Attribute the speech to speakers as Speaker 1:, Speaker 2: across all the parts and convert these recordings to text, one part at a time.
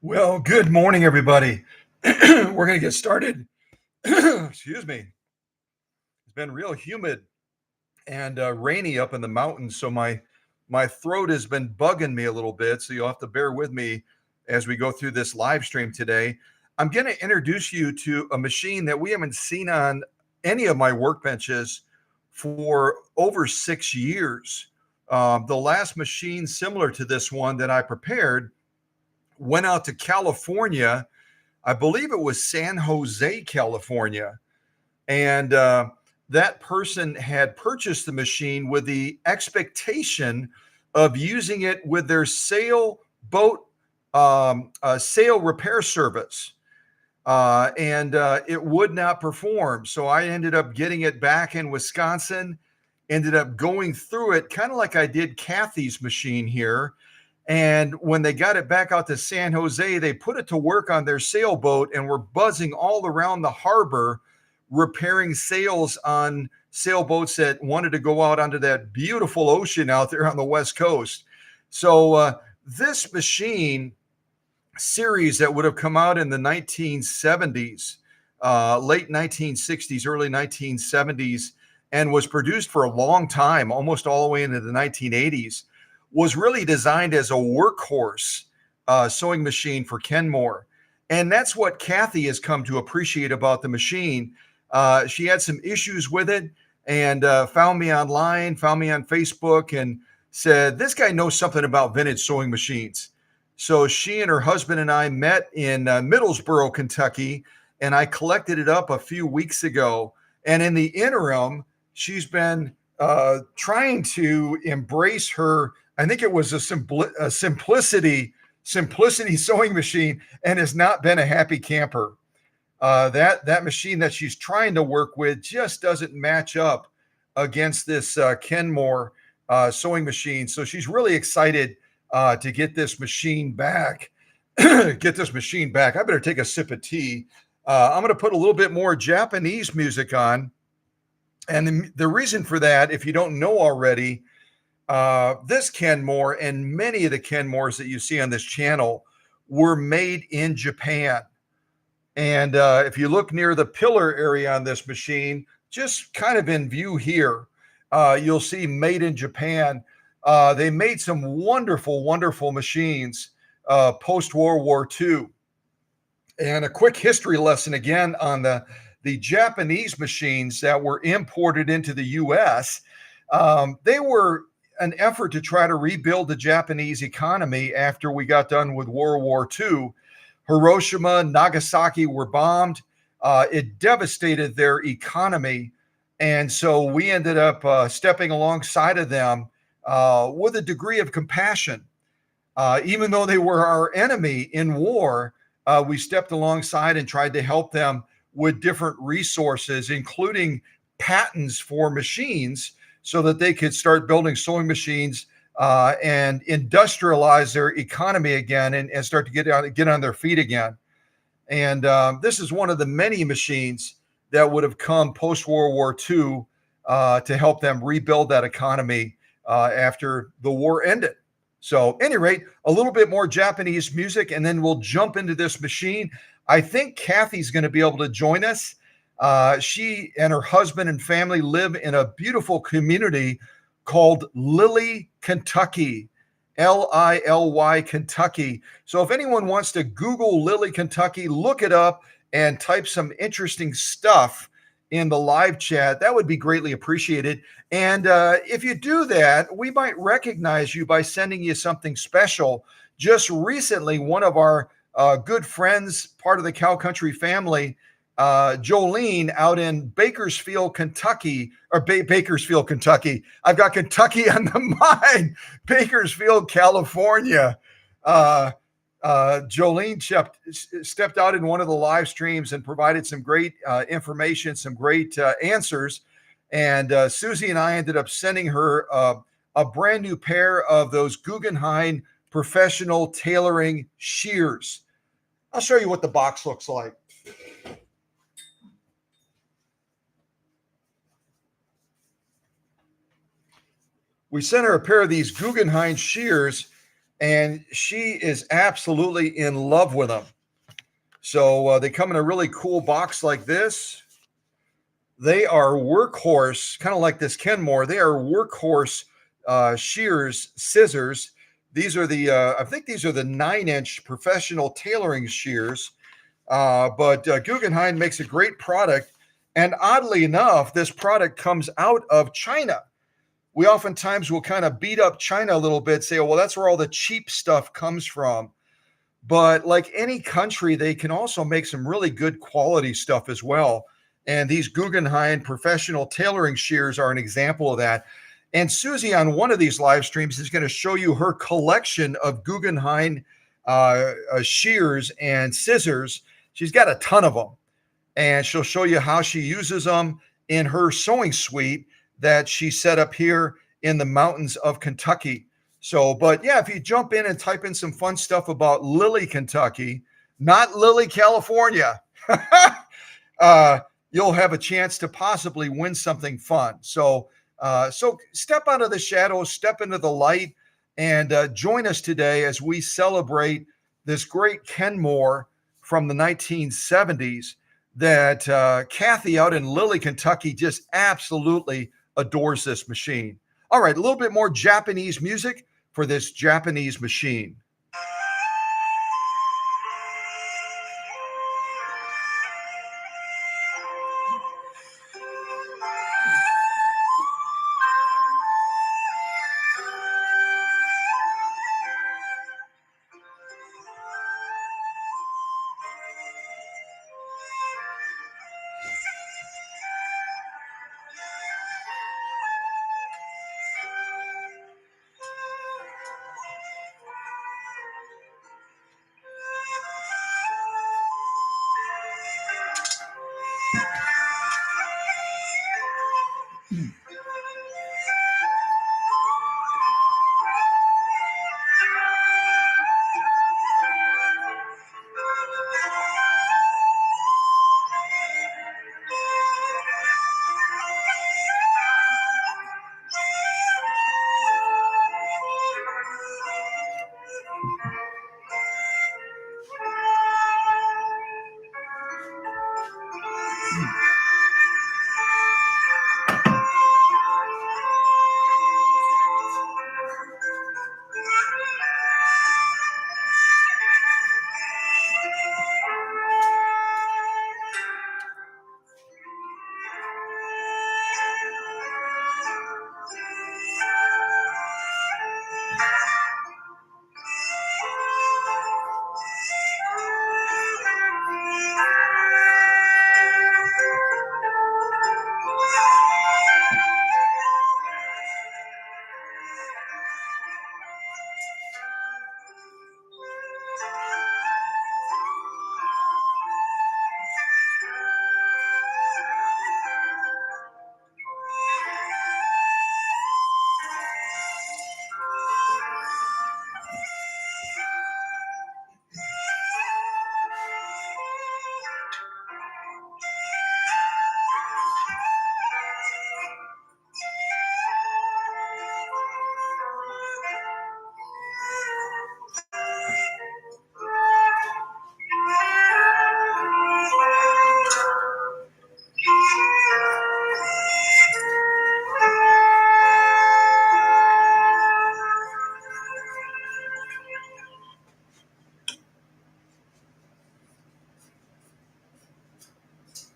Speaker 1: Well, good morning, everybody. We're going to get started. Excuse me. It's been real humid and rainy up in the mountains, so my throat has been bugging me a little bit. So you'll have to bear with me as we go through this live stream today. I'm going to introduce you to a machine that we haven't seen on any of my workbenches for over 6 years. The last machine similar to this one that I prepared went out to California. I believe it was San Jose, California. And that person had purchased the machine with the expectation of using it with their sailboat sail repair service. And it would not perform. So I ended up getting it back in Wisconsin, ended up going through it kind of like I did Cathy's machine here. And when they got it back out to San Jose, they put it to work on their sailboat and were buzzing all around the harbor, repairing sails on sailboats that wanted to go out onto that beautiful ocean out there on the West Coast. So this machine series that would have come out in the 1970s, late 1960s, early 1970s, and was produced for a long time, almost all the way into the 1980s, was really designed as a workhorse sewing machine for Kenmore. And that's what Cathy has come to appreciate about the machine. She had some issues with it and found me online, found me on Facebook, and said, this guy knows something about vintage sewing machines. So she and her husband and I met in Middlesboro, Kentucky, and I collected it up a few weeks ago. And in the interim, she's been trying to embrace her. I think it was a simplicity sewing machine, and has not been a happy camper. That machine that she's trying to work with just doesn't match up against this Kenmore sewing machine. So she's really excited to get this machine back. Get this machine back. I better take a sip of tea. I'm going to put a little bit more Japanese music on. And the reason for that, if you don't know already, this Kenmore and many of the Kenmores that you see on this channel were made in Japan. And if you look near the pillar area on this machine, just kind of in view here, you'll see made in Japan. They made some wonderful, wonderful machines post-World War II. And a quick history lesson again on the Japanese machines that were imported into the U.S. They were an effort to try to rebuild the Japanese economy after we got done with World War II. Hiroshima, Nagasaki were bombed. It devastated their economy. And so we ended up stepping alongside of them with a degree of compassion. Even though they were our enemy in war, we stepped alongside and tried to help them with different resources, including patents for machines, so that they could start building sewing machines and industrialize their economy again and start to get on their feet again. And this is one of the many machines that would have come post-World War II to help them rebuild that economy after the war ended. So, at any rate, a little bit more Japanese music, and then we'll jump into this machine. I think Cathy's going to be able to join us. She and her husband and family live in a beautiful community called Lilly, Kentucky, Lily, Kentucky. So if anyone wants to Google Lilly, Kentucky, look it up and type some interesting stuff in the live chat, that would be greatly appreciated. And if you do that, we might recognize you by sending you something special. Just recently, one of our good friends, part of the Cow Country family, Jolene out in Bakersfield, Kentucky, or Bakersfield, Kentucky. I've got Kentucky on the mind. Bakersfield, California. Jolene stepped out in one of the live streams and provided some great information, some great answers. And Susie and I ended up sending her a brand new pair of those Guggenheim professional tailoring shears. I'll show you what the box looks like. We sent her a pair of these Guggenheim shears and she is absolutely in love with them. So they come in a really cool box like this. They are workhorse, kind of like this Kenmore. They are workhorse shears, scissors. These are I think these are the 9-inch professional tailoring shears. But Guggenheim makes a great product. And oddly enough, this product comes out of China. We oftentimes will kind of beat up China a little bit, say, oh, well, that's where all the cheap stuff comes from. But like any country, they can also make some really good quality stuff as well. And these Guggenheim professional tailoring shears are an example of that. And Susie, on one of these live streams, is going to show you her collection of Guggenheim shears and scissors. She's got a ton of them. And she'll show you how she uses them in her sewing suite that she set up here in the mountains of Kentucky. So, but yeah, if you jump in and type in some fun stuff about Lily, Kentucky, not Lily, California, you'll have a chance to possibly win something fun. So step out of the shadows, step into the light, and join us today as we celebrate this great Kenmore from the 1970s that Cathy out in Lily, Kentucky just absolutely adores this machine. All right, a little bit more Japanese music for this Japanese machine.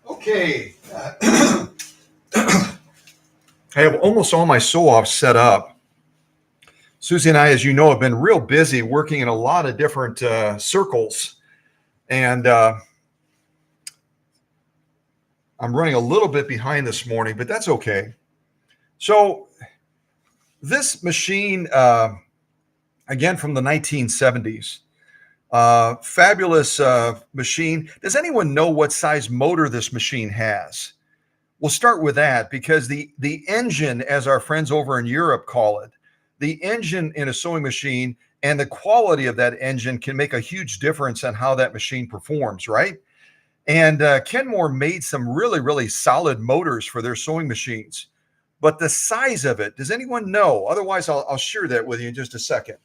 Speaker 1: Okay. I have almost all my sew-offs set up. Susie and I, as you know, have been real busy working in a lot of different circles. And I'm running a little bit behind this morning, but that's okay. So this machine, again, from the 1970s, fabulous machine. Does anyone know what size motor this machine has? We'll start with that because the engine, as our friends over in Europe call it, the engine in a sewing machine and the quality of that engine can make a huge difference on how that machine performs, right? And Kenmore made some really, really solid motors for their sewing machines. But the size of it, does anyone know? Otherwise, I'll share that with you in just a second.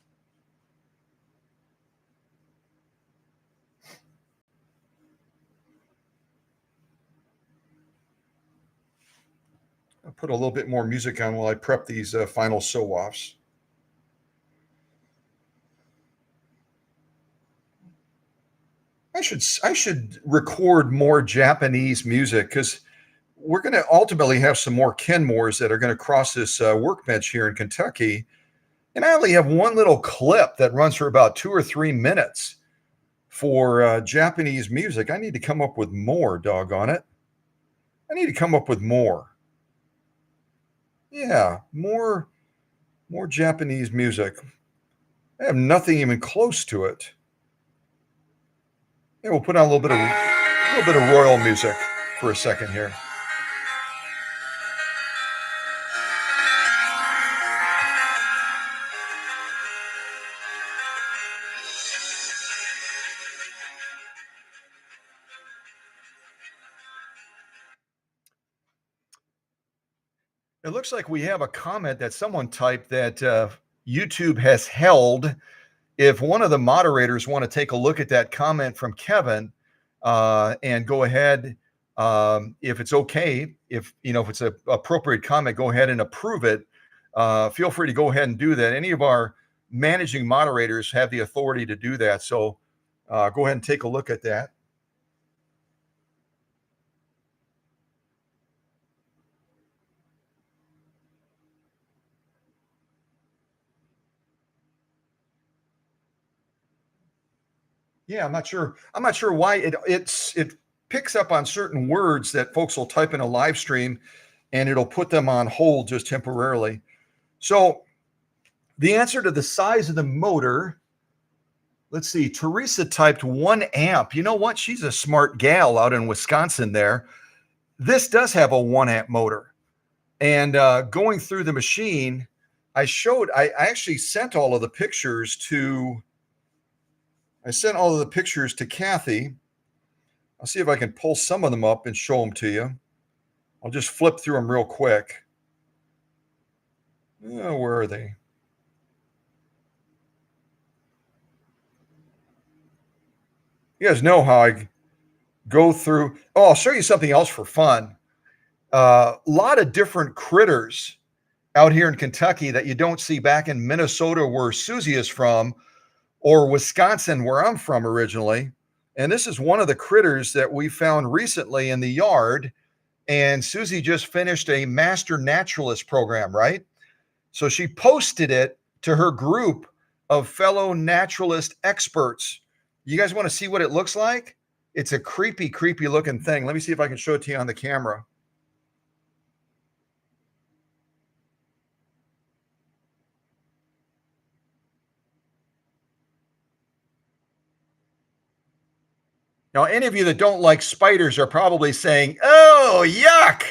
Speaker 1: put a little bit more music on while I prep these final sew-offs. I should record more Japanese music because we're going to ultimately have some more Kenmores that are going to cross this workbench here in Kentucky. And I only have one little clip that runs for about 2 or 3 minutes for Japanese music. I need to come up with more, doggone it. I need to come up with more. Yeah, more Japanese music. I have nothing even close to it. Yeah, we'll put on a little bit of royal music for a second here. It looks like we have a comment that someone typed that YouTube has held. If one of the moderators want to take a look at that comment from Kevin and go ahead, if it's okay, if it's an appropriate comment, go ahead and approve it. Feel free to go ahead and do that. Any of our managing moderators have the authority to do that. So go ahead and take a look at that. Yeah, I'm not sure. I'm not sure why it picks up on certain words that folks will type in a live stream, and it'll put them on hold just temporarily. So the answer to the size of the motor. Let's see. Teresa typed 1 amp. You know what? She's a smart gal out in Wisconsin. There, this does have a 1 amp motor, and going through the machine, I actually sent all of the pictures to. I sent all of the pictures to Cathy. I'll see if I can pull some of them up and show them to you. I'll just flip through them real quick. Where are they? You guys know how I go through. Oh, I'll show you something else for fun. A lot of different critters out here in Kentucky that you don't see back in Minnesota, where Susie is from, or Wisconsin, where I'm from originally. And this is one of the critters that we found recently in the yard. And Susie just finished a master naturalist program, right? So she posted it to her group of fellow naturalist experts. You guys want to see what it looks like? It's a creepy, creepy looking thing. Let me see if I can show it to you on the camera. Now, any of you that don't like spiders are probably saying, oh, yuck.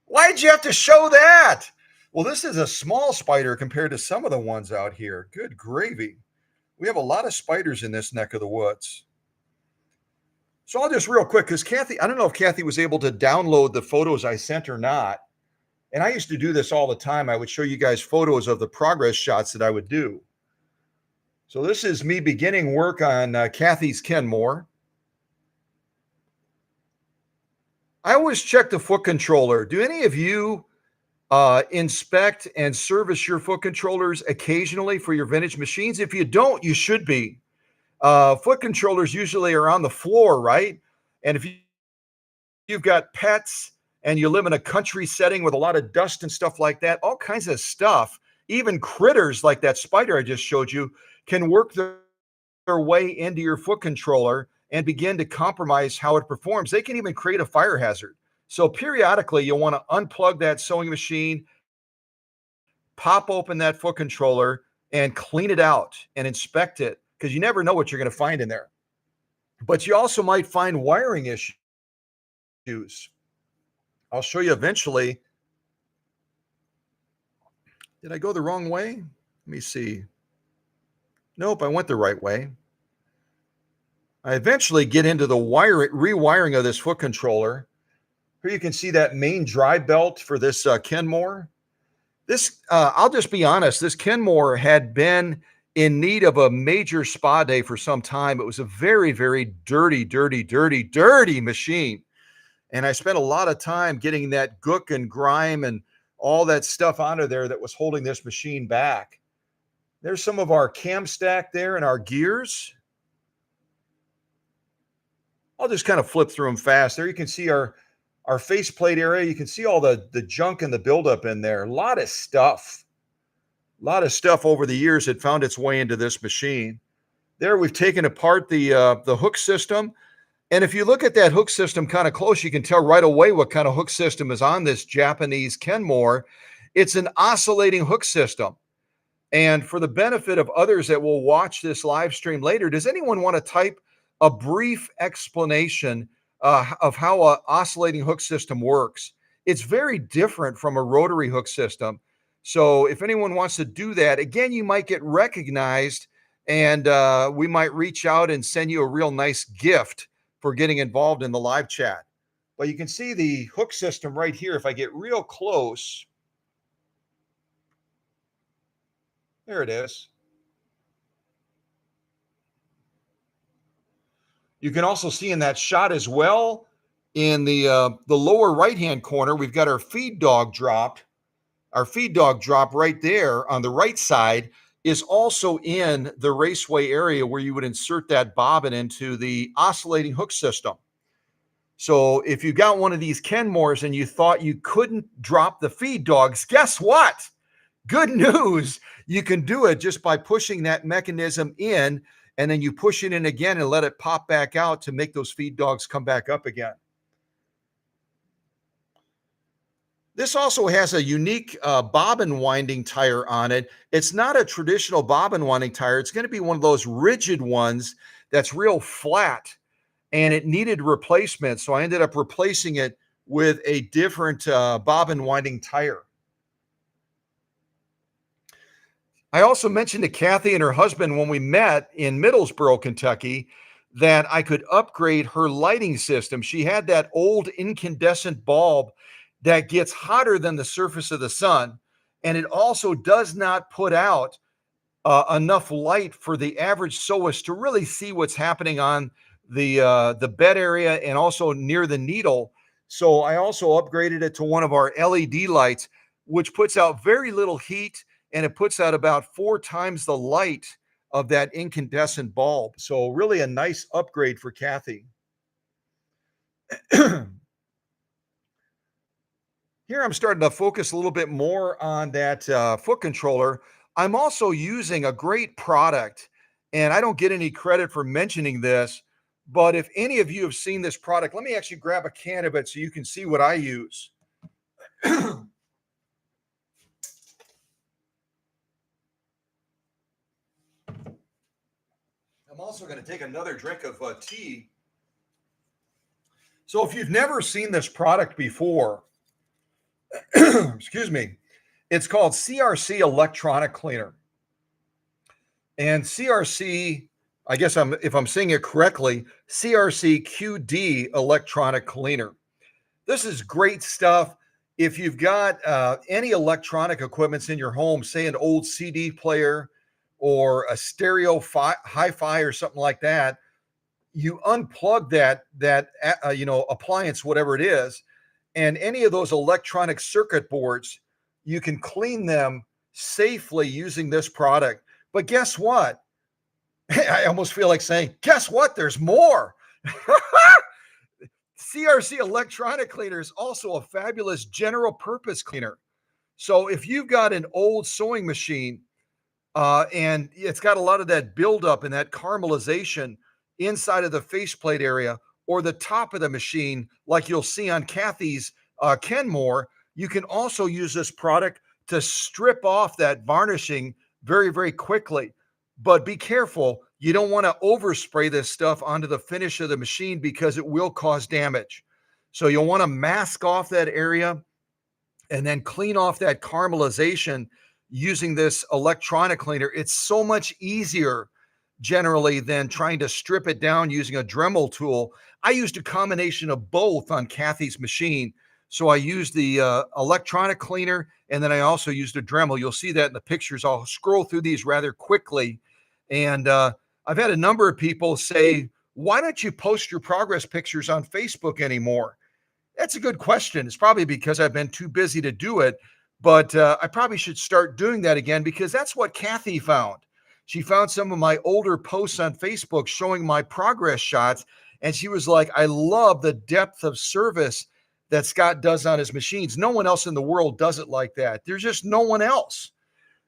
Speaker 1: Why'd you have to show that? Well, this is a small spider compared to some of the ones out here. Good gravy. We have a lot of spiders in this neck of the woods. So I'll just real quick, because Cathy, I don't know if Cathy was able to download the photos I sent or not. And I used to do this all the time. I would show you guys photos of the progress shots that I would do. So this is me beginning work on Cathy's Kenmore. I always check the foot controller. Do any of you inspect and service your foot controllers occasionally for your vintage machines? If you don't, you should be. Foot controllers usually are on the floor, right? And if you've got pets and you live in a country setting with a lot of dust and stuff like that, all kinds of stuff, even critters like that spider I just showed you, can work their way into your foot controller and begin to compromise how it performs. They can even create a fire hazard. So periodically, you'll want to unplug that sewing machine, pop open that foot controller, and clean it out and inspect it, because you never know what you're going to find in there. But you also might find wiring issues. I'll show you eventually. Did I go the wrong way? Let me see. Nope, I went the right way. I eventually get into the rewiring of this foot controller. Here you can see that main drive belt for this Kenmore. This, I'll just be honest, this Kenmore had been in need of a major spa day for some time. It was a very, very dirty, dirty, dirty, dirty machine. And I spent a lot of time getting that gook and grime and all that stuff out of there that was holding this machine back. There's some of our cam stack there and our gears. I'll just kind of flip through them fast. There you can see our faceplate area. You can see all the junk and the buildup in there. A lot of stuff. A lot of stuff over the years had found its way into this machine. There we've taken apart the hook system. And if you look at that hook system kind of close, you can tell right away what kind of hook system is on this Japanese Kenmore. It's an oscillating hook system. And for the benefit of others that will watch this live stream later, does anyone want to type a brief explanation of how an oscillating hook system works? It's very different from a rotary hook system. So if anyone wants to do that, again, you might get recognized, and we might reach out and send you a real nice gift for getting involved in the live chat. But you can see the hook system right here. If I get real close, there it is. You can also see in that shot as well, in the lower right-hand corner, we've got our feed dog dropped. Our feed dog drop right there on the right side is also in the raceway area where you would insert that bobbin into the oscillating hook system. So if you got one of these Kenmores and you thought you couldn't drop the feed dogs, guess what? Good news. You can do it just by pushing that mechanism in, and then you push it in again and let it pop back out to make those feed dogs come back up again. This also has a unique bobbin winding tire on it. It's not a traditional bobbin winding tire. It's going to be one of those rigid ones that's real flat, and it needed replacement. So I ended up replacing it with a different bobbin winding tire. I also mentioned to Cathy and her husband when we met in Middlesboro, Kentucky, that I could upgrade her lighting system. She had that old incandescent bulb that gets hotter than the surface of the sun, and it also does not put out enough light for the average sewist to really see what's happening on the bed area and also near the needle. So I also upgraded it to one of our LED lights, which puts out very little heat, and it puts out about 4 times the light of that incandescent bulb. So really a nice upgrade for Cathy. Here I'm starting to focus a little bit more on that foot controller. I'm also using a great product, and I don't get any credit for mentioning this, but if any of you have seen this product, let me actually grab a can of it so you can see what I use. I'm also going to take another drink of tea. So if you've never seen this product before, excuse me, it's called CRC Electronic Cleaner. And CRC, I guess if I'm saying it correctly, CRC QD Electronic Cleaner. This is great stuff. If you've got any electronic equipments in your home, say an old CD player or a stereo hi-fi or something like that, you unplug that appliance, whatever it is, and any of those electronic circuit boards, you can clean them safely using this product. But guess what? I almost feel like saying, guess what? There's more. CRC Electronic Cleaner is also a fabulous general purpose cleaner. So if you've got an old sewing machine and it's got a lot of that buildup and that caramelization inside of the faceplate area or the top of the machine, like you'll see on Cathy's Kenmore, you can also use this product to strip off that varnishing very, very quickly. But be careful. You don't want to overspray this stuff onto the finish of the machine because it will cause damage. So you'll want to mask off that area and then clean off that caramelization using this electronic cleaner. It's so much easier generally than trying to strip it down using a Dremel tool. I used a combination of both on Cathy's machine. So I used the electronic cleaner, and then I also used a Dremel. You'll see that in the pictures. I'll scroll through these rather quickly. And I've had a number of people say, why don't you post your progress pictures on Facebook anymore? That's a good question. It's probably because I've been too busy to do it, but I probably should start doing that again because that's what Cathy found. She found some of my older posts on Facebook showing my progress shots, and she was like, I love the depth of service that Scott does on his machines. No one else in the world does it like that. There's just no one else.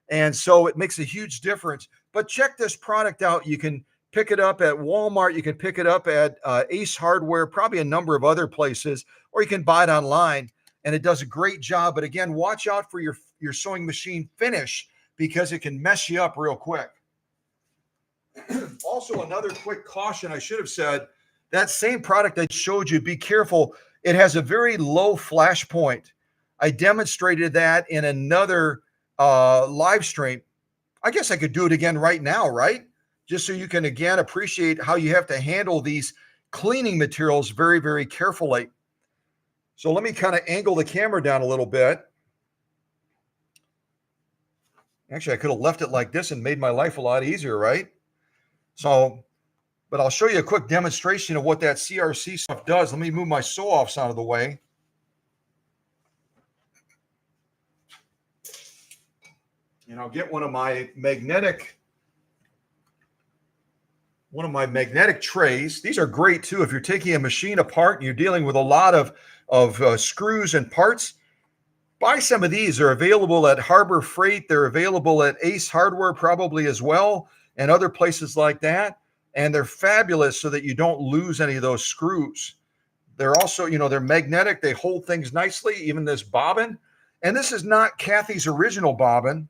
Speaker 1: And so it makes a huge difference. But check this product out. You can pick it up at Walmart. You can pick it up at Ace Hardware, probably a number of other places, or you can buy it online. And it does a great job. But again, watch out for your sewing machine finish because it can mess you up real quick. Also, another quick caution I should have said, that same product I showed you, be careful. It has a very low flash point. I demonstrated that in another live stream. I guess I could do it again right now, right? Just so you can again appreciate how you have to handle these cleaning materials very, very carefully. So let me kind of angle the camera down a little bit. Actually, I could have left it like this and made my life a lot easier, right? So, but I'll show you a quick demonstration of what that CRC stuff does. Let me move my sew-offs out of the way. And I'll get one of my magnetic trays. These are great too. If you're taking a machine apart and you're dealing with a lot of screws and parts, buy some of these. They're available at Harbor Freight. They're available at Ace Hardware probably as well, and other places like that. And they're fabulous so that you don't lose any of those screws. They're also, they're magnetic. They hold things nicely, even this bobbin. And this is not Cathy's original bobbin.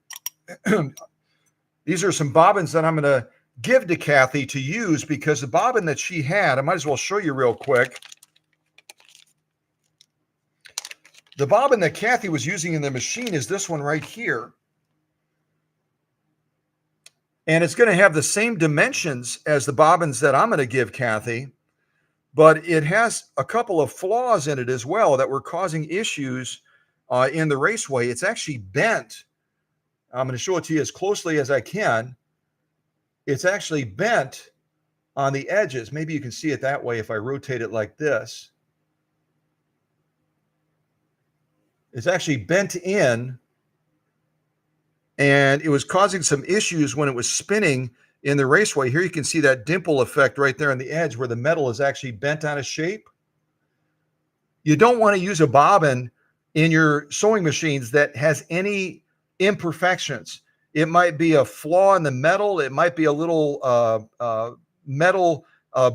Speaker 1: These are some bobbins that I'm going to give to Cathy to use because the bobbin that she had, I might as well show you real quick. The bobbin that Cathy was using in the machine is this one right here. And it's going to have the same dimensions as the bobbins that I'm going to give Cathy, but it has a couple of flaws in it as well that were causing issues in the raceway. It's actually bent. I'm going to show it to you as closely as I can. It's actually bent on the edges. Maybe you can see it that way if I rotate it like this. It's actually bent in, and it was causing some issues when it was spinning in the raceway. Here you can see that dimple effect right there on the edge where the metal is actually bent out of shape. You don't want to use a bobbin in your sewing machines that has any imperfections. It might be a flaw in the metal. It might be a little metal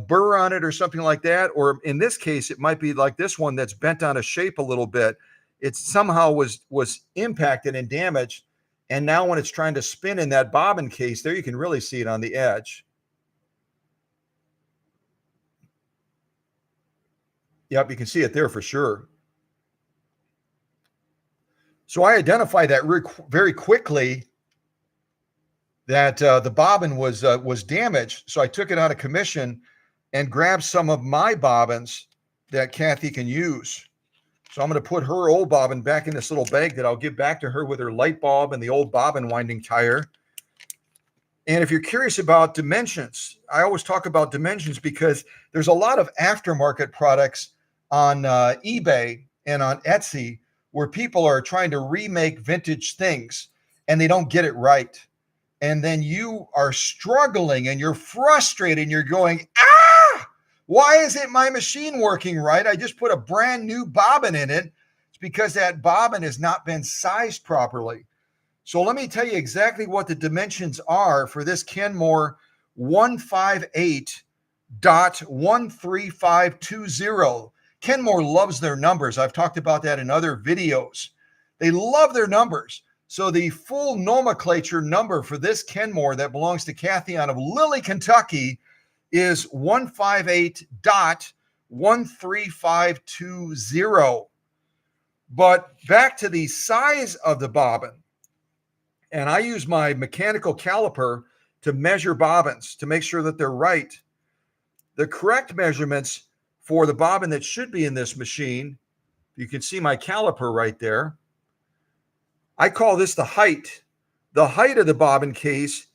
Speaker 1: burr on it or something like that. Or in this case, it might be like this one that's bent out of shape a little bit. It somehow was impacted and damaged. And now when it's trying to spin in that bobbin case, there you can really see it on the edge. Yep, you can see it there for sure. So I identified that very quickly that the bobbin was damaged. So I took it out of commission and grabbed some of my bobbins that Cathy can use. So I'm going to put her old bobbin back in this little bag that I'll give back to her with her light bulb and the old bobbin winding tire. And if you're curious about dimensions, I always talk about dimensions because there's a lot of aftermarket products on eBay and on Etsy where people are trying to remake vintage things and they don't get it right. And then you are struggling and you're frustrated and you're going, why isn't my machine working right? I just put a brand new bobbin in it. It's because that bobbin has not been sized properly. So let me tell you exactly what the dimensions are for this Kenmore 158.13520. Kenmore loves their numbers. I've talked about that in other videos. They love their numbers. So the full nomenclature number for this Kenmore that belongs to Cathy out of Lilly, Kentucky is 158.13520. But back to the size of the bobbin. And I use my mechanical caliper to measure bobbins to make sure that they're right. The correct measurements for the bobbin that should be in this machine, you can see my caliper right there. I call this the height. The height of the bobbin case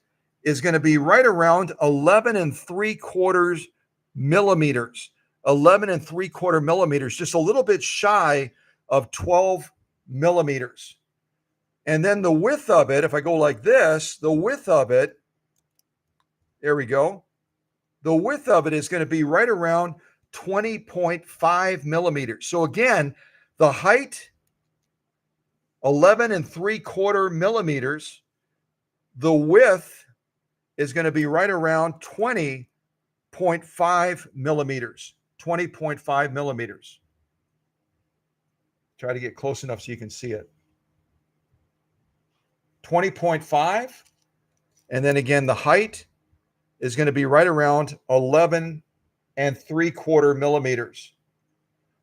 Speaker 1: is going to be right around 11 3/4 millimeters. 11 3/4 millimeters, just a little bit shy of 12 millimeters. And then the width of it, if I go like this, the width of it, there we go. The width of it is going to be right around 20.5 millimeters. So again, the height, 11 3/4 millimeters. The width is going to be right around 20.5 millimeters. 20.5 millimeters. Try to get close enough so you can see it. 20.5. And then again, the height is going to be right around 11 3/4 millimeters.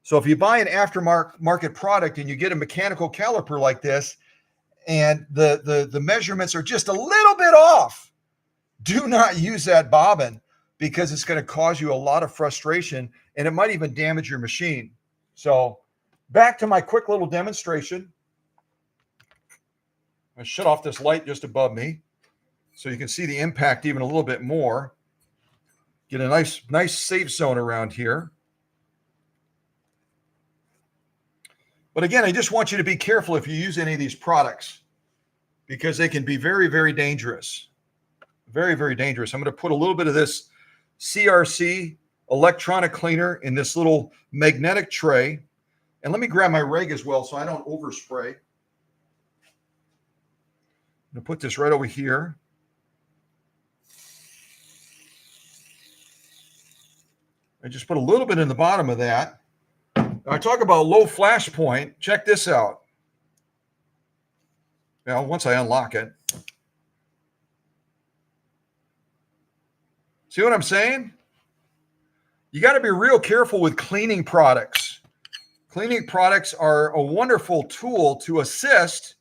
Speaker 1: So if you buy an aftermarket product and you get a mechanical caliper like this, and the measurements are just a little bit off, do not use that bobbin, because it's going to cause you a lot of frustration, and it might even damage your machine. So back to my quick little demonstration. I shut off this light just above me so you can see the impact even a little bit more. Get a nice safe zone around here. But again, I just want you to be careful if you use any of these products, because they can be very, very dangerous. Very, very dangerous. I'm going to put a little bit of this CRC electronic cleaner in this little magnetic tray. And let me grab my rag as well so I don't overspray. I'm going to put this right over here. I just put a little bit in the bottom of that. I talk about low flash point. Check this out. Now, once I unlock it. See what I'm saying? You got to be real careful with cleaning products. Cleaning products are a wonderful tool to assist,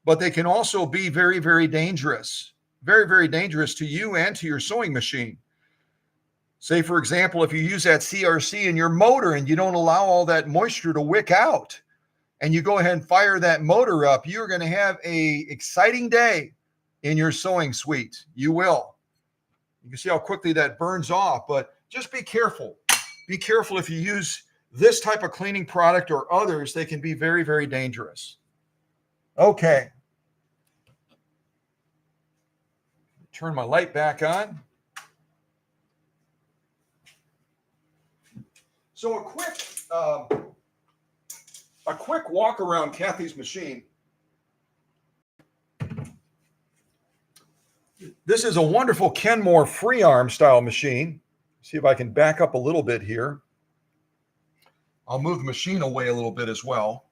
Speaker 1: but they can also be very, very dangerous. Very, very dangerous to you and to your sewing machine. Say, for example, if you use that CRC in your motor and you don't allow all that moisture to wick out, and you go ahead and fire that motor up, you're going to have an exciting day in your sewing suite. You will. You can see how quickly that burns off, but just be careful. Be careful if you use this type of cleaning product or others. They can be very, very dangerous. Okay. Turn my light back on. So a quick walk around Cathy's machine. This is a wonderful Kenmore free arm style machine. See if I can back up a little bit here. I'll move the machine away a little bit as well.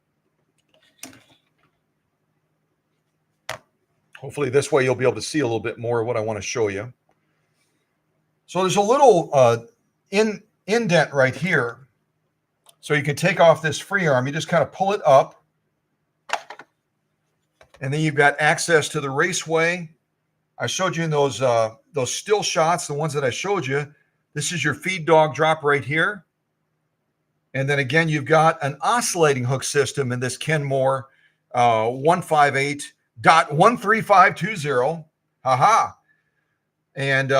Speaker 1: Hopefully this way you'll be able to see a little bit more of what I want to show you. So there's a little indent right here. So you can take off this free arm. You just kind of pull it up. And then you've got access to the raceway. I showed you in those still shots, the ones that I showed you. This is your feed dog drop right here. And then again, you've got an oscillating hook system in this Kenmore 158.13520. Haha. And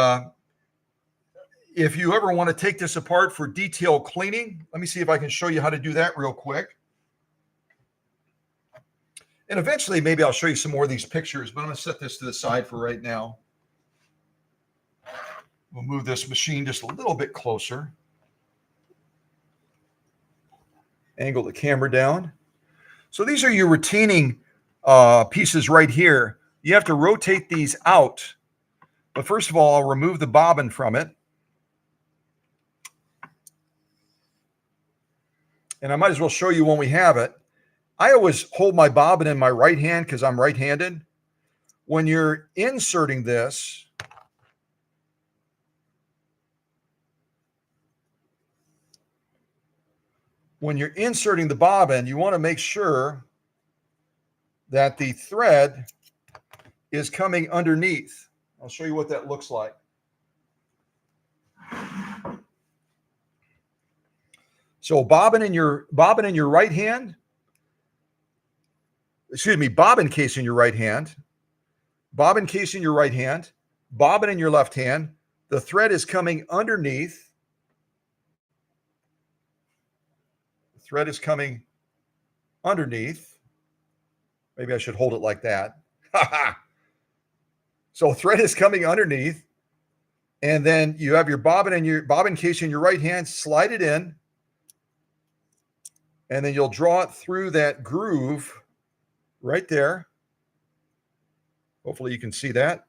Speaker 1: if you ever want to take this apart for detailed cleaning, let me see if I can show you how to do that real quick. And eventually, maybe I'll show you some more of these pictures, but I'm going to set this to the side for right now. We'll move this machine just a little bit closer. Angle the camera down. So these are your retaining pieces right here. You have to rotate these out. But first of all, I'll remove the bobbin from it. And I might as well show you when we have it. I always hold my bobbin in my right hand because I'm right-handed. When you're inserting this, the bobbin, you want to make sure that the thread is coming underneath. I'll show you what that looks like. So bobbin in your right hand. Excuse me, bobbin case in your right hand. Bobbin case in your right hand. Bobbin in your left hand. The thread is coming underneath. thread is coming underneath. Maybe I should hold it like that. So thread is coming underneath, and then you have your bobbin case in your right hand, slide it in, and then you'll draw it through that groove right there. Hopefully you can see that.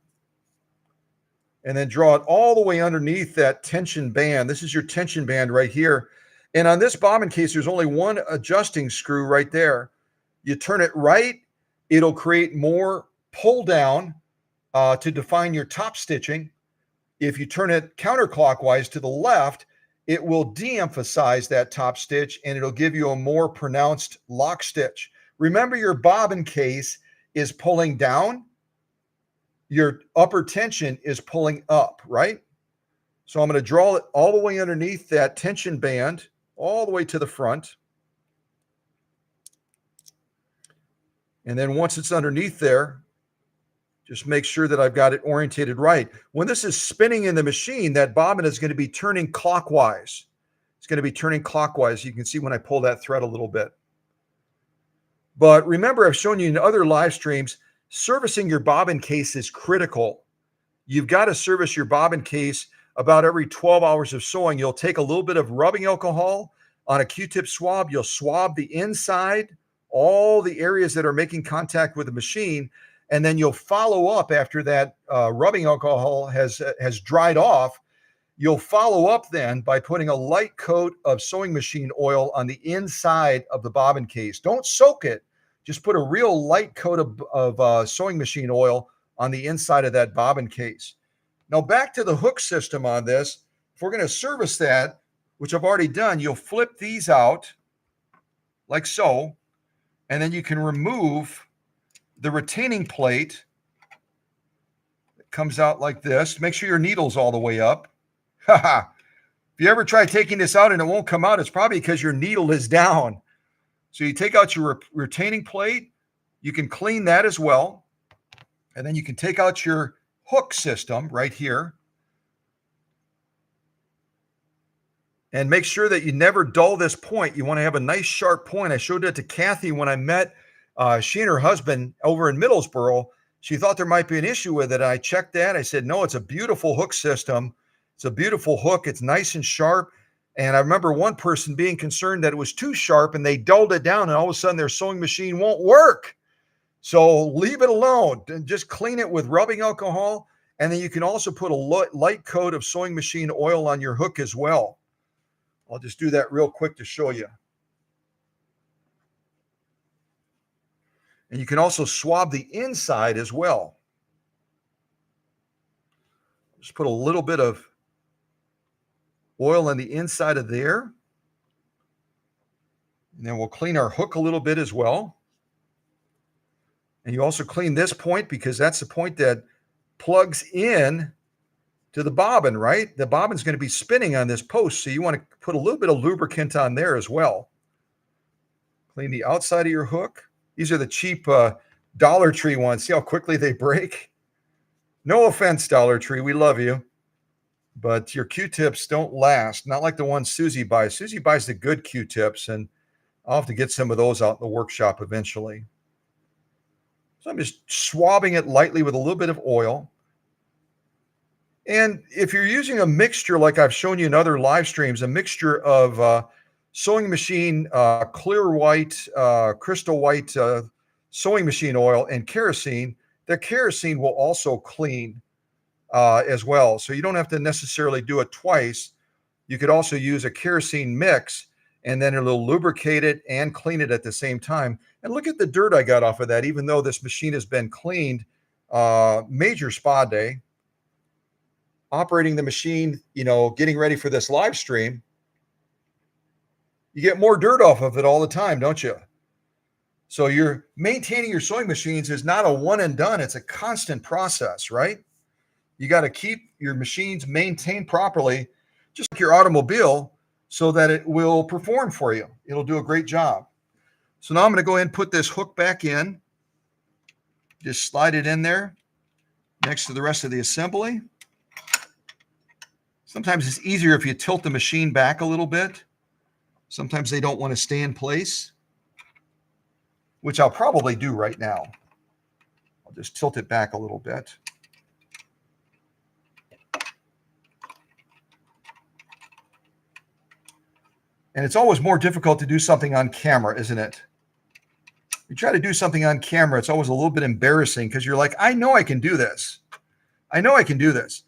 Speaker 1: And then draw it all the way underneath that tension band. This is your tension band right here. And on this bobbin case, there's only one adjusting screw right there. You turn it right, it'll create more pull down to define your top stitching. If you turn it counterclockwise to the left, it will de-emphasize that top stitch and it'll give you a more pronounced lock stitch. Remember, your bobbin case is pulling down. Your upper tension is pulling up, right? So I'm going to draw it all the way underneath that tension band, all the way to the front. And then once it's underneath there, just make sure that I've got it orientated right. When this is spinning in the machine, that bobbin is going to be turning clockwise. It's going to be turning clockwise. You can see when I pull that thread a little bit. But remember, I've shown you in other live streams, servicing your bobbin case is critical. You've got to service your bobbin case about every 12 hours of sewing. You'll take a little bit of rubbing alcohol on a Q-tip swab. You'll swab the inside, all the areas that are making contact with the machine, and then you'll follow up after that rubbing alcohol has dried off. You'll follow up then by putting a light coat of sewing machine oil on the inside of the bobbin case. Don't soak it. Just put a real light coat of sewing machine oil on the inside of that bobbin case. Now back to the hook system on this. If we're going to service that, which I've already done, you'll flip these out like so, and then you can remove the retaining plate. It comes out like this. Make sure your needle's all the way up. If you ever try taking this out and it won't come out, it's probably because your needle is down. So you take out your retaining plate. You can clean that as well. And then you can take out your hook system right here. And make sure that you never dull this point. You want to have a nice sharp point. I showed that to Cathy when I met she and her husband over in Middlesboro. She thought there might be an issue with it. I checked that. I said, no, it's a beautiful hook system. It's a beautiful hook. It's nice and sharp. And I remember one person being concerned that it was too sharp and they dulled it down and all of a sudden their sewing machine won't work. So leave it alone and just clean it with rubbing alcohol. And then you can also put a light coat of sewing machine oil on your hook as well. I'll just do that real quick to show you. And you can also swab the inside as well. Just put a little bit of oil on the inside of there. And then we'll clean our hook a little bit as well. And you also clean this point because that's the point that plugs in to the bobbin, right? The bobbin's going to be spinning on this post, so you want to put a little bit of lubricant on there as well. Clean the outside of your hook. These are the cheap Dollar Tree ones. See how quickly they break? No offense, Dollar Tree. We love you. But your Q-tips don't last. Not like the ones Susie buys. Susie buys the good Q-tips, and I'll have to get some of those out in the workshop eventually. So I'm just swabbing it lightly with a little bit of oil. And if you're using a mixture like I've shown you in other live streams, a mixture of sewing machine, clear white, crystal white sewing machine oil and kerosene, the kerosene will also clean as well. So you don't have to necessarily do it twice. You could also use a kerosene mix and then it'll lubricate it and clean it at the same time. And look at the dirt I got off of that, even though this machine has been cleaned, major spa day. Operating the machine, getting ready for this live stream, you get more dirt off of it all the time, don't you? So you're maintaining your sewing machines is not a one and done. It's a constant process, right? You got to keep your machines maintained properly, just like your automobile, so that it will perform for you. It'll do a great job. So now I'm going to go ahead and put this hook back in. Just slide it in there next to the rest of the assembly. Sometimes it's easier if you tilt the machine back a little bit. Sometimes they don't want to stay in place, which I'll probably do right now. I'll just tilt it back a little bit. And it's always more difficult to do something on camera, isn't it? You try to do something on camera, it's always a little bit embarrassing because you're like, I know I can do this. I know I can do this.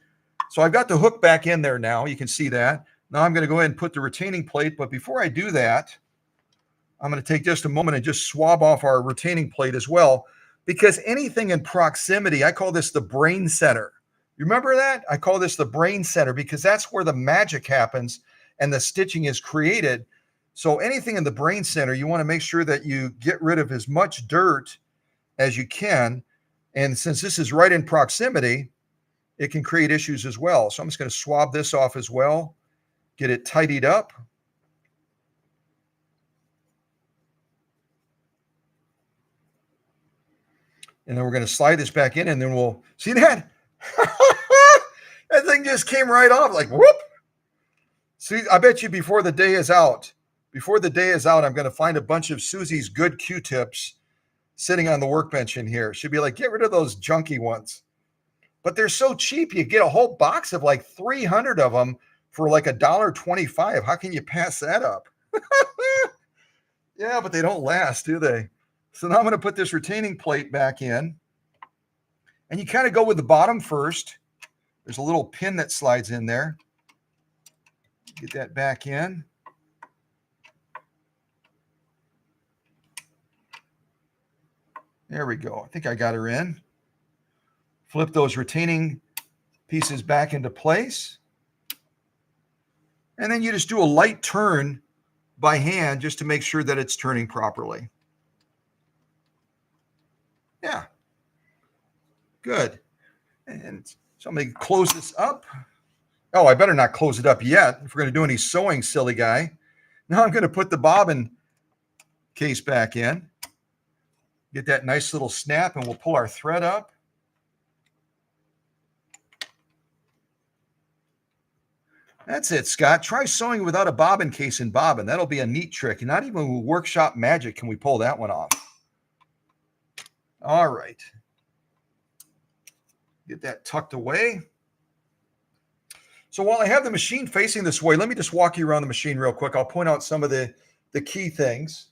Speaker 1: So I've got the hook back in there now. You can see that. Now I'm going to go ahead and put the retaining plate. But before I do that, I'm going to take just a moment and just swab off our retaining plate as well. Because anything in proximity, I call this the brain center. You remember that? I call this the brain center because that's where the magic happens and the stitching is created. So anything in the brain center, you want to make sure that you get rid of as much dirt as you can. And since this is right in proximity, it can create issues as well. So I'm just going to swab this off as well, get it tidied up. And then we're going to slide this back in, and then we'll see that. That thing just came right off like whoop. See, I bet you before the day is out, I'm going to find a bunch of Susie's good Q-tips sitting on the workbench in here. She'd be like, get rid of those junky ones. But they're so cheap. You get a whole box of like 300 of them for like $1.25. How can you pass that up? Yeah, but they don't last, do they? So now I'm going to put this retaining plate back in. And you kind of go with the bottom first. There's a little pin that slides in there. Get that back in. There we go. I think I got her in. Flip those retaining pieces back into place. And then you just do a light turn by hand just to make sure that it's turning properly. Yeah. Good. And so I'm going to close this up. Oh, I better not close it up yet if we're going to do any sewing, silly guy. Now I'm going to put the bobbin case back in. Get that nice little snap, and we'll pull our thread up. That's it, Scott. Try sewing without a bobbin case in bobbin. That'll be a neat trick. And not even with Workshop Magic can we pull that one off. All right. Get that tucked away. So while I have the machine facing this way, let me just walk you around the machine real quick. I'll point out some of the key things.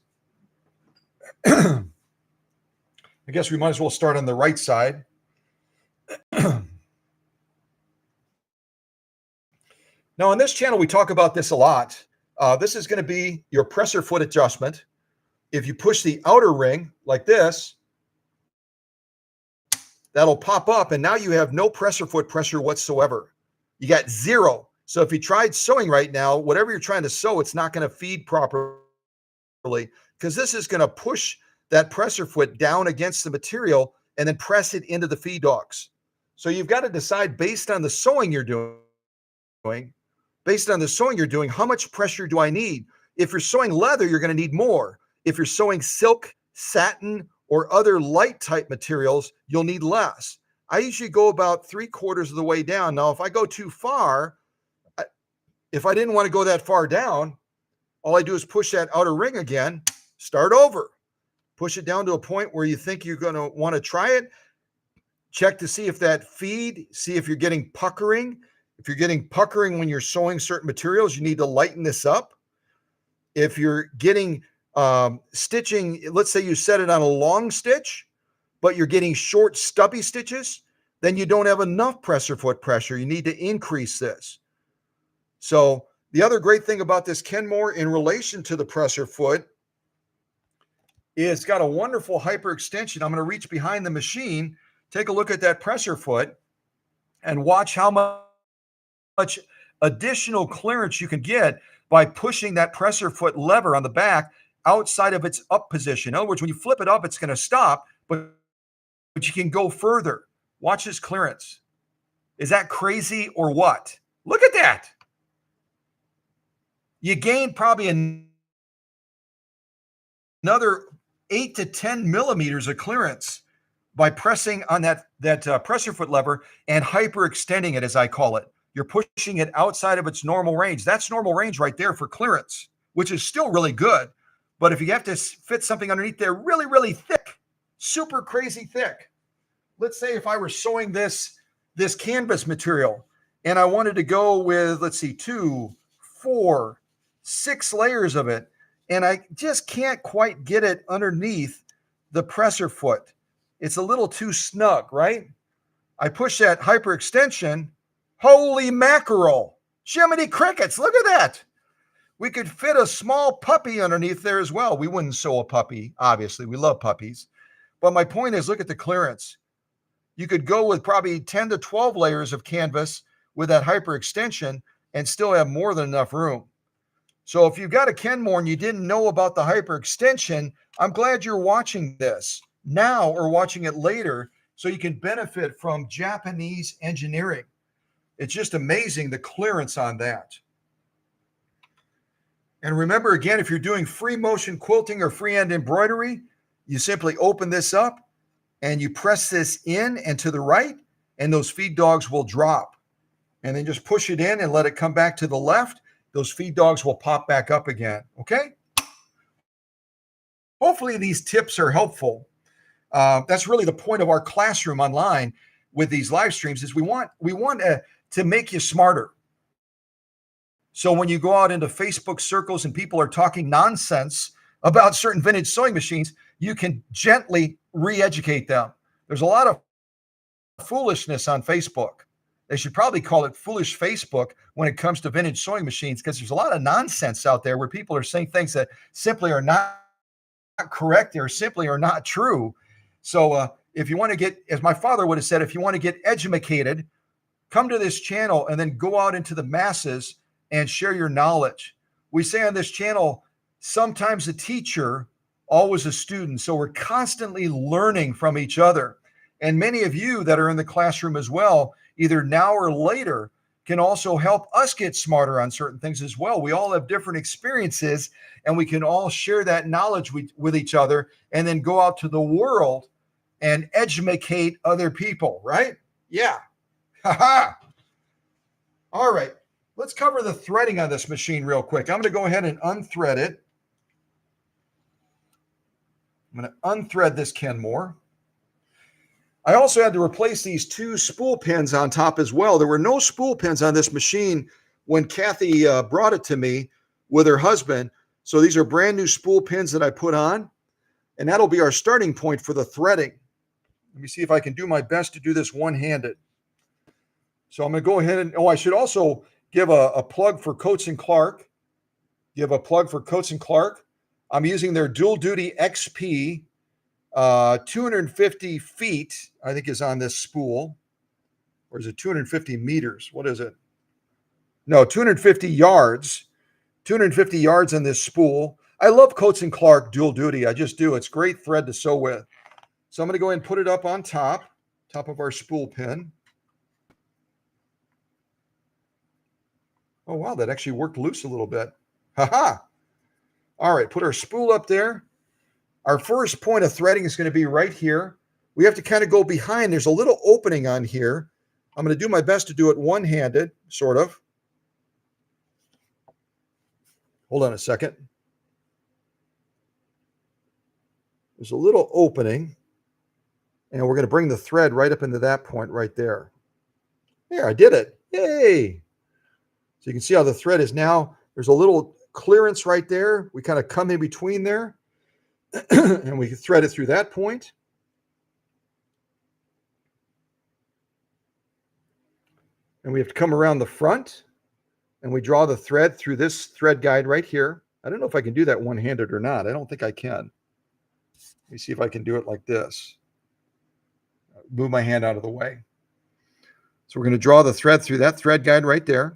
Speaker 1: I guess we might as well start on the right side. Now, on this channel, we talk about this a lot. This is going to be your presser foot adjustment. If you push the outer ring like this, that'll pop up, and now you have no presser foot pressure whatsoever. You got zero. So if you tried sewing right now, whatever you're trying to sew, it's not going to feed properly because this is going to push that presser foot down against the material and then press it into the feed dogs. So you've got to decide based on the sewing you're doing, how much pressure do I need? If you're sewing leather, you're going to need more. If you're sewing silk, satin, or other light type materials, you'll need less. I usually go about 3/4 of the way down. Now, if I go too far, if I didn't want to go that far down, all I do is push that outer ring again, start over, push it down to a point where you think you're going to want to try it. Check to see if that feed, see if you're getting puckering. If you're getting puckering when you're sewing certain materials, you need to lighten this up. If you're getting stitching, let's say you set it on a long stitch, but you're getting short, stubby stitches, then you don't have enough presser foot pressure. You need to increase this. So the other great thing about this Kenmore in relation to the presser foot is it's got a wonderful hyperextension. I'm going to reach behind the machine, take a look at that presser foot, and watch how much additional clearance you can get by pushing that presser foot lever on the back outside of its up position. In other words, when you flip it up, it's going to stop, but you can go further. Watch this clearance. Is that crazy or what? Look at that. You gain probably another 8 to 10 millimeters of clearance by pressing on that presser foot lever and hyperextending it, as I call it. You're pushing it outside of its normal range. That's normal range right there for clearance. which is still really good. But if you have to fit something underneath there really, really thick, super crazy thick, let's say if I were sewing this canvas material and I wanted to go with, let's see, 2, 4, 6 layers of it, and I just can't quite get it underneath the presser foot. It's a little too snug, right? I push that hyperextension. Holy mackerel. Jiminy crickets, look at that. We could fit a small puppy underneath there as well. We wouldn't sew a puppy, obviously. We love puppies. But my point is, look at the clearance. You could go with probably 10 to 12 layers of canvas with that hyperextension and still have more than enough room. So if you've got a Kenmore and you didn't know about the hyperextension, I'm glad you're watching this now or watching it later so you can benefit from Japanese engineering. It's just amazing the clearance on that. And remember, again, if you're doing free motion quilting or freehand embroidery, you simply open this up and you press this in and to the right, and those feed dogs will drop. And then just push it in and let it come back to the left. Those feed dogs will pop back up again, okay? Hopefully these tips are helpful. That's really the point of our classroom online with these live streams is we want to make you smarter. So when you go out into Facebook circles and people are talking nonsense about certain vintage sewing machines, you can gently re-educate them. There's a lot of foolishness on Facebook. They should probably call it foolish Facebook when it comes to vintage sewing machines, because there's a lot of nonsense out there where people are saying things that simply are not correct or simply are not true. So if you want to get, as my father would have said, if you want to get educated, come to this channel and then go out into the masses and share your knowledge. We say on this channel, sometimes a teacher, always a student. So we're constantly learning from each other. And many of you that are in the classroom as well, either now or later, can also help us get smarter on certain things as well. We all have different experiences and we can all share that knowledge with each other and then go out to the world and educate other people, right? Yeah. Ha-ha. All right. Let's cover the threading on this machine real quick. I'm going to go ahead and unthread it. I'm going to unthread this Kenmore. I also had to replace these 2 spool pins on top as well. There were no spool pins on this machine when Cathy brought it to me with her husband. So these are brand new spool pins that I put on, and that'll be our starting point for the threading. Let me see if I can do my best to do this one-handed. So I'm going to go ahead and, I should also give a plug for Coates & Clark. Give a plug for Coates & Clark. I'm using their Dual Duty XP. 250 feet, I think, is on this spool. Or is it 250 meters? What is it? No, 250 yards. 250 yards on this spool. I love Coates & Clark Dual Duty. I just do. It's great thread to sew with. So I'm going to go ahead and put it up on top of our spool pin. Oh, wow, that actually worked loose a little bit. Ha-ha. All right, put our spool up there. Our first point of threading is going to be right here. We have to kind of go behind. There's a little opening on here. I'm going to do my best to do it one-handed, sort of. Hold on a second. There's a little opening, and we're going to bring the thread right up into that point right there. There, I did it. Yay. So you can see how the thread is now. There's a little clearance right there. We kind of come in between there, and we can thread it through that point. And we have to come around the front, and we draw the thread through this thread guide right here. I don't know if I can do that one-handed or not. I don't think I can. Let me see if I can do it like this. Move my hand out of the way. So we're going to draw the thread through that thread guide right there.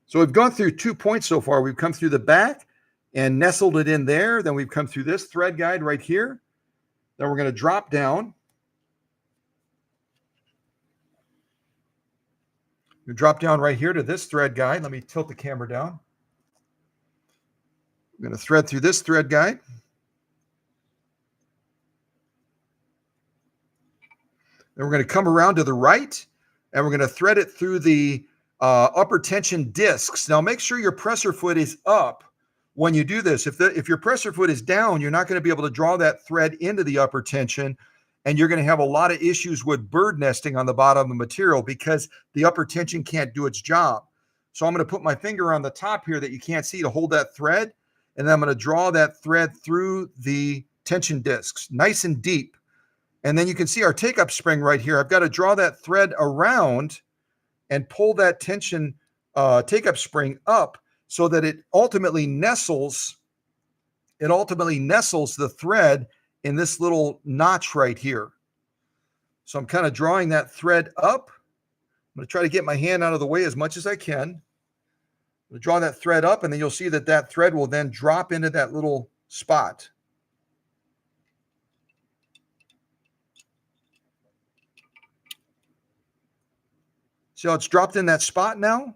Speaker 1: So we've gone through 2 points so far. We've come through the back and nestled it in there. Then we've come through this thread guide right here. Then we're going to drop down. We drop down right here to this thread guide. Let me tilt the camera down. I'm going to thread through this thread guide. Then we're going to come around to the right, and we're going to thread it through the upper tension discs. Now make sure your presser foot is up when you do this. If your presser foot is down, you're not going to be able to draw that thread into the upper tension, and you're going to have a lot of issues with bird nesting on the bottom of the material because the upper tension can't do its job. So I'm going to put my finger on the top here that you can't see to hold that thread, and then I'm going to draw that thread through the tension discs, nice and deep. And then you can see our take-up spring right here. I've got to draw that thread around and pull that tension take-up spring up so that it ultimately nestles the thread in this little notch right here. So I'm kind of drawing that thread up. I'm going to try to get my hand out of the way as much as I can. I'm going to draw that thread up, and then you'll see that that thread will then drop into that little spot. See how it's dropped in that spot now?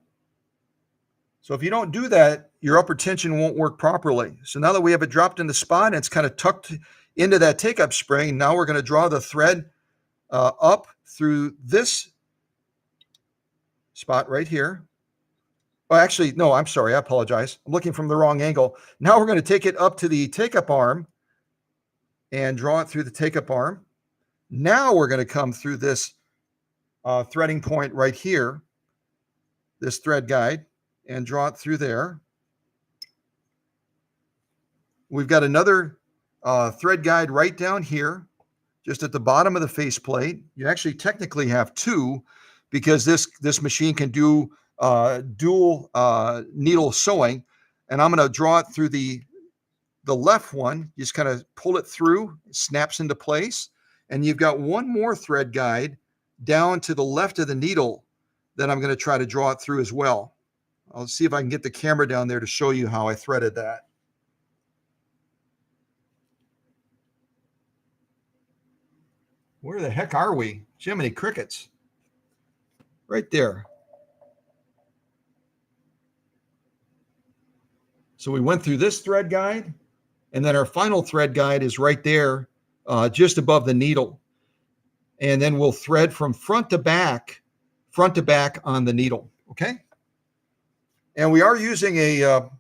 Speaker 1: So if you don't do that, your upper tension won't work properly. So now that we have it dropped in the spot and it's kind of tucked into that take-up spring, now we're going to draw the thread up through this spot right here. Oh, actually, no, I'm sorry. I apologize. I'm looking from the wrong angle. Now we're going to take it up to the take-up arm and draw it through the take-up arm. Now we're going to come through this threading point right here, this thread guide, and draw it through there. We've got another thread guide right down here, just at the bottom of the faceplate. You actually technically have two because this machine can do dual needle sewing. And I'm going to draw it through the left one. You just kind of pull it through, it snaps into place. And you've got one more thread guide down to the left of the needle that I'm going to try to draw it through as well. I'll see if I can get the camera down there to show you how I threaded that. Where the heck are we? Jiminy crickets. Right there. So we went through this thread guide, and then our final thread guide is right there, just above the needle. And then we'll thread from front to back on the needle, okay? And we are using a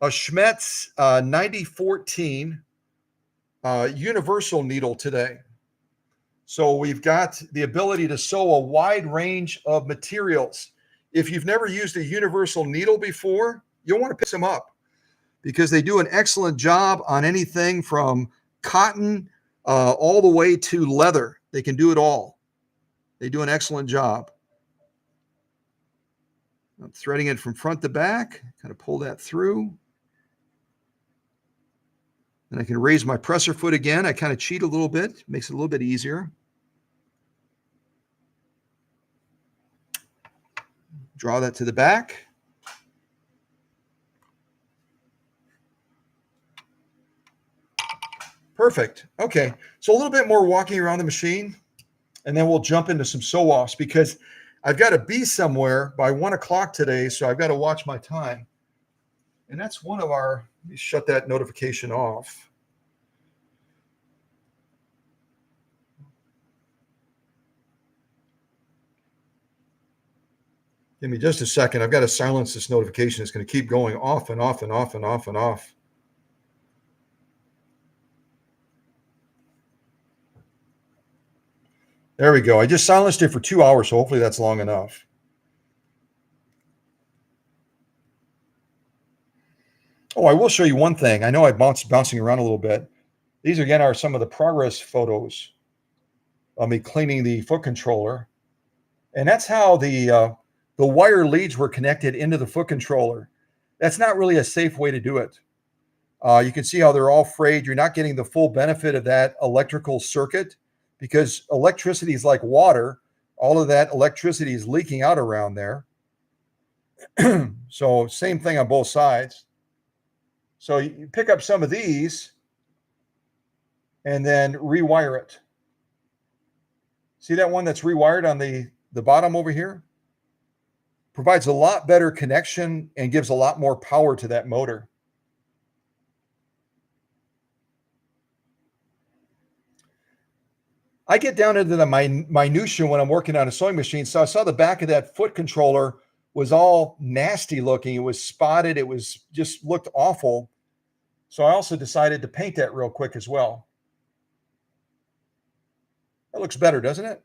Speaker 1: Schmetz 9014 universal needle today. So we've got the ability to sew a wide range of materials. If you've never used a universal needle before, you'll want to pick them up because they do an excellent job on anything from cotton all the way to leather. They can do it all. They do an excellent job. I'm threading it from front to back, kind of pull that through. And I can raise my presser foot again. I kind of cheat a little bit, makes it a little bit easier. Draw that to the back. Perfect. Okay, so a little bit more walking around the machine, and then we'll jump into some sew-offs because I've got to be somewhere by 1 o'clock today, so I've got to watch my time. And that's one of our, let me shut that notification off. Give me just a second. I've got to silence this notification. It's going to keep going off and off and off and off and off. There we go. I just silenced it for 2 hours, so hopefully that's long enough. Oh, I will show you one thing. I know I'm bouncing around a little bit. These, again, are some of the progress photos of me cleaning the foot controller. And that's how the wire leads were connected into the foot controller. That's not really a safe way to do it. You can see how they're all frayed. You're not getting the full benefit of that electrical circuit because electricity is like water. All of that electricity is leaking out around there. So same thing on both sides. So you pick up some of these and then rewire it. See that one that's rewired on the bottom over here? Provides a lot better connection and gives a lot more power to that motor. I get down into the minutia when I'm working on a sewing machine. So I saw the back of that foot controller was all nasty looking. It was spotted. It was just looked awful. So I also decided to paint that real quick as well. That looks better, doesn't it?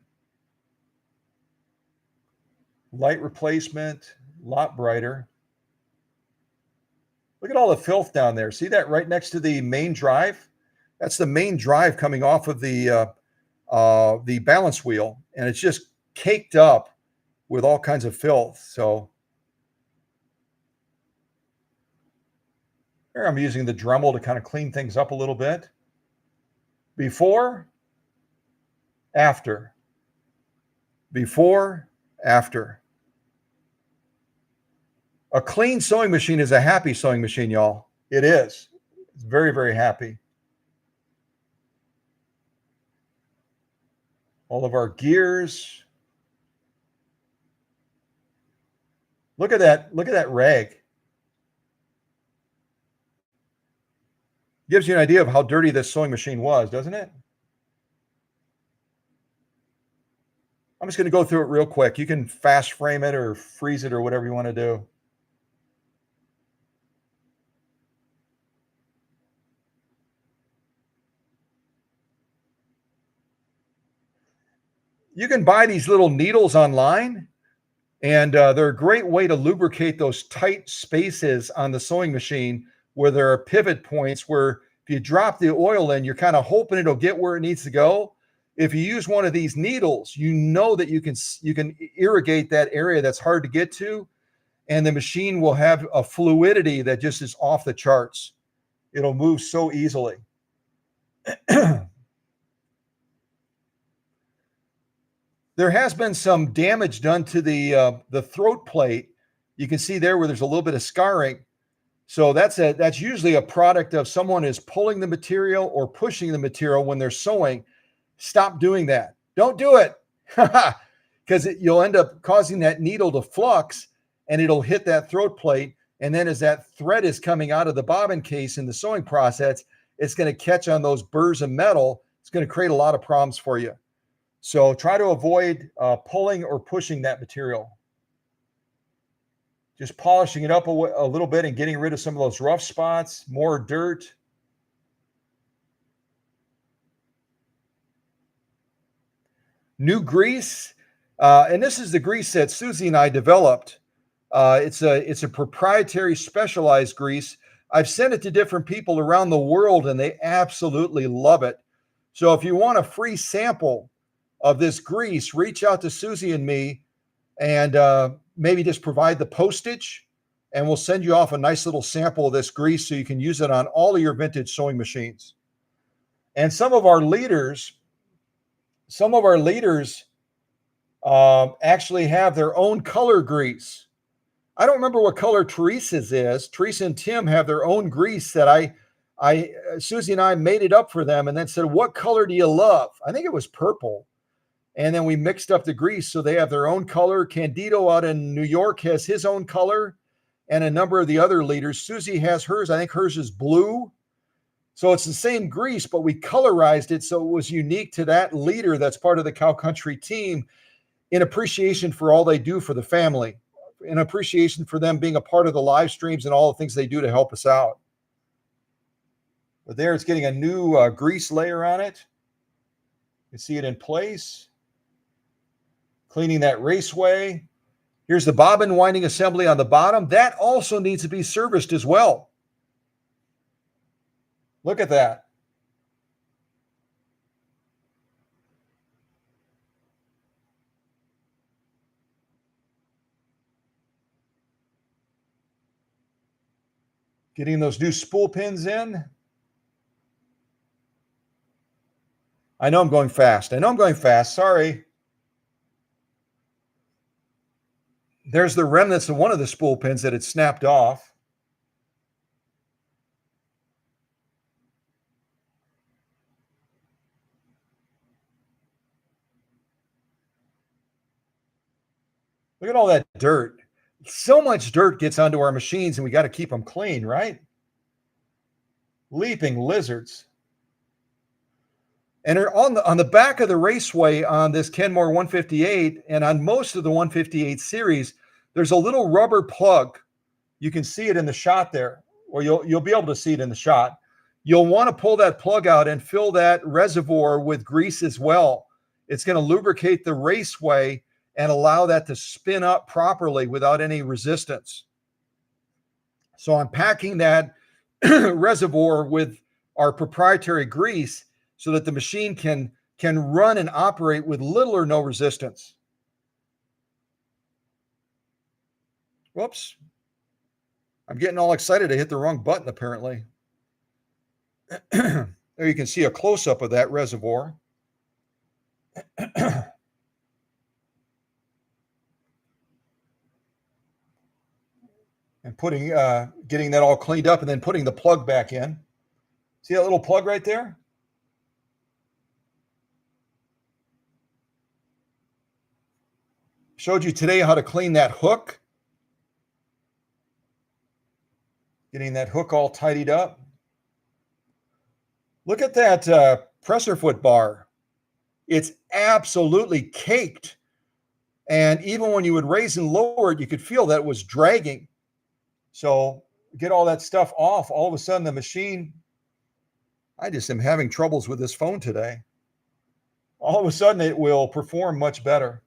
Speaker 1: Light replacement, a lot brighter. Look at all the filth down there. See that right next to the main drive? That's the main drive coming off of the balance wheel, and it's just caked up with all kinds of filth. So here I'm using the Dremel to kind of clean things up a little bit. Before, after. Before, after. A clean sewing machine is a happy sewing machine, y'all. It is. It's very, very happy. All of our gears. Look at that. Look at that rag. Gives you an idea of how dirty this sewing machine was, doesn't it? I'm just going to go through it real quick. You can fast frame it or freeze it or whatever you want to do. You can buy these little needles online, and they're a great way to lubricate those tight spaces on the sewing machine where there are pivot points where if you drop the oil in, you're kind of hoping it'll get where it needs to go. If you use one of these needles, you know that you can irrigate that area that's hard to get to, and the machine will have a fluidity that just is off the charts. It'll move so easily. There has been some damage done to the throat plate. You can see there where there's a little bit of scarring. So that's usually a product of someone is pulling the material or pushing the material when they're sewing. Stop doing that. Don't do it, because you'll end up causing that needle to flux, and it'll hit that throat plate. And then as that thread is coming out of the bobbin case in the sewing process, it's going to catch on those burrs of metal. It's going to create a lot of problems for you. So try to avoid pulling or pushing that material. Just polishing it up a little bit and getting rid of some of those rough spots, more dirt. New grease. And this is the grease that Susie and I developed. It's a proprietary specialized grease. I've sent it to different people around the world, and they absolutely love it. So if you want a free sample of this grease, reach out to Susie and me, and maybe just provide the postage, and we'll send you off a nice little sample of this grease so you can use it on all of your vintage sewing machines. And some of our leaders actually have their own color grease. I don't remember what color Teresa's is. Teresa and Tim have their own grease that Susie and I made it up for them and then said, what color do you love? I think it was purple. And then we mixed up the grease, so they have their own color. Candido out in New York has his own color, and a number of the other leaders. Susie has hers. I think hers is blue. So it's the same grease, but we colorized it so it was unique to that leader that's part of the Cow Country team, in appreciation for all they do for the family, in appreciation for them being a part of the live streams and all the things they do to help us out. But there, it's getting a new grease layer on it. You can see it in place. Cleaning that raceway. Here's the bobbin winding assembly on the bottom. That also needs to be serviced as well. Look at that. Getting those new spool pins in. I know I'm going fast. Sorry. There's the remnants of one of the spool pins that had snapped off. Look at all that dirt. So much dirt gets onto our machines, and we got to keep them clean, right? Leaping lizards. And on the back of the raceway on this Kenmore 158 and on most of the 158 series, there's a little rubber plug. You can see it in the shot there, or you'll be able to see it in the shot. You'll want to pull that plug out and fill that reservoir with grease as well. It's going to lubricate the raceway and allow that to spin up properly without any resistance. So I'm packing that reservoir with our proprietary grease so that the machine can run and operate with little or no resistance. Whoops. I'm getting all excited. I hit the wrong button, apparently. There you can see a close-up of that reservoir. And getting that all cleaned up and then putting the plug back in. See that little plug right there? Showed you today how to clean that hook. Getting that hook all tidied up. Look at that presser foot bar. It's absolutely caked. And even when you would raise and lower it, you could feel that it was dragging. So get all that stuff off. All of a sudden the machine, I just am having troubles with this phone today. All of a sudden it will perform much better.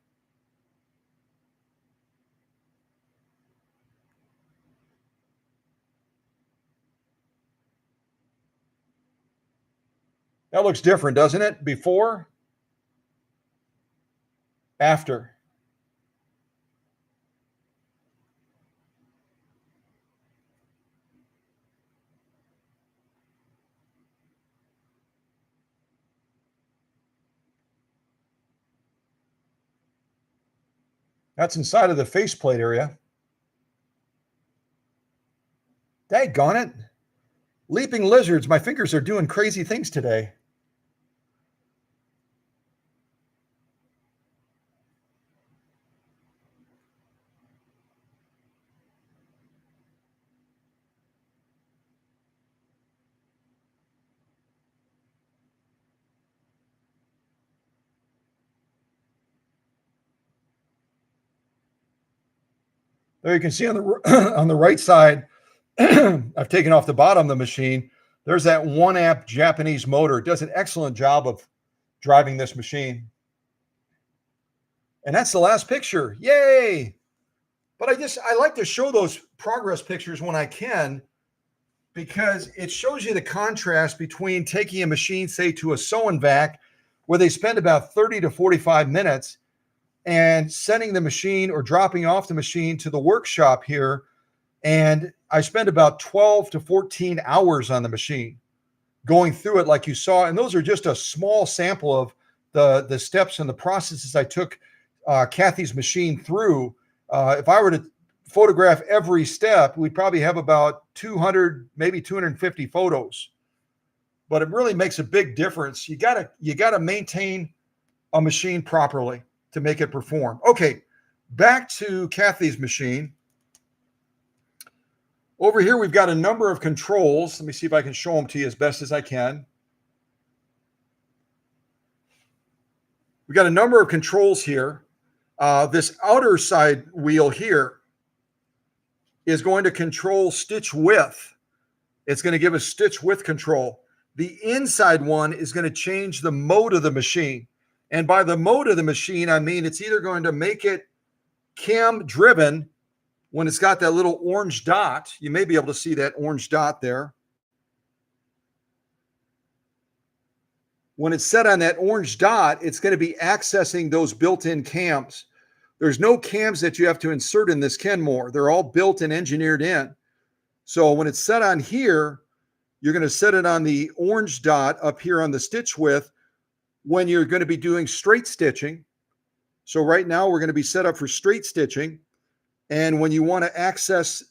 Speaker 1: That looks different, doesn't it? Before, after. That's inside of the faceplate area. Daggone it. Leaping lizards, my fingers are doing crazy things today. There you can see on the on the right side, I've taken off the bottom of the machine. There's that 1 amp Japanese motor. It does an excellent job of driving this machine. And that's the last picture. Yay! But I like to show those progress pictures when I can, because it shows you the contrast between taking a machine, say, to a sew and vac, where they spend about 30 to 45 minutes, and sending the machine or dropping off the machine to the workshop here. And I spend about 12 to 14 hours on the machine going through it like you saw. And those are just a small sample of the steps and the processes I took Cathy's machine through. If I were to photograph every step, we'd probably have about 200, maybe 250 photos. But it really makes a big difference. You gotta maintain a machine properly to make it perform. Okay, back to Cathy's machine. Over here, we've got a number of controls. Let me see if I can show them to you as best as I can. We've got a number of controls here. This outer side wheel here is going to control stitch width. It's going to give us stitch width control. The inside one is going to change the mode of the machine. And by the mode of the machine, I mean it's either going to make it cam driven when it's got that little orange dot. You may be able to see that orange dot there. When it's set on that orange dot, it's going to be accessing those built-in cams. There's no cams that you have to insert in this Kenmore. They're all built and engineered in. So when it's set on here, you're going to set it on the orange dot up here on the stitch width when you're going to be doing straight stitching. So right now we're going to be set up for straight stitching. And when you want to access,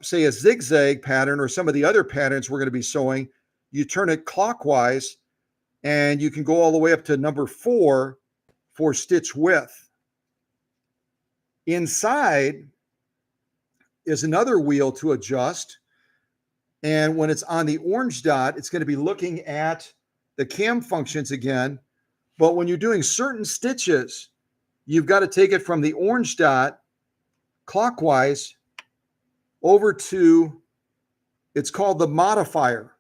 Speaker 1: say, a zigzag pattern or some of the other patterns we're going to be sewing, you turn it clockwise and you can go all the way up to number 4 for stitch width. Inside is another wheel to adjust. And when it's on the orange dot, it's going to be looking at the cam functions again. But when you're doing certain stitches, you've got to take it from the orange dot clockwise over to, it's called the modifier.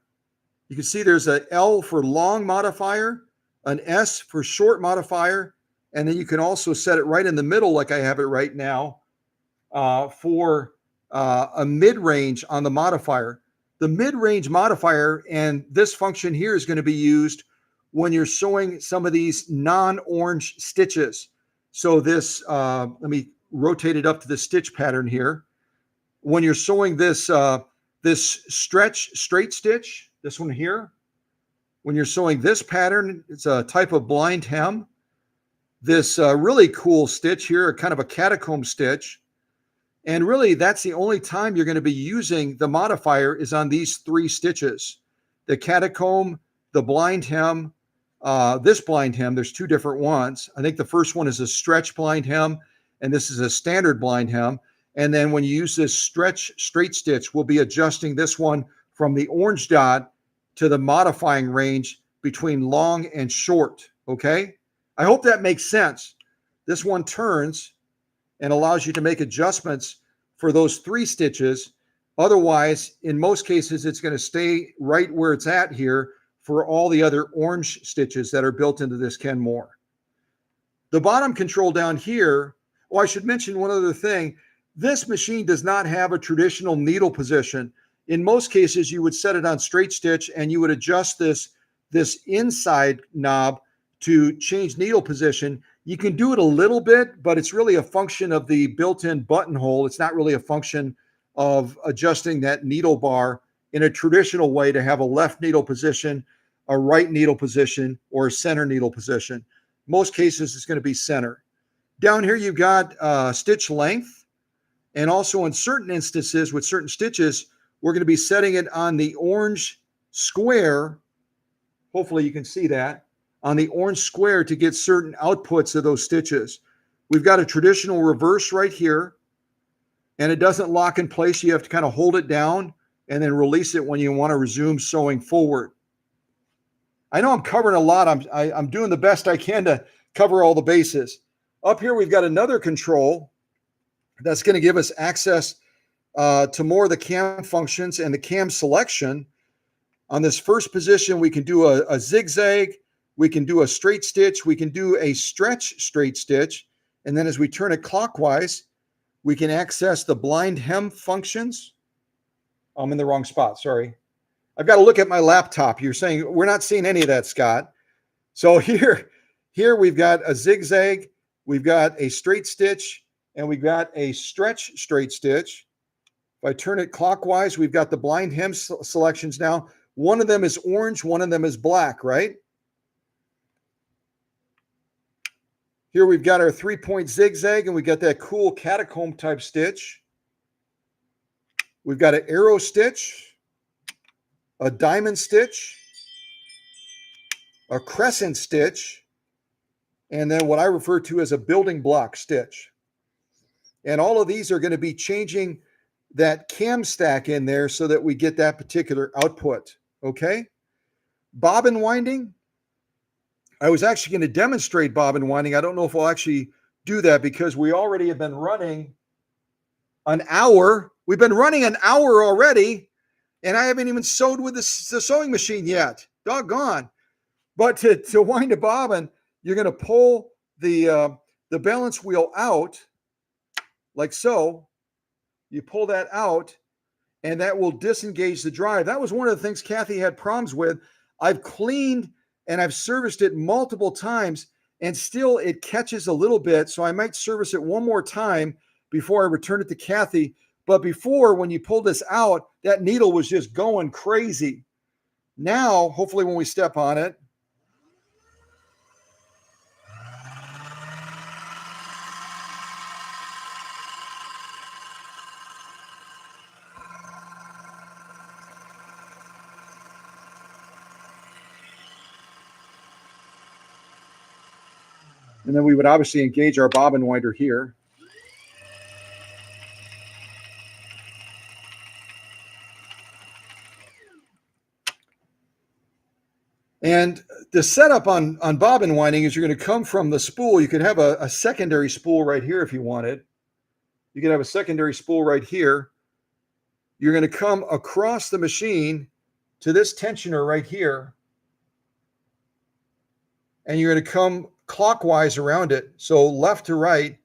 Speaker 1: You can see there's an L for long modifier, an S for short modifier, and then you can also set it right in the middle like I have it right now for a mid-range on the modifier. The mid-range modifier and this function here is going to be used when you're showing some of these non-orange stitches. So this, let me rotate it up to the stitch pattern here. When you're showing this, this stretch straight stitch, this one here, when you're showing this pattern, it's a type of blind hem. This really cool stitch here, kind of a catacomb stitch. And really, that's the only time you're going to be using the modifier is on these three stitches. The catacomb, the blind hem, this blind hem, there's two different ones. I think the first one is a stretch blind hem, and this is a standard blind hem. And then when you use this stretch straight stitch, we'll be adjusting this one from the orange dot to the modifying range between long and short, okay? I hope that makes sense. This one turns and allows you to make adjustments for those three stitches. Otherwise, in most cases, it's going to stay right where it's at here for all the other orange stitches that are built into this Kenmore. The bottom control down here, oh, I should mention one other thing. This machine does not have a traditional needle position. In most cases, you would set it on straight stitch and you would adjust this inside knob to change needle position. You can do it a little bit, but it's really a function of the built-in buttonhole. It's not really a function of adjusting that needle bar in a traditional way to have a left needle position, a right needle position, or a center needle position. Most cases, it's going to be center. Down here, you've got stitch length. And also in certain instances with certain stitches, we're going to be setting it on the orange square. Hopefully you can see that. On the orange square to get certain outputs of those stitches. We've got a traditional reverse right here, and it doesn't lock in place. You have to kind of hold it down and then release it when you want to resume sewing forward. I know I'm covering a lot. I'm doing the best I can to cover all the bases. Up here, we've got another control that's going to give us access to more of the cam functions and the cam selection. On this first position, we can do a zigzag. We can do a straight stitch. We can do a stretch straight stitch. And then as we turn it clockwise, we can access the blind hem functions. I'm in the wrong spot, sorry. I've got to look at my laptop. You're saying we're not seeing any of that, Scott. So here we've got a zigzag, we've got a straight stitch, and we've got a stretch straight stitch. If I turn it clockwise, we've got the blind hem selections now. One of them is orange, one of them is black, right? Here we've got our 3-point zigzag, and we've got that cool catacomb type stitch. We've got an arrow stitch, a diamond stitch, a crescent stitch, and then what I refer to as a building block stitch. And all of these are going to be changing that cam stack in there so that we get that particular output, okay? Bobbin winding. I was actually going to demonstrate bobbin winding. I don't know if I'll actually do that because we already have been running an hour. We've been running an hour already, and I haven't even sewed with the sewing machine yet. Doggone. But to wind a bobbin, you're going to pull the balance wheel out like so. You pull that out, and that will disengage the drive. That was one of the things Cathy had problems with. I've cleaned and I've serviced it multiple times, and still it catches a little bit. So I might service it one more time before I return it to Cathy. But before, when you pull this out, that needle was just going crazy. Now, hopefully when we step on it, and then we would obviously engage our bobbin winder here. And the setup on bobbin winding is you're going to come from the spool. You could have a secondary spool right here if you wanted. You could have a secondary spool right here. You're going to come across the machine to this tensioner right here. And you're going to come clockwise around it. So left to right,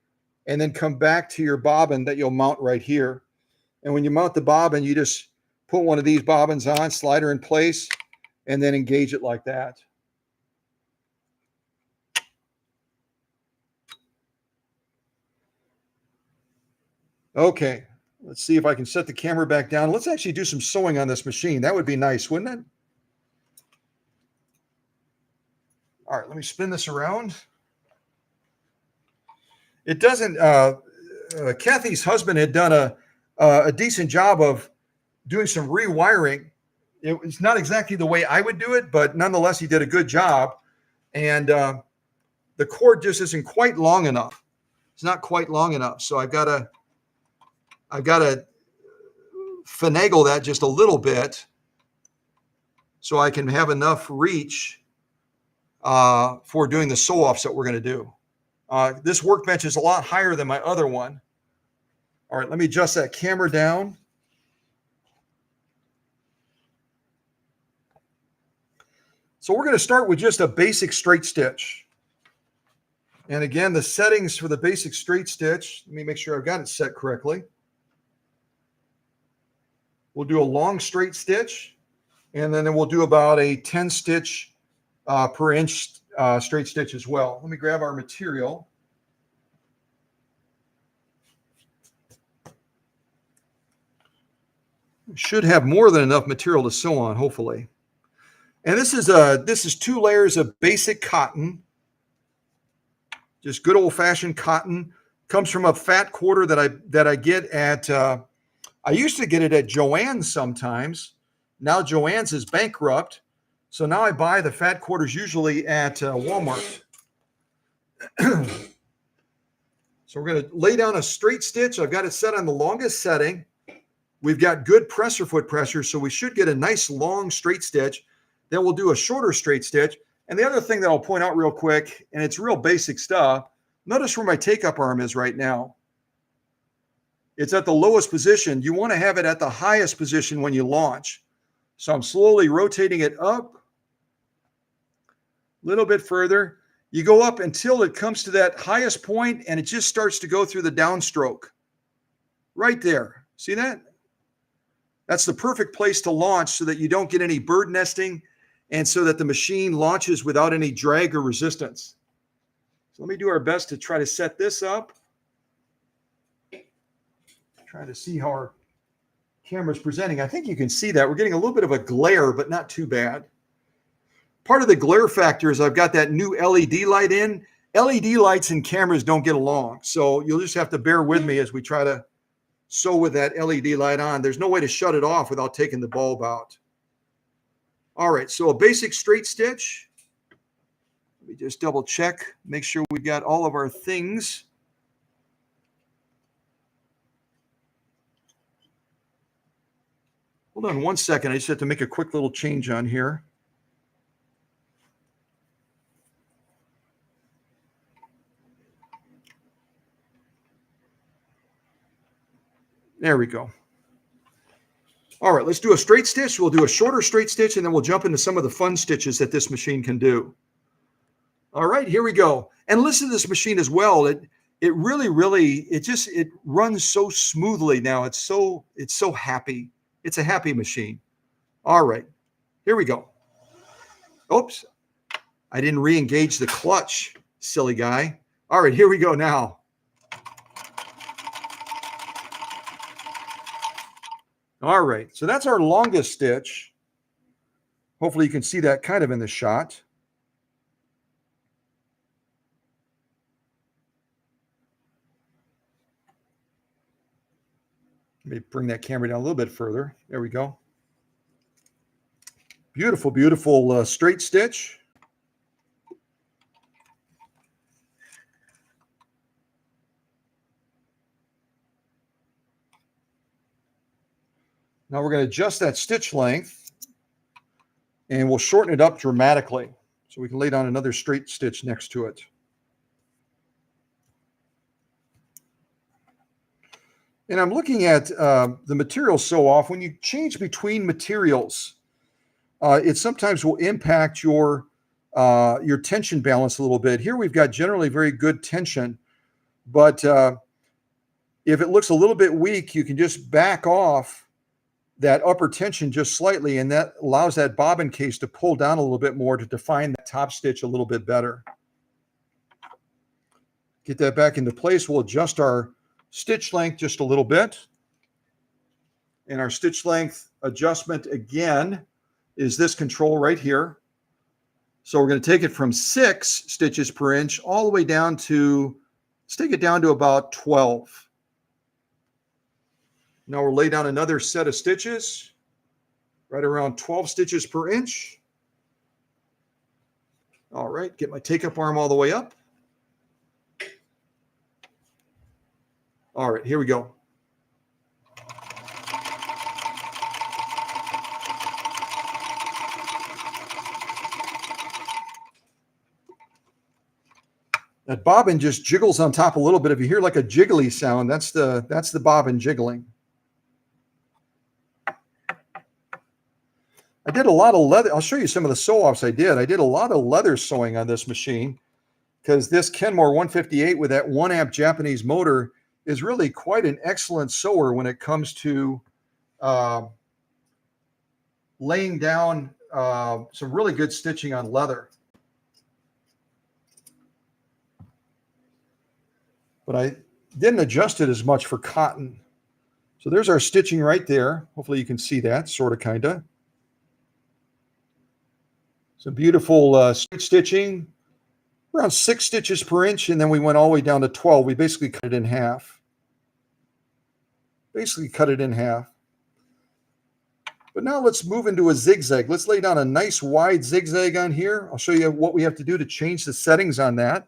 Speaker 1: and then come back to your bobbin that you'll mount right here. And when you mount the bobbin, you just put one of these bobbins on, slide her in place, and then engage it like that. Okay, let's see if I can set the camera back down. Let's actually do some sewing on this machine. That would be nice, wouldn't it? All right, let me spin this around. It doesn't, Cathy's husband had done a decent job of doing some rewiring. It's not exactly the way I would do it, but nonetheless, he did a good job. And the cord just isn't quite long enough. It's not quite long enough. So I've got to finagle that just a little bit so I can have enough reach for doing the sew offs that we're going to do. This workbench is a lot higher than my other one. All right, let me adjust that camera down. So we're going to start with just a basic straight stitch. And again, the settings for the basic straight stitch, let me make sure I've got it set correctly. We'll do a long straight stitch, and then we'll do about a 10 stitch per inch straight stitch as well. Let me grab our material. Should have more than enough material to sew on, hopefully. And this is 2 layers of basic cotton, just good old-fashioned cotton. Comes from a fat quarter that I get at. I used to get it at Joann's sometimes. Now Joann's is bankrupt, so now I buy the fat quarters usually at Walmart. So we're going to lay down a straight stitch. I've got it set on the longest setting. We've got good presser foot pressure, so we should get a nice long straight stitch. Then we'll do a shorter straight stitch. And the other thing that I'll point out real quick, and it's real basic stuff, notice where my take-up arm is right now. It's at the lowest position. You want to have it at the highest position when you launch. So I'm slowly rotating it up a little bit further. You go up until it comes to that highest point, and it just starts to go through the downstroke. Right there. See that? That's the perfect place to launch so that you don't get any bird nesting and so that the machine launches without any drag or resistance. So let me do our best to try to set this up. Trying to see how our camera's presenting. I think you can see that. We're getting a little bit of a glare, but not too bad. Part of the glare factor is I've got that new LED light in. LED lights and cameras don't get along. So you'll just have to bear with me as we try to sew with that LED light on. There's no way to shut it off without taking the bulb out. All right, so a basic straight stitch. Let me just double check, make sure we've got all of our things. Hold on one second. I just have to make a quick little change on here. There we go. All right, let's do a straight stitch. We'll do a shorter straight stitch, and then we'll jump into some of the fun stitches that this machine can do. All right, here we go. And listen to this machine as well. It really, it runs so smoothly now. It's so happy. It's a happy machine. All right, here we go. Oops, I didn't re-engage the clutch, silly guy. All right, here we go now. All right, so that's our longest stitch. Hopefully you can see that kind of in the shot. Let me bring that camera down a little bit further. There we go. Beautiful, beautiful straight stitch. Now we're going to adjust that stitch length. and we'll shorten it up dramatically so we can lay down another straight stitch next to it. And I'm looking at the material sew off. When you change between materials, it sometimes will impact your tension balance a little bit. Here we've got generally very good tension, but if it looks a little bit weak, you can just back off that upper tension just slightly, and that allows that bobbin case to pull down a little bit more to define that top stitch a little bit better. Get that back into place. We'll adjust our stitch length just a little bit. And our stitch length adjustment again is this control right here. So we're going to take it from 6 stitches per inch all the way down to, let's take it down to about 12. Now we'll lay down another set of stitches, right around 12 stitches per inch. All right, get my take-up arm all the way up. All right, here we go. That bobbin just jiggles on top a little bit. If you hear like a jiggly sound, that's the bobbin jiggling. I did a lot of leather. I'll show you some of the sew-offs I did. I did a lot of leather sewing on this machine because this Kenmore 158 with that 1 amp Japanese motor is really quite an excellent sewer when it comes to laying down some really good stitching on leather. But I didn't adjust it as much for cotton. So there's our stitching right there. Hopefully you can see that, sort of, kind of. Some beautiful straight stitching, around 6 stitches per inch, and then we went all the way down to 12. We basically cut it in half. But now let's move into a zigzag. Let's lay down a nice wide zigzag on here. I'll show you what we have to do to change the settings on that.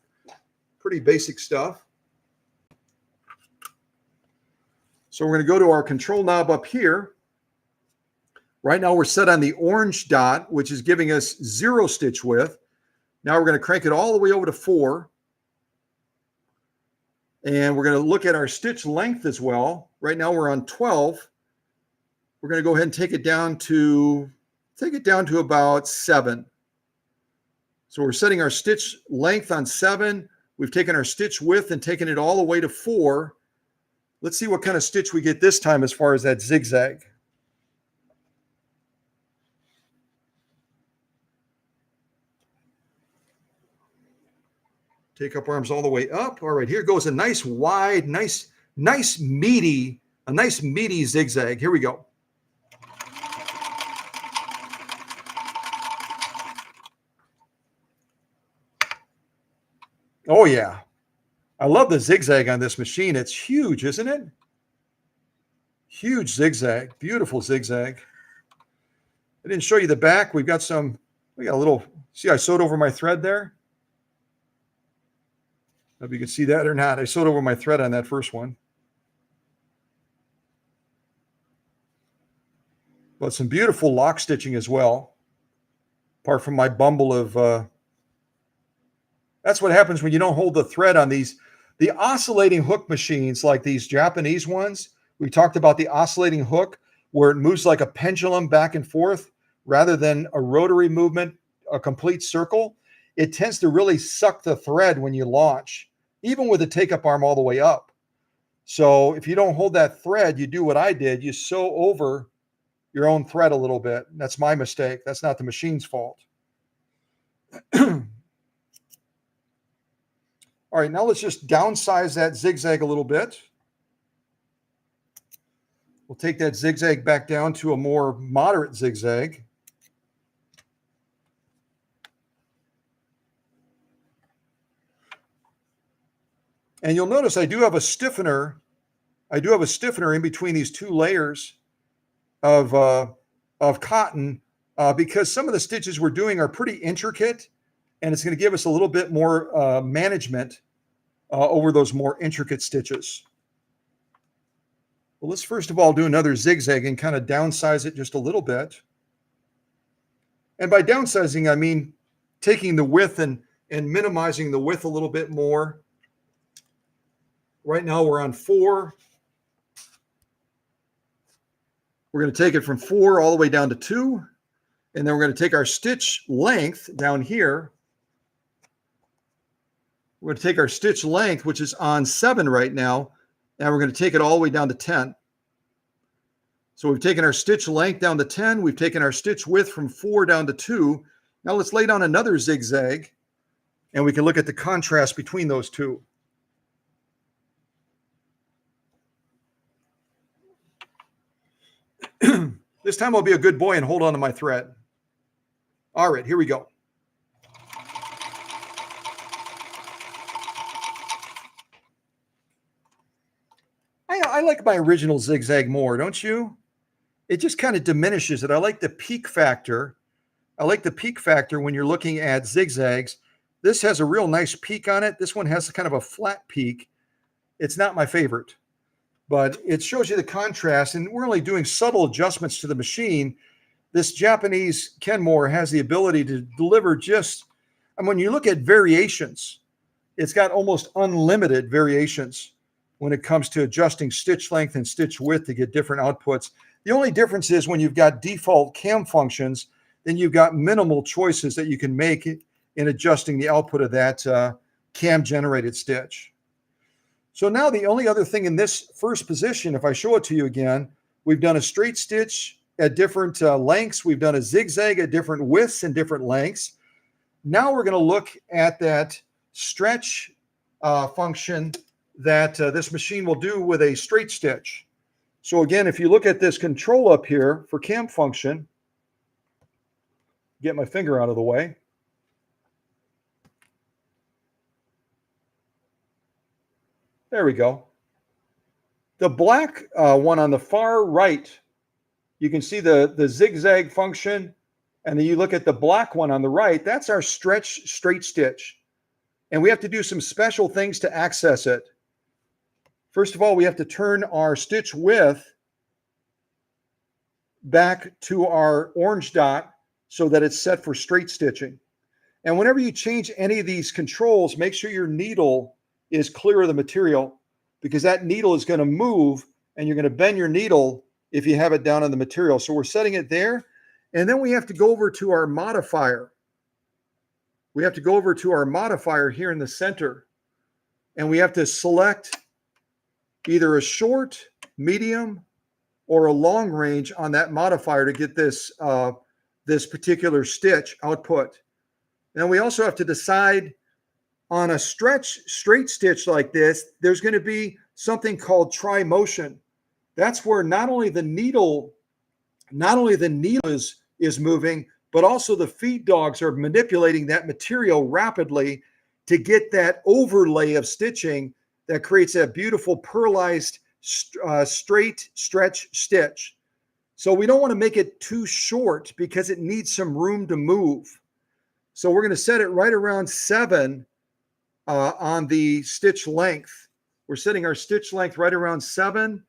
Speaker 1: Pretty basic stuff. So we're going to go to our control knob up here. Right now we're set on the orange dot, which is giving us 0 stitch width. Now we're going to crank it all the way over to 4. And we're going to look at our stitch length as well. Right now we're on 12. We're going to go ahead and take it down to about 7. So we're setting our stitch length on 7. We've taken our stitch width and taken it all the way to 4. Let's see what kind of stitch we get this time as far as that zigzag. Take up arms all the way up. All right, here goes a nice wide, nice meaty zigzag. Here we go. Oh yeah. I love the zigzag on this machine. It's huge, isn't it? Huge zigzag, beautiful zigzag. I didn't show you the back. We got a little, see, I sewed over my thread there. I don't know if you can see that or not. I sewed over my thread on that first one. But some beautiful lock stitching as well. Apart from my bumble of, that's what happens when you don't hold the thread on these. The oscillating hook machines like these Japanese ones, we talked about the oscillating hook where it moves like a pendulum back and forth rather than a rotary movement, a complete circle. It tends to really suck the thread when you launch, even with the take-up arm all the way up. So if you don't hold that thread, you do what I did. You sew over your own thread a little bit. That's my mistake. That's not the machine's fault. All right, now let's just downsize that zigzag a little bit. We'll take that zigzag back down to a more moderate zigzag. And you'll notice I do have a stiffener. In between these 2 layers of cotton because some of the stitches we're doing are pretty intricate, and it's going to give us a little bit more management over those more intricate stitches. Well, let's first of all do another zigzag and kind of downsize it just a little bit. And by downsizing, I mean taking the width and minimizing the width a little bit more. Right now we're on 4. We're going to take it from 4 all the way down to 2. And then we're going to take our stitch length down here. We're going to take our stitch length, which is on 7 right now, and we're going to take it all the way down to 10. So we've taken our stitch length down to 10. We've taken our stitch width from 4 down to 2. Now let's lay down another zigzag, and we can look at the contrast between those two. This time I'll be a good boy and hold on to my thread. All right, here we go. I like my original zigzag more, don't you? It just kind of diminishes it. I like the peak factor. I like the peak factor when you're looking at zigzags. This has a real nice peak on it. This one has kind of a flat peak. It's not my favorite, but it shows you the contrast, and we're only doing subtle adjustments to the machine. This Japanese Kenmore has the ability to deliver just, and when you look at variations, it's got almost unlimited variations when it comes to adjusting stitch length and stitch width to get different outputs. The only difference is when you've got default cam functions, then you've got minimal choices that you can make in adjusting the output of that cam generated stitch. So now the only other thing in this first position, if I show it to you again, we've done a straight stitch at different lengths. We've done a zigzag at different widths and different lengths. Now we're going to look at that stretch function that this machine will do with a straight stitch. So again, if you look at this control up here for cam function, get my finger out of the way. There we go. The black one on the far right, you can see the zigzag function, and then you look at the black one on the right, that's our stretch straight stitch. And we have to do some special things to access it. First of all, we have to turn our stitch width back to our orange dot so that it's set for straight stitching. And whenever you change any of these controls, make sure your needle is clear of the material, because that needle is going to move and you're going to bend your needle if you have it down on the material. So we're setting it there. And then we have to go over to our modifier. We have to go over to our modifier here in the center, and we have to select either a short, medium, or a long range on that modifier to get this, this particular stitch output. And we also have to decide on a stretch straight stitch like this, there's going to be something called tri-motion. That's where not only the needle is moving, but also the feed dogs are manipulating that material rapidly to get that overlay of stitching that creates a beautiful pearlized straight stretch stitch. So we don't want to make it too short because it needs some room to move. So we're going to set it right around 7 on the stitch length. We're setting our stitch length right around 7.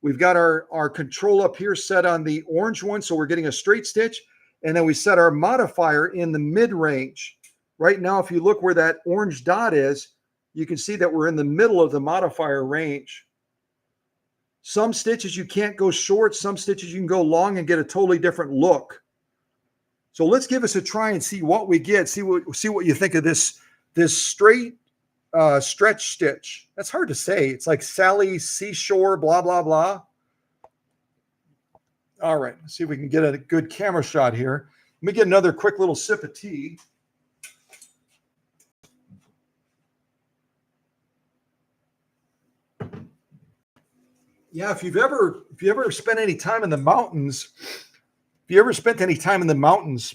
Speaker 1: We've got our control up here set on the orange one, so we're getting a straight stitch. And then we set our modifier in the mid-range. Right now, if you look where that orange dot is, you can see that we're in the middle of the modifier range. Some stitches you can't go short, some stitches you can go long and get a totally different look. So let's give us a try and see what we get. See what you think of this straight stretch stitch. That's hard to say. It's like Sally Seashore, blah, blah, blah. All right, let's see if we can get a good camera shot here. Let me get another quick little sip of tea. Yeah, if you ever spent any time in the mountains,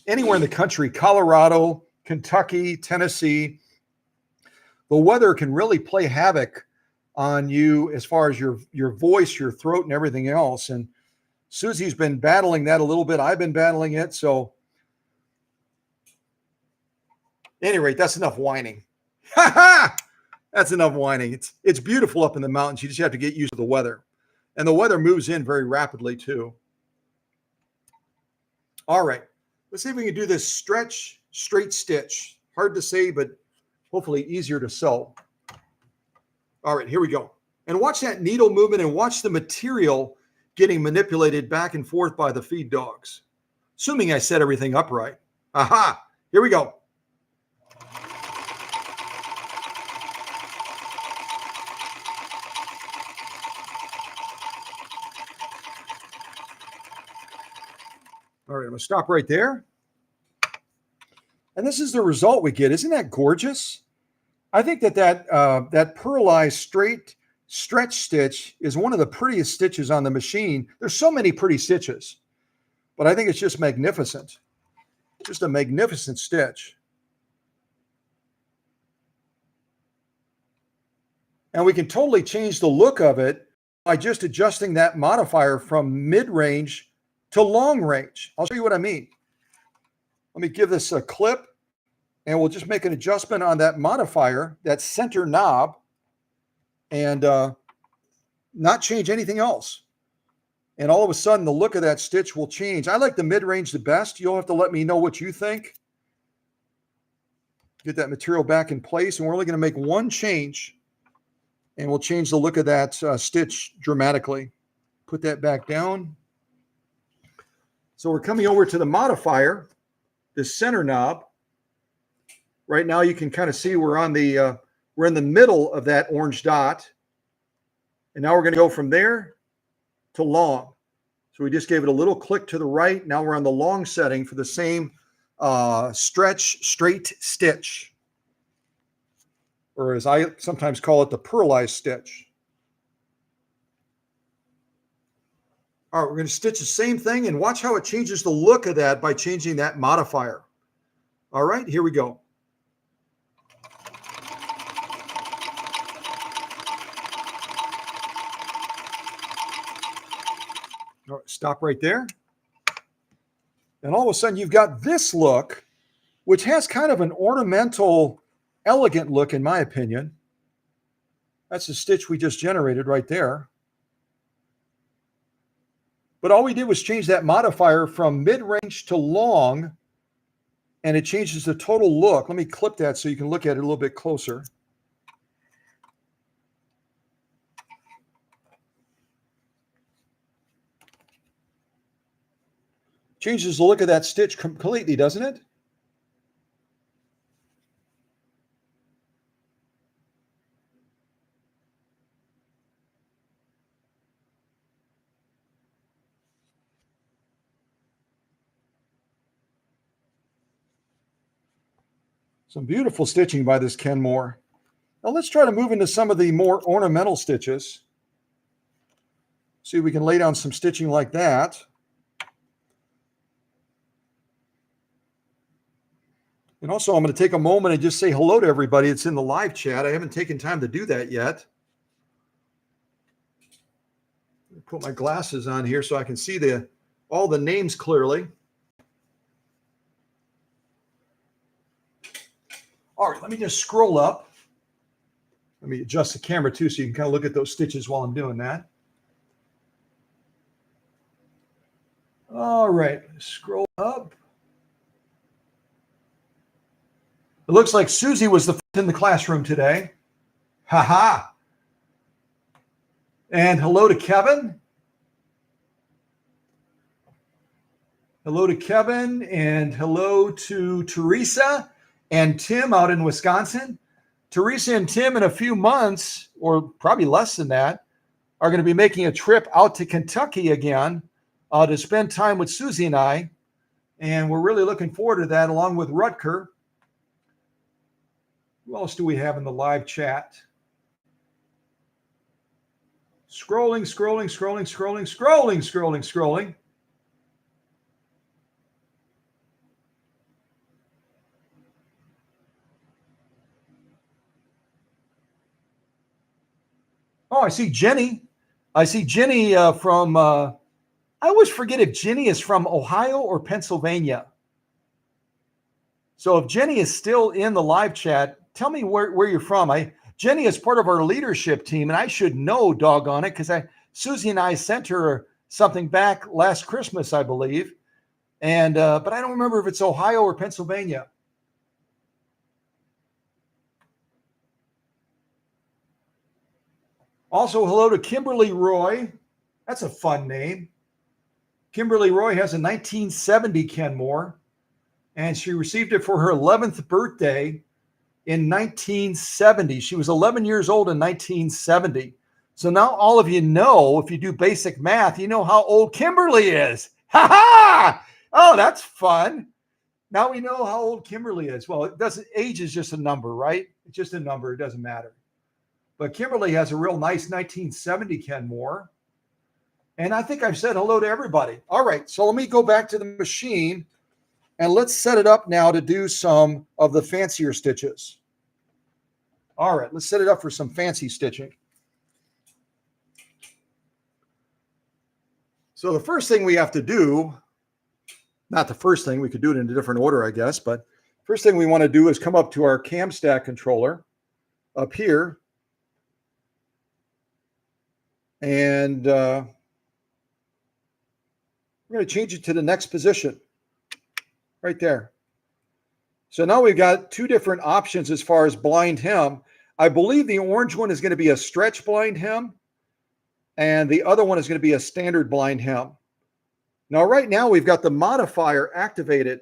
Speaker 1: anywhere in the country, Colorado, Kentucky, Tennessee, the weather can really play havoc on you as far as your voice, your throat, and everything else. And Susie's been battling that a little bit. I've been battling it. So at any rate, that's enough whining. That's enough whining. It's beautiful up in the mountains. You just have to get used to the weather. And the weather moves in very rapidly too. All right. Let's see if we can do this stretch straight stitch. Hard to say, but hopefully easier to sew. All right, here we go. And watch that needle movement and watch the material getting manipulated back and forth by the feed dogs. Assuming I set everything up right. Aha, here we go. All right, I'm gonna stop right there. And this is the result we get. Isn't that gorgeous? I think that pearlized straight stretch stitch is one of the prettiest stitches on the machine. There's so many pretty stitches, but I think it's just magnificent. Just a magnificent stitch. And we can totally change the look of it by just adjusting that modifier from mid-range to long range. I'll show you what I mean. Let me give this a clip, and we'll just make an adjustment on that modifier, that center knob, and not change anything else. And all of a sudden, the look of that stitch will change. I like the mid-range the best. You'll have to let me know what you think. Get that material back in place, and we're only going to make one change, and we'll change the look of that stitch dramatically. Put that back down. So we're coming over to the modifier, the center knob. Right now, you can kind of see we're in the middle of that orange dot, and now we're going to go from there to long. So we just gave it a little click to the right. Now we're on the long setting for the same stretch straight stitch, or as I sometimes call it, the pearlized stitch. All right, we're going to stitch the same thing, and watch how it changes the look of that by changing that modifier. All right, here we go. All right, stop right there. And all of a sudden, you've got this look, which has kind of an ornamental, elegant look, in my opinion. That's the stitch we just generated right there. But all we did was change that modifier from mid-range to long, and it changes the total look. Let me clip that so you can look at it a little bit closer. Changes the look of that stitch completely, doesn't it? Some beautiful stitching by this Kenmore. Now let's try to move into some of the more ornamental stitches. See if we can lay down some stitching like that. And also, I'm going to take a moment and just say hello to everybody that's in the live chat. I haven't taken time to do that yet. Put my glasses on here so I can see all the names clearly. All right, let me just scroll up. Let me adjust the camera too so you can kind of look at those stitches while I'm doing that. All right, scroll up. It looks like Susie was the first in the classroom today. Ha ha. And hello to Kevin. Hello to Kevin, and hello to Teresa and Tim out in Wisconsin. Teresa and Tim in a few months, or probably less than that, are going to be making a trip out to Kentucky again to spend time with Susie and I. And we're really looking forward to that, along with Rutger. Who else do we have in the live chat? Scrolling, scrolling, scrolling, scrolling, scrolling, scrolling, scrolling. Oh, I see Jenny. I see Jenny from, I always forget if Jenny is from Ohio or Pennsylvania. So if Jenny is still in the live chat, tell me where you're from. Jenny is part of our leadership team, and I should know, doggone it, because Susie and I sent her something back last Christmas, I believe. And but I don't remember if it's Ohio or Pennsylvania. Also, hello to Kimberly Roy. That's a fun name. Kimberly Roy has a 1970 Kenmore, and she received it for her 11th birthday in 1970. She was 11 years old in 1970. So now all of you know, if you do basic math, you know how old Kimberly is. Ha ha! Oh, that's fun. Now we know how old Kimberly is. Well, it doesn't, age is just a number, right? It's just a number. It doesn't matter. But Kimberly has a real nice 1970 Kenmore. And I think I've said hello to everybody. All right, so let me go back to the machine and let's set it up now to do some of the fancier stitches. All right, let's set it up for some fancy stitching. So the first thing we have to do, not the first thing, we could do it in a different order, I guess, but first thing we want to do is come up to our cam stack controller up here. And we're going to change it to the next position right there. So now we've got two different options as far as blind hem. I believe the orange one is going to be a stretch blind hem, and the other one is going to be a standard blind hem. Now, right now, we've got the modifier activated.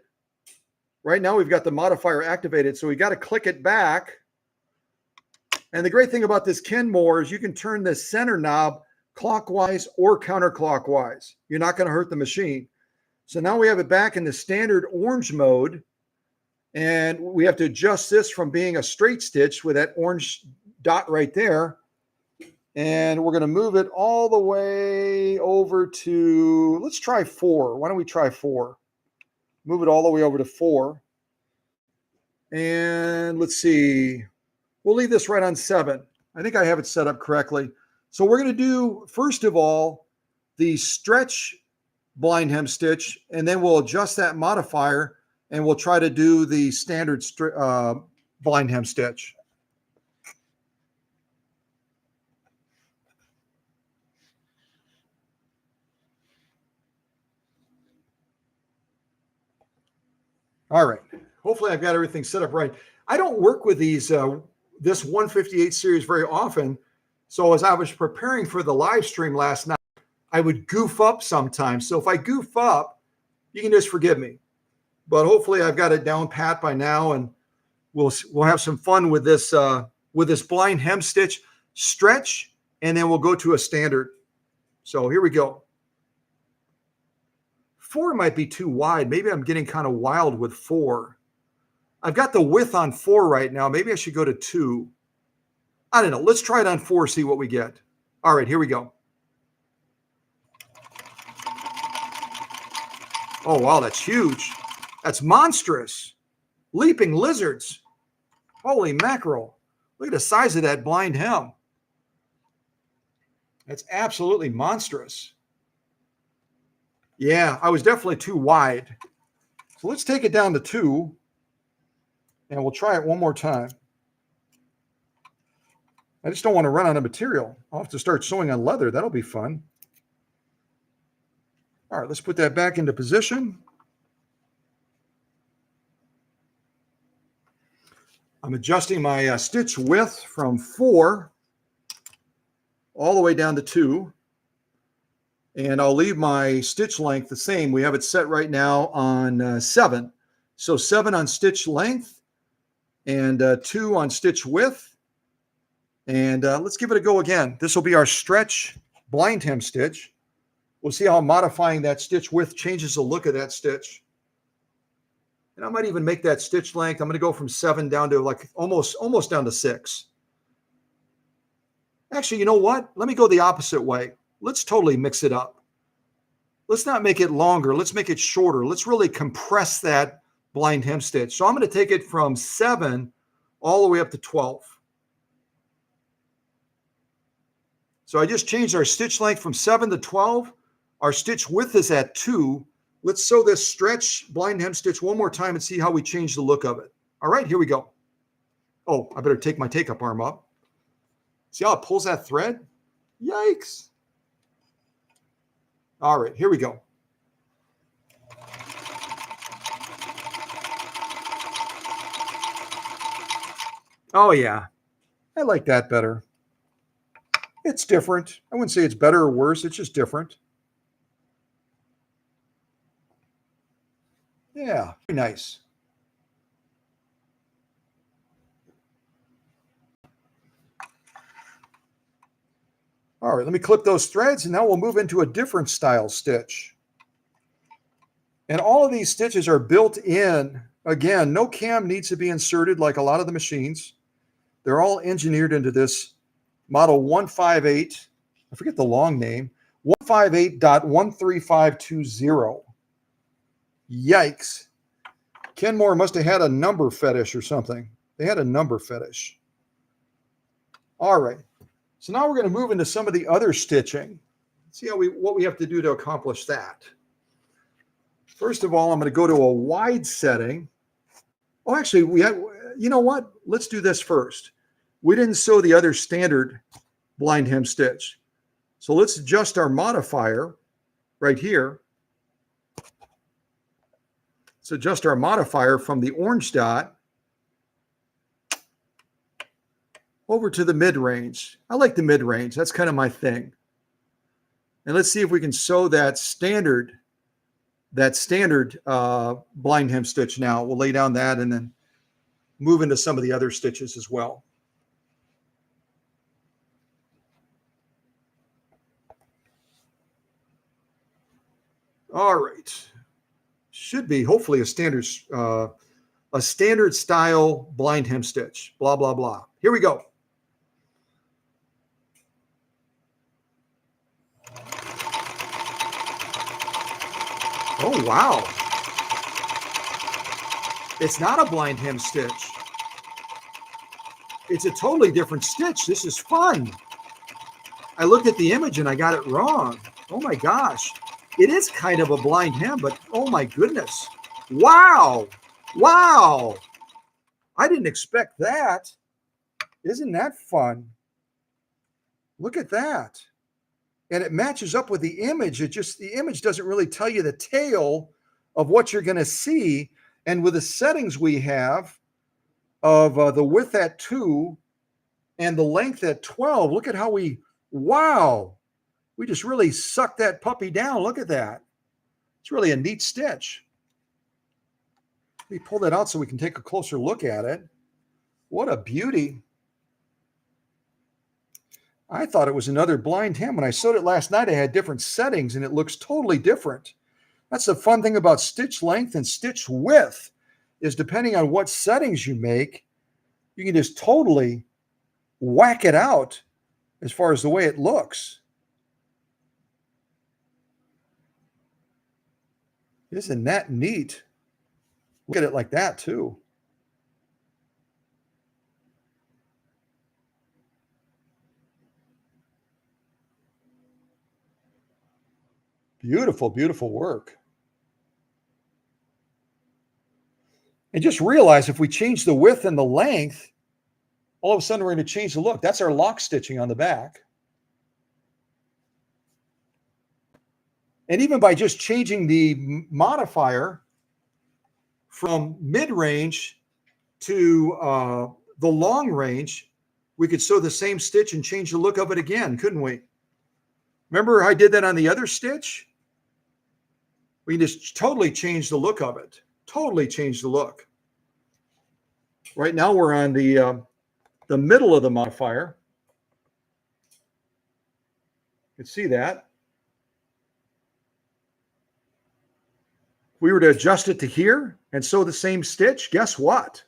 Speaker 1: So we got to click it back. And the great thing about this Kenmore is you can turn the center knob clockwise or counterclockwise. You're not going to hurt the machine. So now we have it back in the standard orange mode. And we have to adjust this from being a straight stitch with that orange dot right there. And we're going to move it all the way over to, let's try 4. Why don't we try 4? Move it all the way over to 4. And let's see. We'll leave this right on 7. I think I have it set up correctly. So we're going to do, first of all, the stretch blind hem stitch, and then we'll adjust that modifier, and we'll try to do the standard blind hem stitch. All right. Hopefully I've got everything set up right. I don't work with these this 158 series very often. So as I was preparing for the live stream last night, I would goof up sometimes. So if I goof up, you can just forgive me. But hopefully I've got it down pat by now, and we'll have some fun with this blind hem stitch stretch, and then we'll go to a standard. So here we go. 4 might be too wide. Maybe I'm getting kind of wild with 4. I've got the width on 4 right now. Maybe I should go to 2. I don't know. Let's try it on 4, see what we get. All right, here we go. Oh, wow, that's huge. That's monstrous. Leaping lizards. Holy mackerel. Look at the size of that blind hem. That's absolutely monstrous. Yeah, I was definitely too wide. So let's take it down to 2, and we'll try it one more time. I just don't want to run out of material. I'll have to start sewing on leather. That'll be fun. All right, let's put that back into position. I'm adjusting my stitch width from 4 all the way down to 2. And I'll leave my stitch length the same. We have it set right now on 7. So 7 on stitch length and 2 on stitch width. And let's give it a go again. This will be our stretch blind hem stitch. We'll see how modifying that stitch width changes the look of that stitch. And I might even make that stitch length. I'm going to go from 7 down to like almost down to 6. Actually, you know what? Let me go the opposite way. Let's totally mix it up. Let's not make it longer. Let's make it shorter. Let's really compress that blind hem stitch. So I'm going to take it from 7 all the way up to 12. So I just changed our stitch length from 7 to 12. Our stitch width is at 2. Let's sew this stretch blind hem stitch one more time and see how we change the look of it. All right, here we go. Oh, I better take my take-up arm up. See how it pulls that thread? Yikes. All right, here we go. Oh yeah, I like that better. It's different. I wouldn't say it's better or worse. It's just different. Yeah, very nice. All right, let me clip those threads and now we'll move into a different style stitch. And all of these stitches are built in. Again, no cam needs to be inserted like a lot of the machines. They're all engineered into this model 158. I forget the long name. 158.13520. Yikes. Kenmore must have had a number fetish or something. They had a number fetish. All right. So now we're going to move into some of the other stitching. See what we have to do to accomplish that. First of all, I'm going to go to a wide setting. Oh, actually, you know what? Let's do this first. We didn't sew the other standard blind hem stitch. So let's adjust our modifier right here. Let's adjust our modifier from the orange dot over to the mid-range. I like the mid-range. That's kind of my thing. And let's see if we can sew that standard blind hem stitch now. We'll lay down that and then move into some of the other stitches as well. All right. Should be hopefully a standard style blind hem stitch. Blah, blah, blah. Here we go. Oh, wow. It's not a blind hem stitch. It's a totally different stitch. This is fun. I looked at the image and I got it wrong. Oh my gosh. It is kind of a blind hem, but oh my goodness. Wow. Wow. I didn't expect that. Isn't that fun? Look at that. And it matches up with the image. The image doesn't really tell you the tale of what you're going to see. And with the settings we have of the width at 2 and the length at 12, look at how wow. We just really sucked that puppy down. Look at that. It's really a neat stitch. Let me pull that out so we can take a closer look at it. What a beauty. I thought it was another blind hem. When I sewed it last night, I had different settings and it looks totally different. That's the fun thing about stitch length and stitch width is depending on what settings you make, you can just totally whack it out as far as the way it looks. Isn't that neat? Look at it like that too. Beautiful, beautiful work. And just realize if we change the width and the length, all of a sudden we're going to change the look. That's our lock stitching on the back. And even by just changing the modifier from mid-range to the long range, we could sew the same stitch and change the look of it again, couldn't we? Remember I did that on the other stitch? We can just totally change the look of it. Totally change the look. Right now we're on the middle of the modifier. You can see that. If we were to adjust it to here and sew the same stitch, guess what?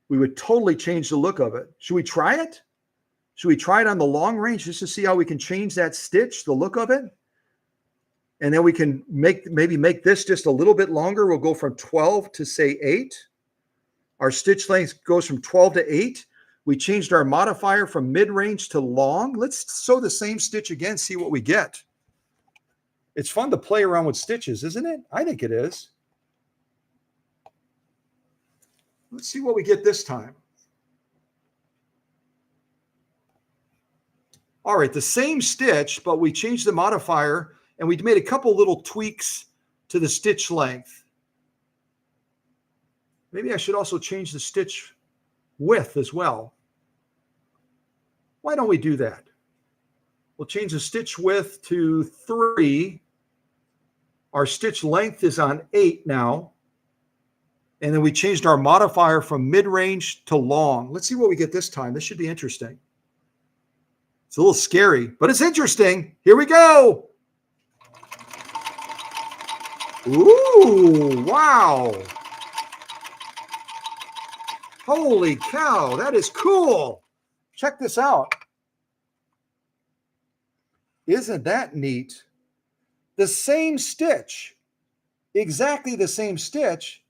Speaker 1: We would totally change the look of it. Should we try it? Should we try it on the long range just to see how we can change that stitch, the look of it? And then we can maybe make this just a little bit longer. We'll go from 12 to say 8. Our stitch length goes from 12 to 8. We changed our modifier from mid-range to long. Let's sew the same stitch again, see what we get. It's fun to play around with stitches, isn't it? I think it is. Let's see what we get this time. All right, the same stitch, but we changed the modifier and we made a couple little tweaks to the stitch length. Maybe I should also change the stitch width as well. Why don't we do that? We'll change the stitch width to 3. Our stitch length is on 8 now. And then we changed our modifier from mid-range to long. Let's see what we get this time. This should be interesting. It's a little scary, but it's interesting. Here we go. Ooh, wow. Holy cow, that is cool. Check this out. Isn't that neat? The same stitch, exactly the same stitch,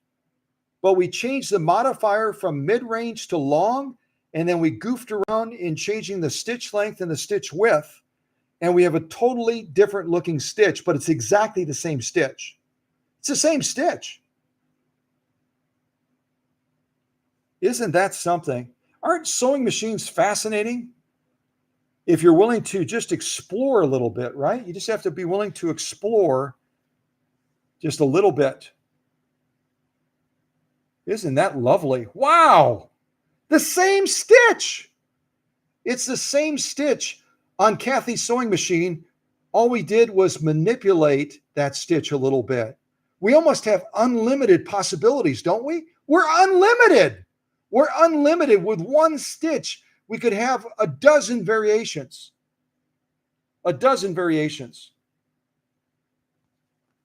Speaker 1: but we changed the modifier from mid-range to long, and then we goofed around in changing the stitch length and the stitch width, and we have a totally different looking stitch, but it's exactly the same stitch. It's the same stitch. Isn't that something? Aren't sewing machines fascinating? If you're willing to just explore a little bit, right? You just have to be willing to explore just a little bit. Isn't that lovely? Wow. The same stitch. It's the same stitch on Cathy's sewing machine. All we did was manipulate that stitch a little bit. We almost have unlimited possibilities, don't we? We're unlimited. We're unlimited. With one stitch, we could have a dozen variations. A dozen variations.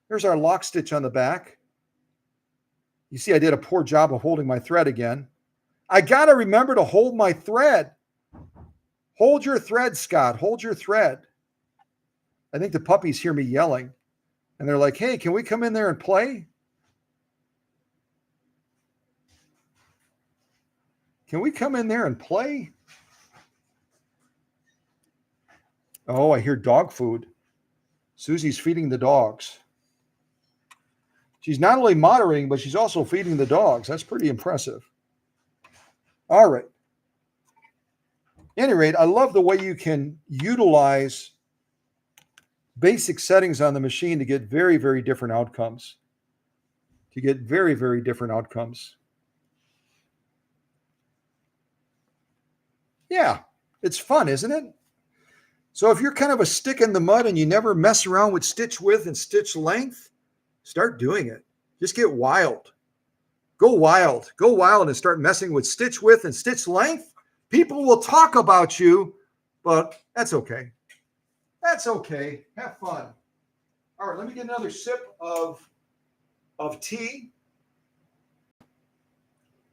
Speaker 1: Here's our lock stitch on the back. You see, I did a poor job of holding my thread again. I got to remember to hold my thread. Hold your thread, Scott. Hold your thread. I think the puppies hear me yelling. And they're like, hey, can we come in there and play? Can we come in there and play? Oh, I hear dog food. Susie's feeding the dogs. She's not only moderating, but she's also feeding the dogs. That's pretty impressive. All right. At any rate, I love the way you can utilize basic settings on the machine to get very, very different outcomes. To get very, very different outcomes. Yeah, it's fun, isn't it? So if you're kind of a stick in the mud and you never mess around with stitch width and stitch length, start doing it. Just get wild. Go wild. Go wild and start messing with stitch width and stitch length. People will talk about you, but that's okay. That's okay. Have fun. All right, let me get another sip of tea.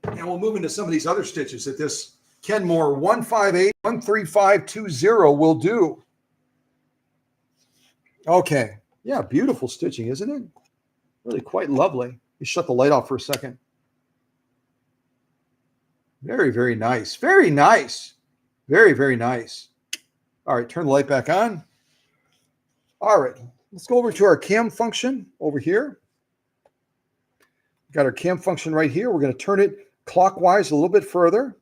Speaker 1: And we'll move into some of these other stitches that this Kenmore 158-13520 will do. Okay. Yeah, beautiful stitching, isn't it? Really quite lovely. You shut the light off for a second. Very, very nice. Very nice. Very, very nice. All right, turn the light back on. All right, let's go over to our cam function over here. Got our cam function right here. We're going to turn it clockwise a little bit further.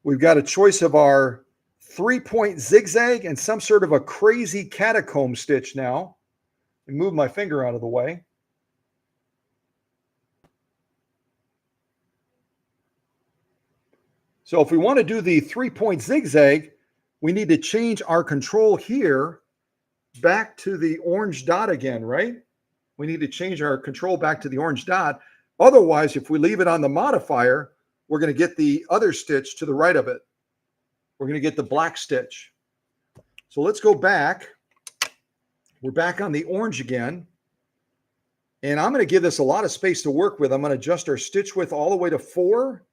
Speaker 1: We've got a choice of our 3-point zigzag and some sort of a crazy catacomb stitch now. And move my finger out of the way. So if we want to do the 3-point zigzag, we need to change our control here back to the orange dot again, right? We need to change our control back to the orange dot. Otherwise, if we leave it on the modifier, we're going to get the other stitch to the right of it. We're going to get the black stitch. So let's go back. We're back on the orange again. And I'm going to give this a lot of space to work with. I'm going to adjust our stitch width all the way to 4.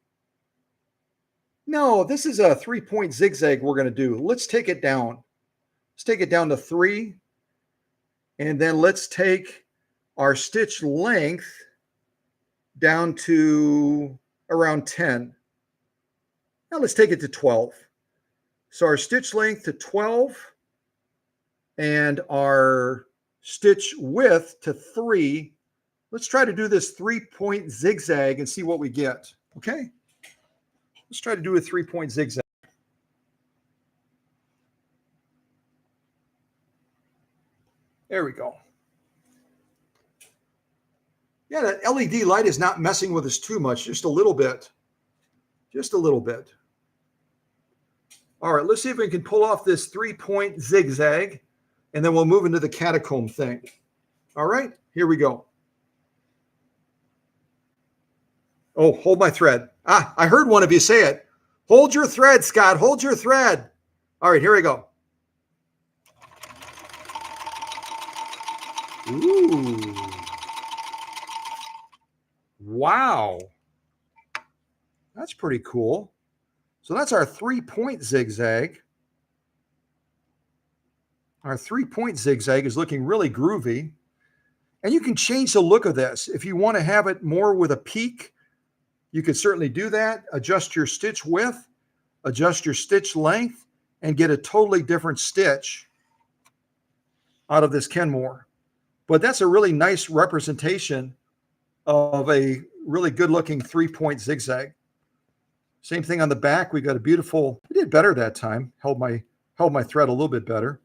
Speaker 1: No, this is a 3-point zigzag we're going to do. Let's take it down. Let's take it down to 3. And then let's take our stitch length down to around 10. Now let's take it to 12. So our stitch length to 12 and our stitch width to 3. Let's try to do this 3-point zigzag and see what we get. Okay? Let's try to do a 3-point zigzag. There we go. Yeah, that LED light is not messing with us too much, just a little bit. just a little bit. All right, let's see if we can pull off this 3-point zigzag, and then we'll move into the catacomb thing. All right, here we go. Oh, hold my thread. Ah, I heard one of you say it. Hold your thread, Scott. Hold your thread. All right, here we go. Ooh. Wow. That's pretty cool. So that's our 3-point zigzag. Our 3-point zigzag is looking really groovy. And you can change the look of this. If you want to have it more with a peak, you could certainly do that. Adjust your stitch width, adjust your stitch length, and get a totally different stitch out of this Kenmore. But that's a really nice representation of a really good looking 3-point zigzag. Same thing on the back. We got a beautiful, we did better that time. Held my thread a little bit better.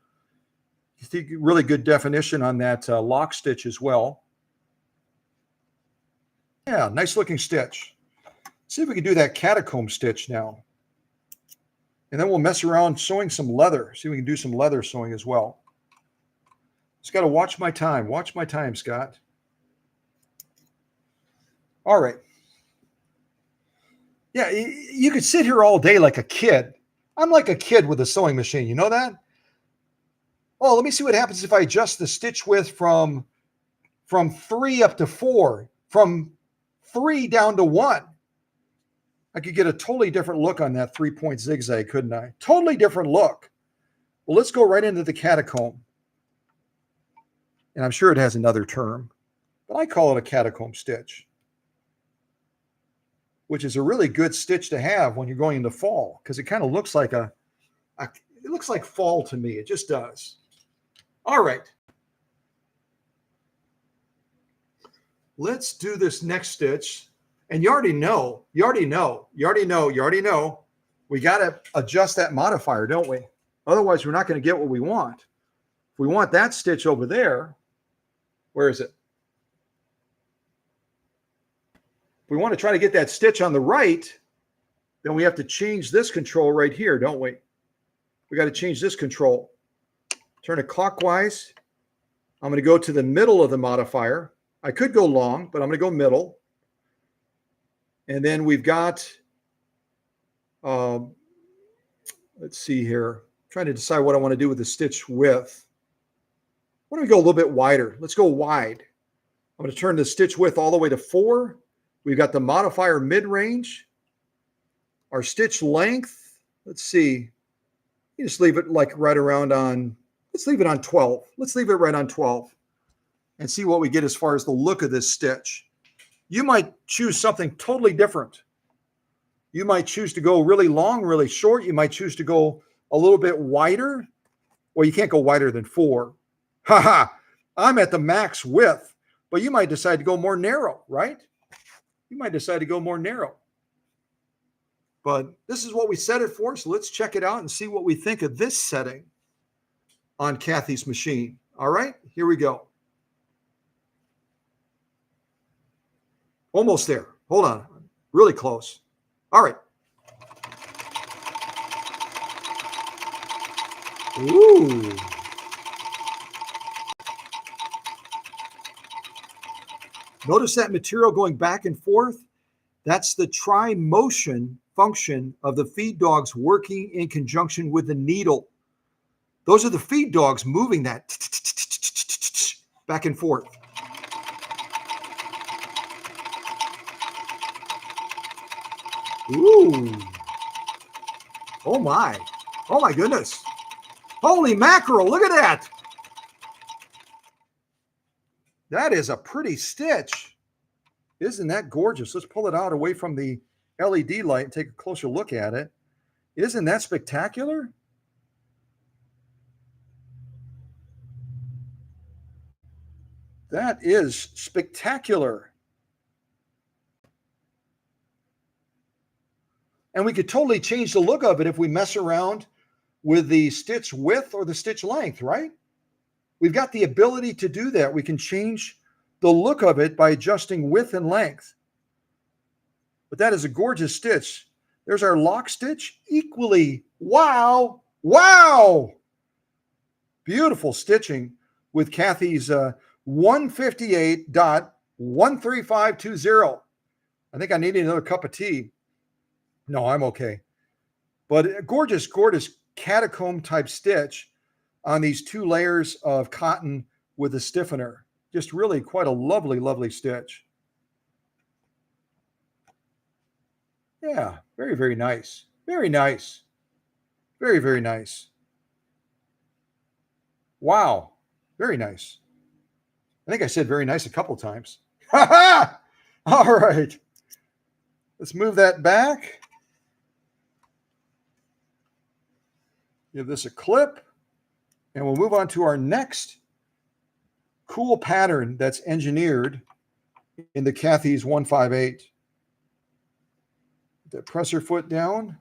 Speaker 1: You see really good definition on that lock stitch as well. Yeah, nice looking stitch. See if we can do that catacomb stitch now. And then we'll mess around sewing some leather. See if we can do some leather sewing as well. Just got to watch my time. Watch my time, Scott. All right. Yeah, you could sit here all day like a kid. I'm like a kid with a sewing machine. You know that? Oh, let me see what happens if I adjust the stitch width from 3 up to 4, from 3 down to 1. I could get a totally different look on that 3-point zigzag, couldn't I? Totally different look. Well, let's go right into the catacomb. And I'm sure it has another term, but I call it a catacomb stitch, which is a really good stitch to have when you're going into fall, because it kind of looks like it looks like fall to me. It just does. All right. Let's do this next stitch. And you already know. We got to adjust that modifier, don't we? Otherwise, we're not going to get what we want. If we want that stitch over there, where is it? If we want to try to get that stitch on the right, then we have to change this control right here, don't we? We got to change this control. Turn it clockwise. I'm going to go to the middle of the modifier. I could go long, but I'm going to go middle. And then we've got, let's see here. I'm trying to decide what I want to do with the stitch width. Why don't we go a little bit wider? Let's go wide. I'm going to turn the stitch width all the way to 4. We've got the modifier mid-range. Our stitch length, let's see. You just leave it like right around on, let's leave it on 12. Let's leave it right on 12 and see what we get as far as the look of this stitch. You might choose something totally different. You might choose to go really long, really short. You might choose to go a little bit wider. Well, you can't go wider than 4. Haha, I'm at the max width, but you might decide to go more narrow, right? You might decide to go more narrow. But this is what we set it for, so let's check it out and see what we think of this setting on Cathy's machine. All right, here we go. Almost there. Hold on. Really close. All right. Ooh. Notice that material going back and forth? That's the tri-motion function of the feed dogs working in conjunction with the needle. Those are the feed dogs moving that back and forth. Ooh. Oh my. Oh my goodness. Holy mackerel, look at that. That is a pretty stitch. Isn't that gorgeous? Let's pull it out away from the LED light and take a closer look at it. Isn't that spectacular? That is spectacular. And we could totally change the look of it if we mess around with the stitch width or the stitch length, right? We've got the ability to do that. We can change the look of it by adjusting width and length. But that is a gorgeous stitch. There's our lock stitch equally. Wow. Wow. Beautiful stitching with Cathy's 158.13520. I think I need another cup of tea. No, I'm okay. But a gorgeous, gorgeous catacomb type stitch on these 2 layers of cotton with a stiffener. Just really quite a lovely, lovely stitch. Yeah, very, very nice. Very nice. Very, very nice. Wow, very nice. I think I said very nice a couple times. Ha ha! All right. Let's move that back. Give this a clip. And we'll move on to our next cool pattern that's engineered in the Cathy's 158. The presser foot down.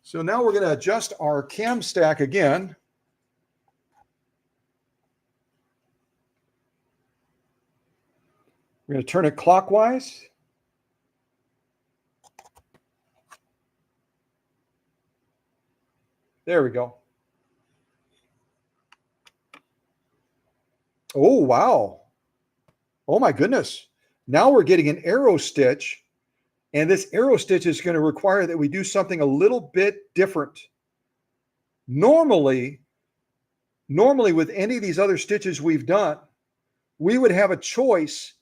Speaker 1: So now we're going to adjust our cam stack again. We're going to turn it clockwise. There we go. Oh, wow. Oh, my goodness. Now we're getting an arrow stitch, and this arrow stitch is going to require that we do something a little bit different. Normally with any of these other stitches we've done, we would have a choice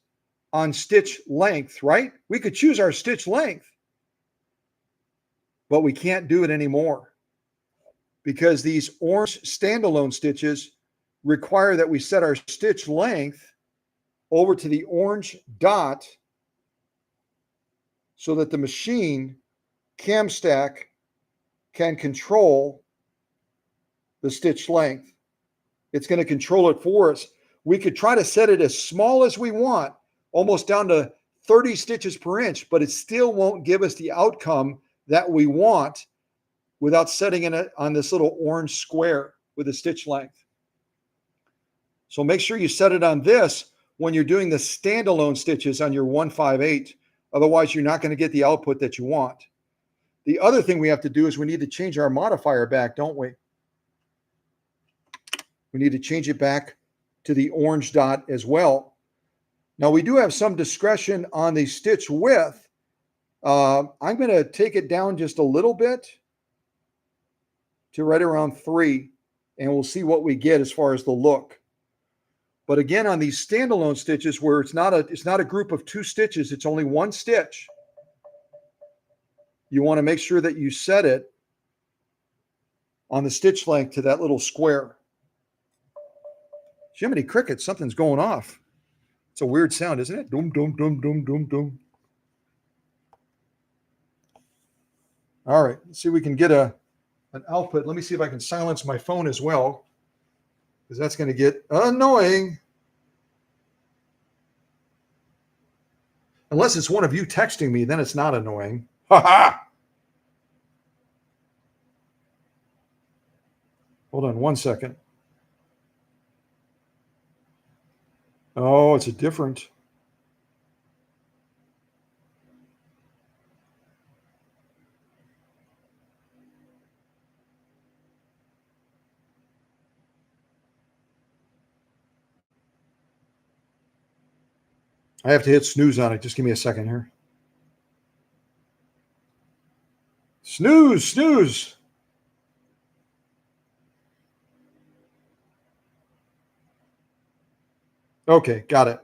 Speaker 1: on stitch length, right? We could choose our stitch length, but we can't do it anymore because these orange standalone stitches require that we set our stitch length over to the orange dot so that the machine cam stack can control the stitch length. It's going to control it for us. We could try to set it as small as we want, almost down to 30 stitches per inch, but it still won't give us the outcome that we want without setting it on this little orange square with a stitch length. So make sure you set it on this when you're doing the standalone stitches on your 158. Otherwise, you're not going to get the output that you want. The other thing we have to do is we need to change our modifier back, don't we? We need to change it back to the orange dot as well. Now, we do have some discretion on the stitch width. I'm going to take it down just a little bit to right around 3, and we'll see what we get as far as the look. But again, on these standalone stitches where it's not a group of 2 stitches, it's only 1 stitch, you want to make sure that you set it on the stitch length to that little square. Jiminy crickets, something's going off. It's a weird sound, isn't it? Doom, doom, doom, doom, doom, doom. All right, let's see if we can get an output. Let me see if I can silence my phone as well, because that's going to get annoying. Unless it's one of you texting me, then it's not annoying. Ha ha! Hold on 1 second. Oh, it's a different. I have to hit snooze on it. Just give me a second here. Snooze, snooze. Okay, got it.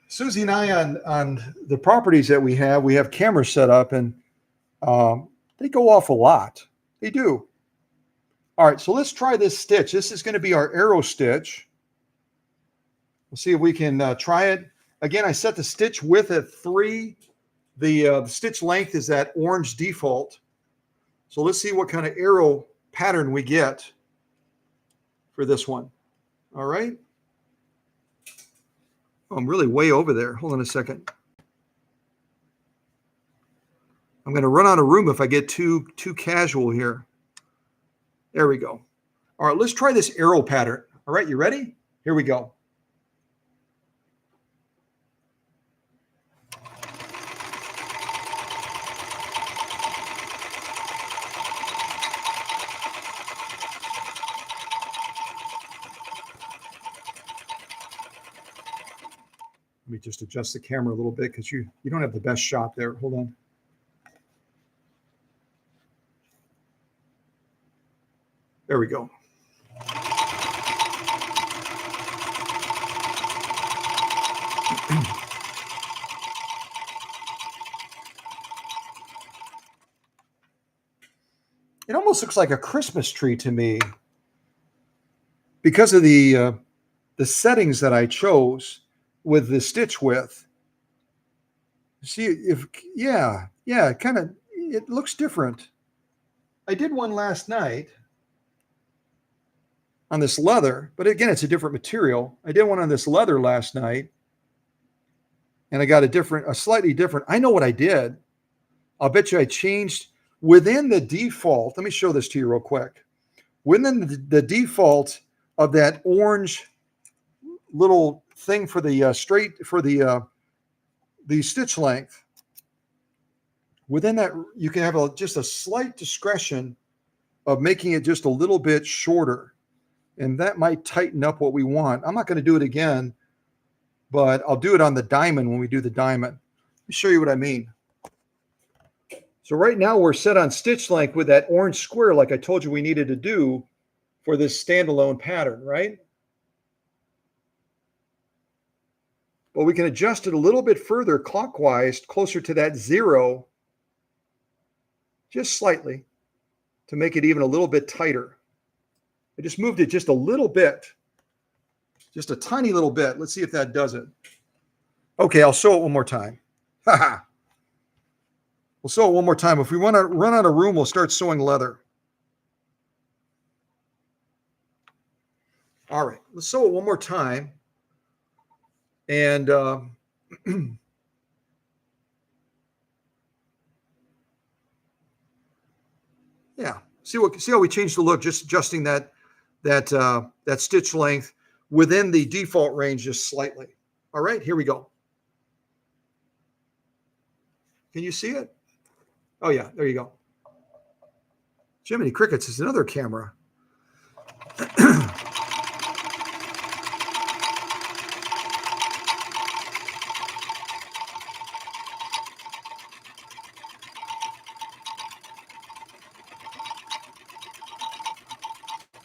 Speaker 1: Susie and I on the properties that we have cameras set up, and they go off a lot. They do. All right, so let's try this stitch. This is going to be our arrow stitch. We'll see if we can try it. Again, I set the stitch width at 3. The stitch length is that orange default. So let's see what kind of arrow pattern we get for this one. All right. Oh, I'm really way over there. Hold on a second. I'm going to run out of room if I get too casual here. There we go. All right, let's try this arrow pattern. All right, you ready? Here we go. Let me just adjust the camera a little bit because you don't have the best shot there. Hold on. There we go. It almost looks like a Christmas tree to me because of the settings that I chose with the stitch width. See if, yeah, kind of, it looks different. I did one last night on this leather, but again, it's a different material. I did one on this leather last night, and I got a slightly different. I know what I did. I'll bet you I changed within the default. Let me show this to you real quick. Within the default of that orange little thing for the the stitch length, within that you can have just a slight discretion of making it just a little bit shorter, and that might tighten up what we want. I'm not going to do it again, but I'll do it on the diamond when we do the diamond. Let me show you what I mean. So right now we're set on stitch length with that orange square like I told you we needed to do for this standalone pattern, right? But we can adjust it a little bit further clockwise, closer to that 0, just slightly, to make it even a little bit tighter. I just moved it just a little bit, just a tiny little bit. Let's see if that does it. Okay, I'll sew it one more time. Haha. We'll sew it one more time. If we want to run out of room, we'll start sewing leather. All right, let's sew it one more time. And yeah, see how we changed the look, just adjusting that stitch length within the default range just slightly. All right, here we go. Can you see it? Oh yeah, there you go. Jiminy Crickets is another camera.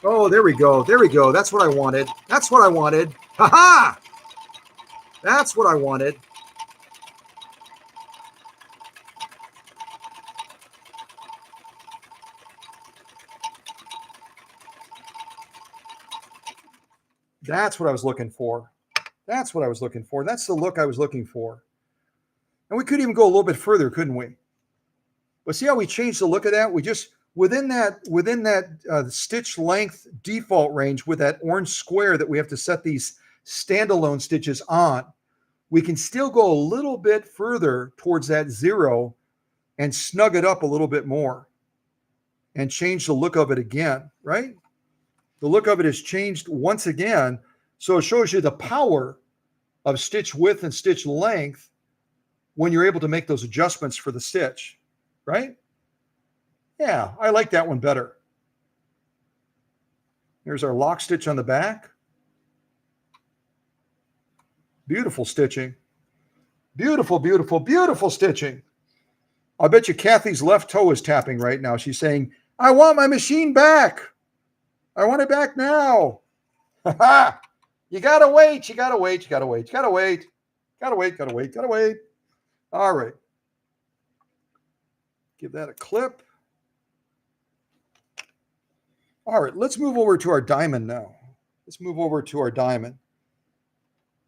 Speaker 1: Oh, there we go. There we go. That's what I wanted. That's what I wanted. Ha ha! That's what I wanted. That's what I was looking for. That's what I was looking for. That's the look I was looking for. And we could even go a little bit further, couldn't we? But see how we changed the look of that? We just, within that stitch length default range with that orange square that we have to set these standalone stitches on, we can still go a little bit further towards that 0 and snug it up a little bit more and change the look of it again, right? The look of it has changed once again. So it shows you the power of stitch width and stitch length when you're able to make those adjustments for the stitch, right? Yeah, I like that one better. Here's our lock stitch on the back. Beautiful stitching. Beautiful, beautiful, beautiful stitching. I bet you Cathy's left toe is tapping right now. She's saying, I want my machine back. I want it back now. You gotta wait. You gotta wait. You gotta wait. You gotta wait. Gotta wait. Gotta wait. Gotta wait. All right. Give that a clip. All right. Let's move over to our diamond now. Let's move over to our diamond.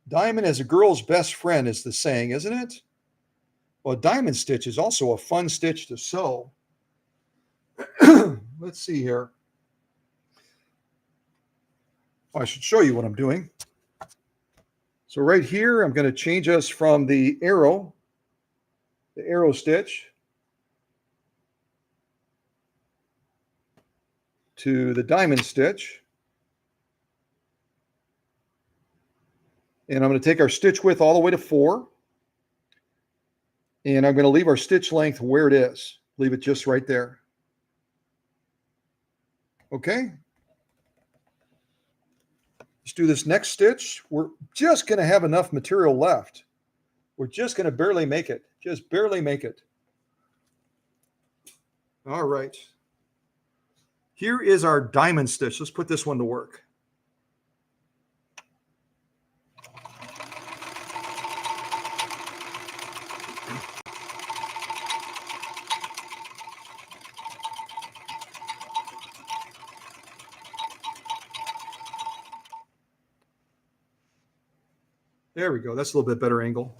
Speaker 1: Diamond is a girl's best friend is the saying, isn't it? Well, a diamond stitch is also a fun stitch to sew. Let's see here. Oh, I should show you what I'm doing. So right here, I'm going to change us from the arrow stitch to the diamond stitch. And I'm going to take our stitch width all the way to 4. And I'm going to leave our stitch length where it is. Leave it just right there. Okay. Let's do this next stitch. We're just going to have enough material left. We're just going to barely make it. Just barely make it. All right. Here is our diamond stitch. Let's put this one to work. There we go. That's a little bit better angle.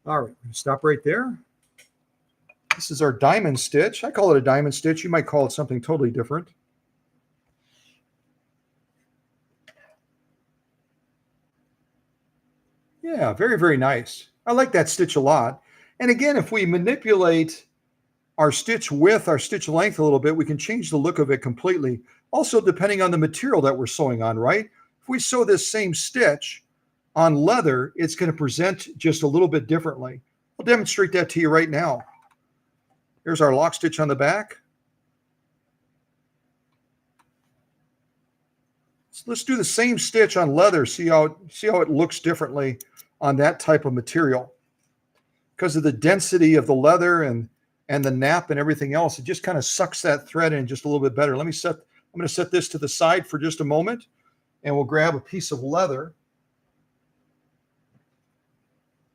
Speaker 1: All right, stop right there. This is our diamond stitch. I call it a diamond stitch. You might call it something totally different. Yeah, very, very nice. I like that stitch a lot. And again, if we manipulate our stitch width, our stitch length a little bit, we can change the look of it completely. Also, depending on the material that we're sewing on, right? If we sew this same stitch on leather, it's going to present just a little bit differently. I'll demonstrate that to you right now. Here's our lock stitch on the back. So let's do the same stitch on leather, see how it looks differently on that type of material. Because of the density of the leather and the nap and everything else, it just kind of sucks that thread in just a little bit better. I'm going to set this to the side for just a moment, and we'll grab a piece of leather.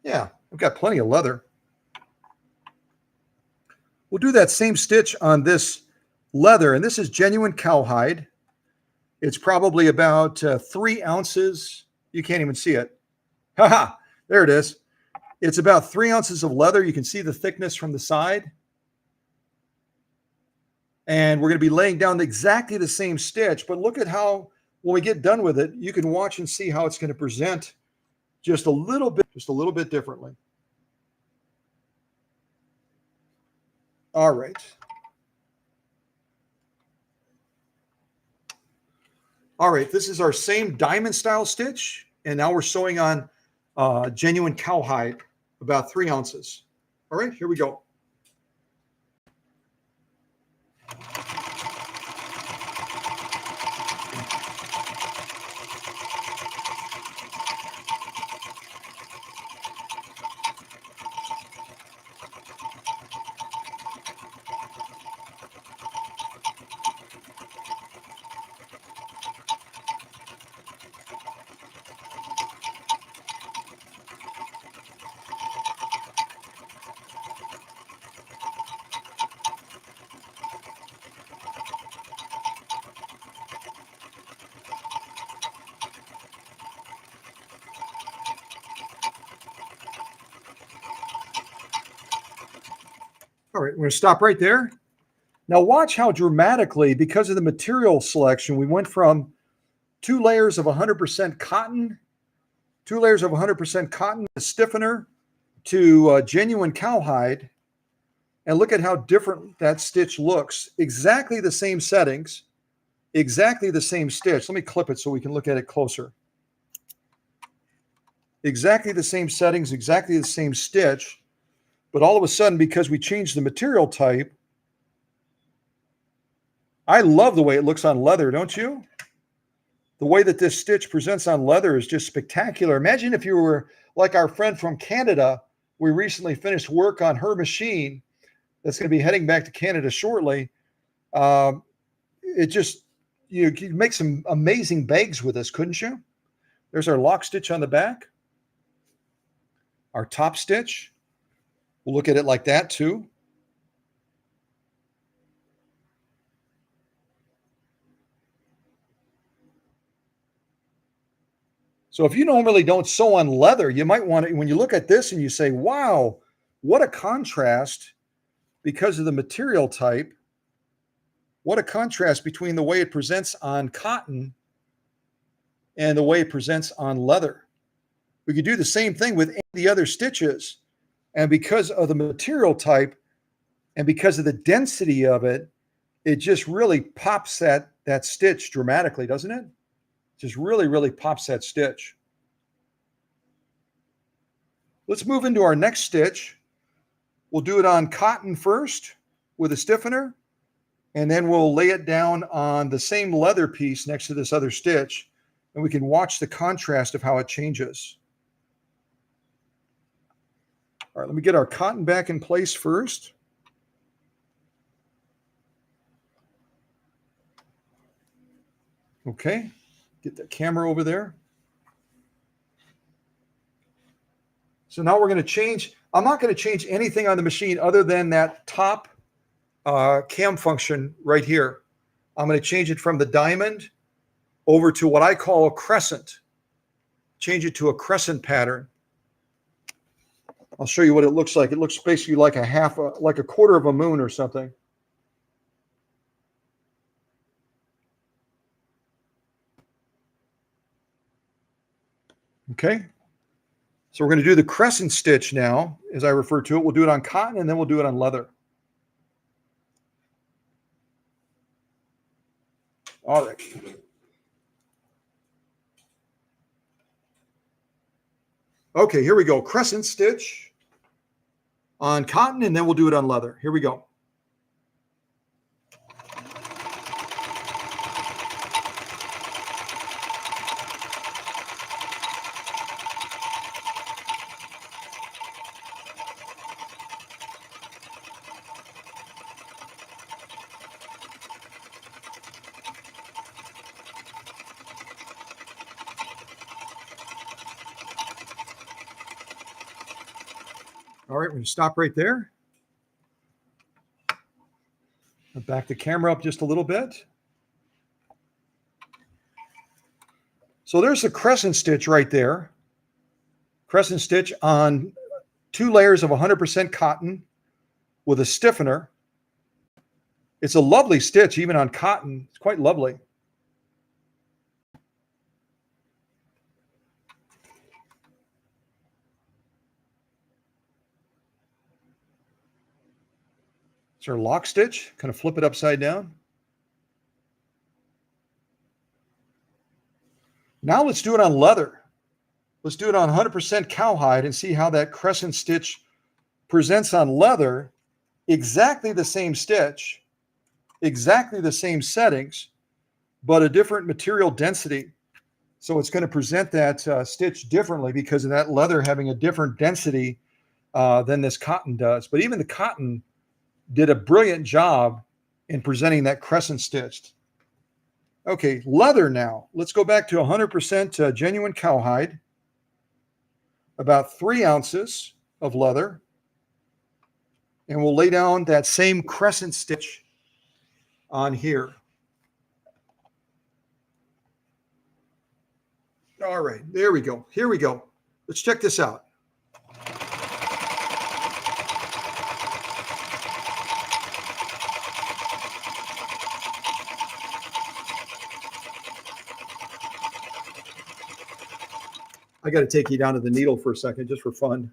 Speaker 1: Yeah, I've got plenty of leather. We'll do that same stitch on this leather, and this is genuine cowhide. It's probably about 3 ounces. You can't even see it. Haha, there it is. It's about 3 ounces of leather. You can see the thickness from the side. And we're going to be laying down exactly the same stitch, but look at how, when we get done with it, you can watch and see how it's going to present just a little bit differently. All right. All right, this is our same diamond style stitch, and now we're sewing on genuine cowhide, about 3 ounces. All right, here we go. All right, we're going to stop right there. Now watch how dramatically, because of the material selection, we went from 2 layers of 100% cotton, 2 layers of 100% cotton, a stiffener, to genuine cowhide. And look at how different that stitch looks. Exactly the same settings, exactly the same stitch. Let me clip it so we can look at it closer. Exactly the same settings, exactly the same stitch. But all of a sudden, because we changed the material type, I love the way it looks on leather, don't you? The way that this stitch presents on leather is just spectacular. Imagine if you were like our friend from Canada. We recently finished work on her machine that's going to be heading back to Canada shortly. It just, you could make some amazing bags with this, couldn't you? There's our lock stitch on the back. Our top stitch. We'll look at it like that too. So if you normally don't sew on leather, you might want to, when you look at this and you say, wow, what a contrast because of the material type. What a contrast between the way it presents on cotton and the way it presents on leather. We could do the same thing with any of the other stitches. And because of the material type and because of the density of it, it just really pops that that stitch dramatically, doesn't it? Just really, really pops that stitch. Let's move into our next stitch. We'll do it on cotton first with a stiffener, and then we'll lay it down on the same leather piece next to this other stitch, and we can watch the contrast of how it changes. All right, let me get our cotton back in place first. Okay, get the camera over there. So now we're going to change. I'm not going to change anything on the machine other than that top cam function right here. I'm going to change it from the diamond over to what I call a crescent. Change it to a crescent pattern. I'll show you what it looks like. It looks basically like like a quarter of a moon or something. Okay. So we're going to do the crescent stitch now, as I refer to it. We'll do it on cotton and then we'll do it on leather. All right. Okay, here we go. Crescent stitch on cotton and then we'll do it on leather. Here we go. All right, we're going to stop right there. I'll back the camera up just a little bit. So there's the crescent stitch right there. Crescent stitch on 2 layers of 100% cotton with a stiffener. It's a lovely stitch, even on cotton. It's quite lovely. It's our lock stitch. Kind of flip it upside down. Now let's do it on leather. Let's do it on 100% cowhide and see how that crescent stitch presents on leather. Exactly the same stitch, exactly the same settings, but a different material density. So it's going to present that stitch differently because of that leather having a different density than this cotton does. But even the cotton did a brilliant job in presenting that crescent stitched. Okay, leather now. Let's go back to 100% genuine cowhide. About 3 ounces of leather. And we'll lay down that same crescent stitch on here. All right, there we go. Here we go. Let's check this out. I got to take you down to the needle for a second, just for fun.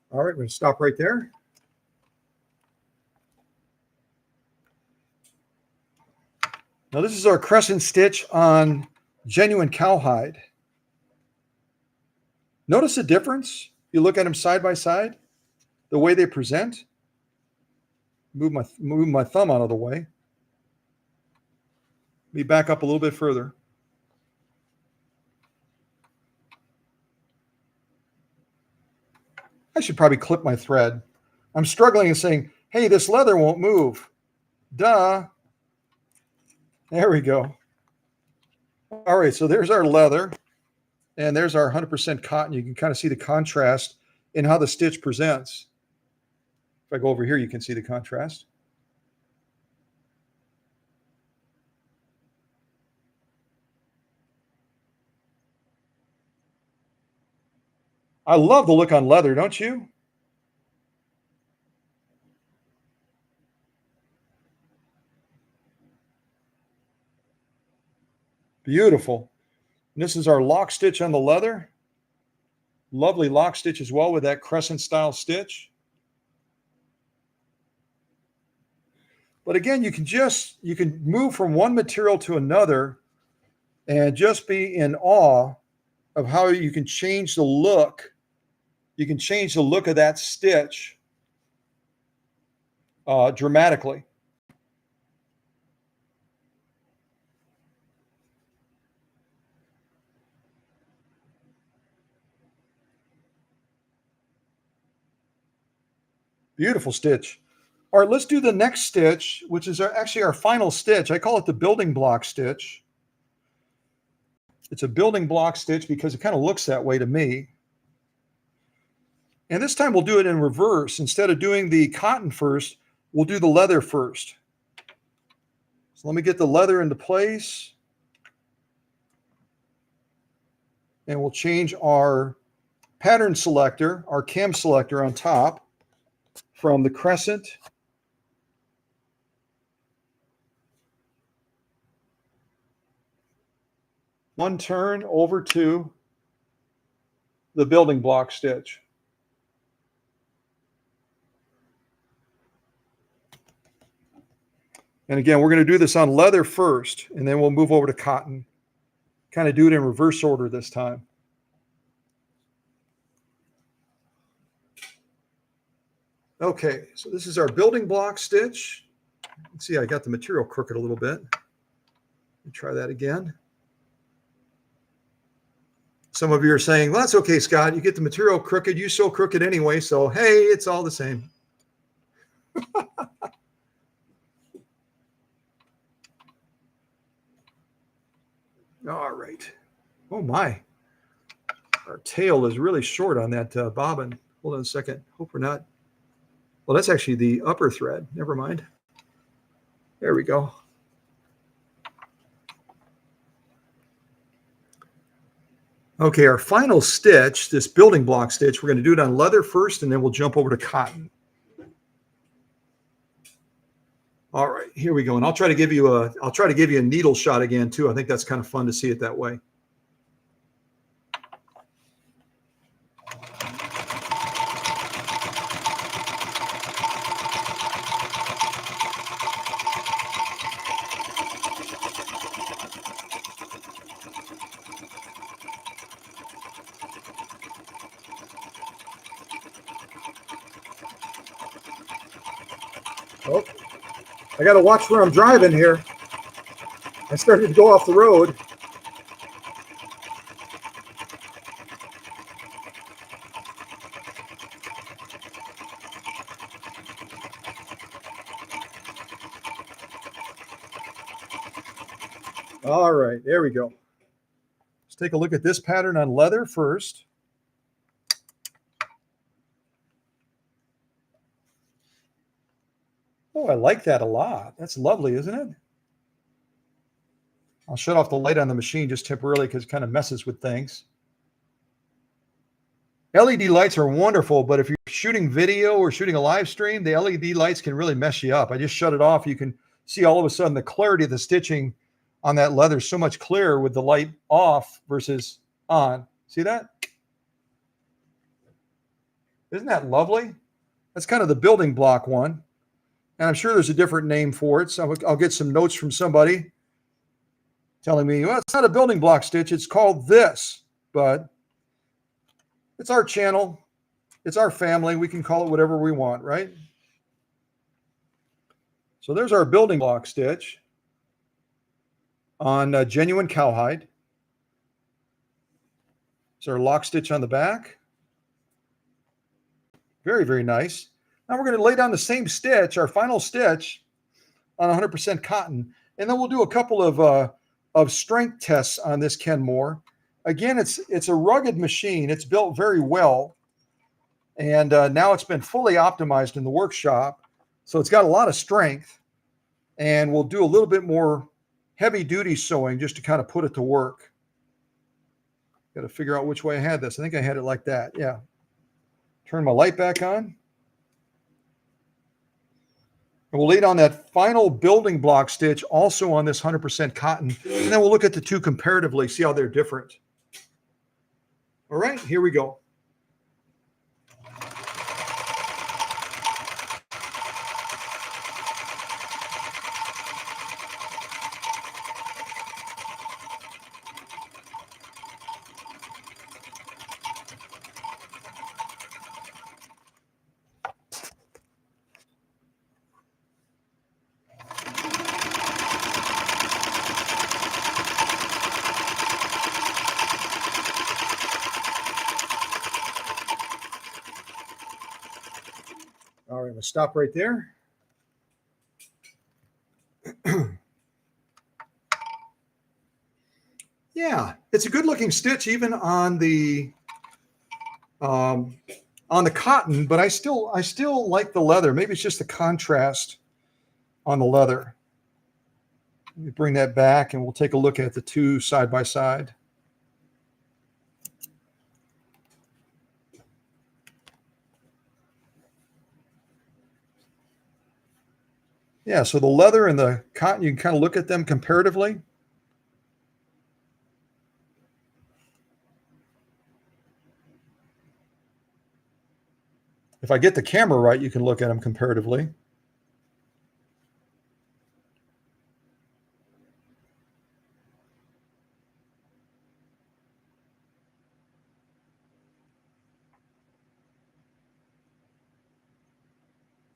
Speaker 1: All right, we're going to stop right there. Now this is our crescent stitch on genuine cowhide. Notice the difference? You look at them side by side, the way they present. Move my thumb out of the way. Let me back up a little bit further. I should probably clip my thread. I'm struggling and saying, hey, this leather won't move. Duh. There we go. All right, so there's our leather, and there's our 100% cotton. You can kind of see the contrast in how the stitch presents. If I go over here, you can see the contrast. I love the look on leather, don't you? Beautiful. And this is our lock stitch on the leather. Lovely lock stitch as well with that crescent style stitch. But again, you can move from one material to another and just be in awe of how you can change the look. You can change the look of that stitch dramatically. Beautiful stitch. All right, let's do the next stitch, which is actually our final stitch. I call it the building block stitch. It's a building block stitch because it kind of looks that way to me. And this time we'll do it in reverse. Instead of doing the cotton first, we'll do the leather first. So let me get the leather into place. And we'll change our pattern selector, our cam selector on top from the crescent one turn over to the building block stitch. And again, we're going to do this on leather first, and then we'll move over to cotton. Kind of do it in reverse order this time. Okay, so this is our building block stitch. Let's see, I got the material crooked a little bit. Let me try that again. Some of you are saying, well, that's okay, Scott. You get the material crooked. You sew crooked anyway, so hey, it's all the same. All right. Oh, my. Our tail is really short on that bobbin. Hold on a second. Hope we're not. Well, that's actually the upper thread. Never mind. There we go. Okay, our final stitch, this building block stitch, we're going to do it on leather first, and then we'll jump over to cotton. All right, here we go. And I'll try to give you a needle shot again too. I think that's kind of fun to see it that way. Oh, I got to watch where I'm driving here. I started to go off the road. All right, there we go. Let's take a look at this pattern on leather first. Oh, I like that a lot. That's lovely, isn't it? I'll shut off the light on the machine just temporarily because it kind of messes with things. LED lights are wonderful, but if you're shooting video or shooting a live stream, the LED lights can really mess you up. I just shut it off. You can see all of a sudden the clarity of the stitching on that leather is so much clearer with the light off versus on. See that? Isn't that lovely? That's kind of the building block one. And I'm sure there's a different name for it. So I'll get some notes from somebody telling me, well, it's not a building block stitch. It's called this, but it's our channel. It's our family. We can call it whatever we want, right? So there's our building block stitch on genuine cowhide. It's our lock stitch on the back. Very, very nice. Now we're going to lay down the same stitch, our final stitch, on 100% cotton, and then we'll do a couple of strength tests on this Kenmore. Again, it's a rugged machine. It's built very well, and now it's been fully optimized in the workshop, so it's got a lot of strength. And we'll do a little bit more heavy-duty sewing just to kind of put it to work. Got to figure out which way I had this. I think I had it like that. Yeah. Turn my light back on. And we'll lay down that final building block stitch also on this 100% cotton. And then we'll look at the two comparatively, see how they're different. All right, here we go. All right, we'll stop right there. Yeah, it's a good looking stitch even on the cotton, but I still like the leather. Maybe it's just the contrast on the leather. Let me bring that back and we'll take a look at the two side by side. Yeah, so the leather and the cotton, you can kind of look at them comparatively. If I get the camera right, you can look at them comparatively.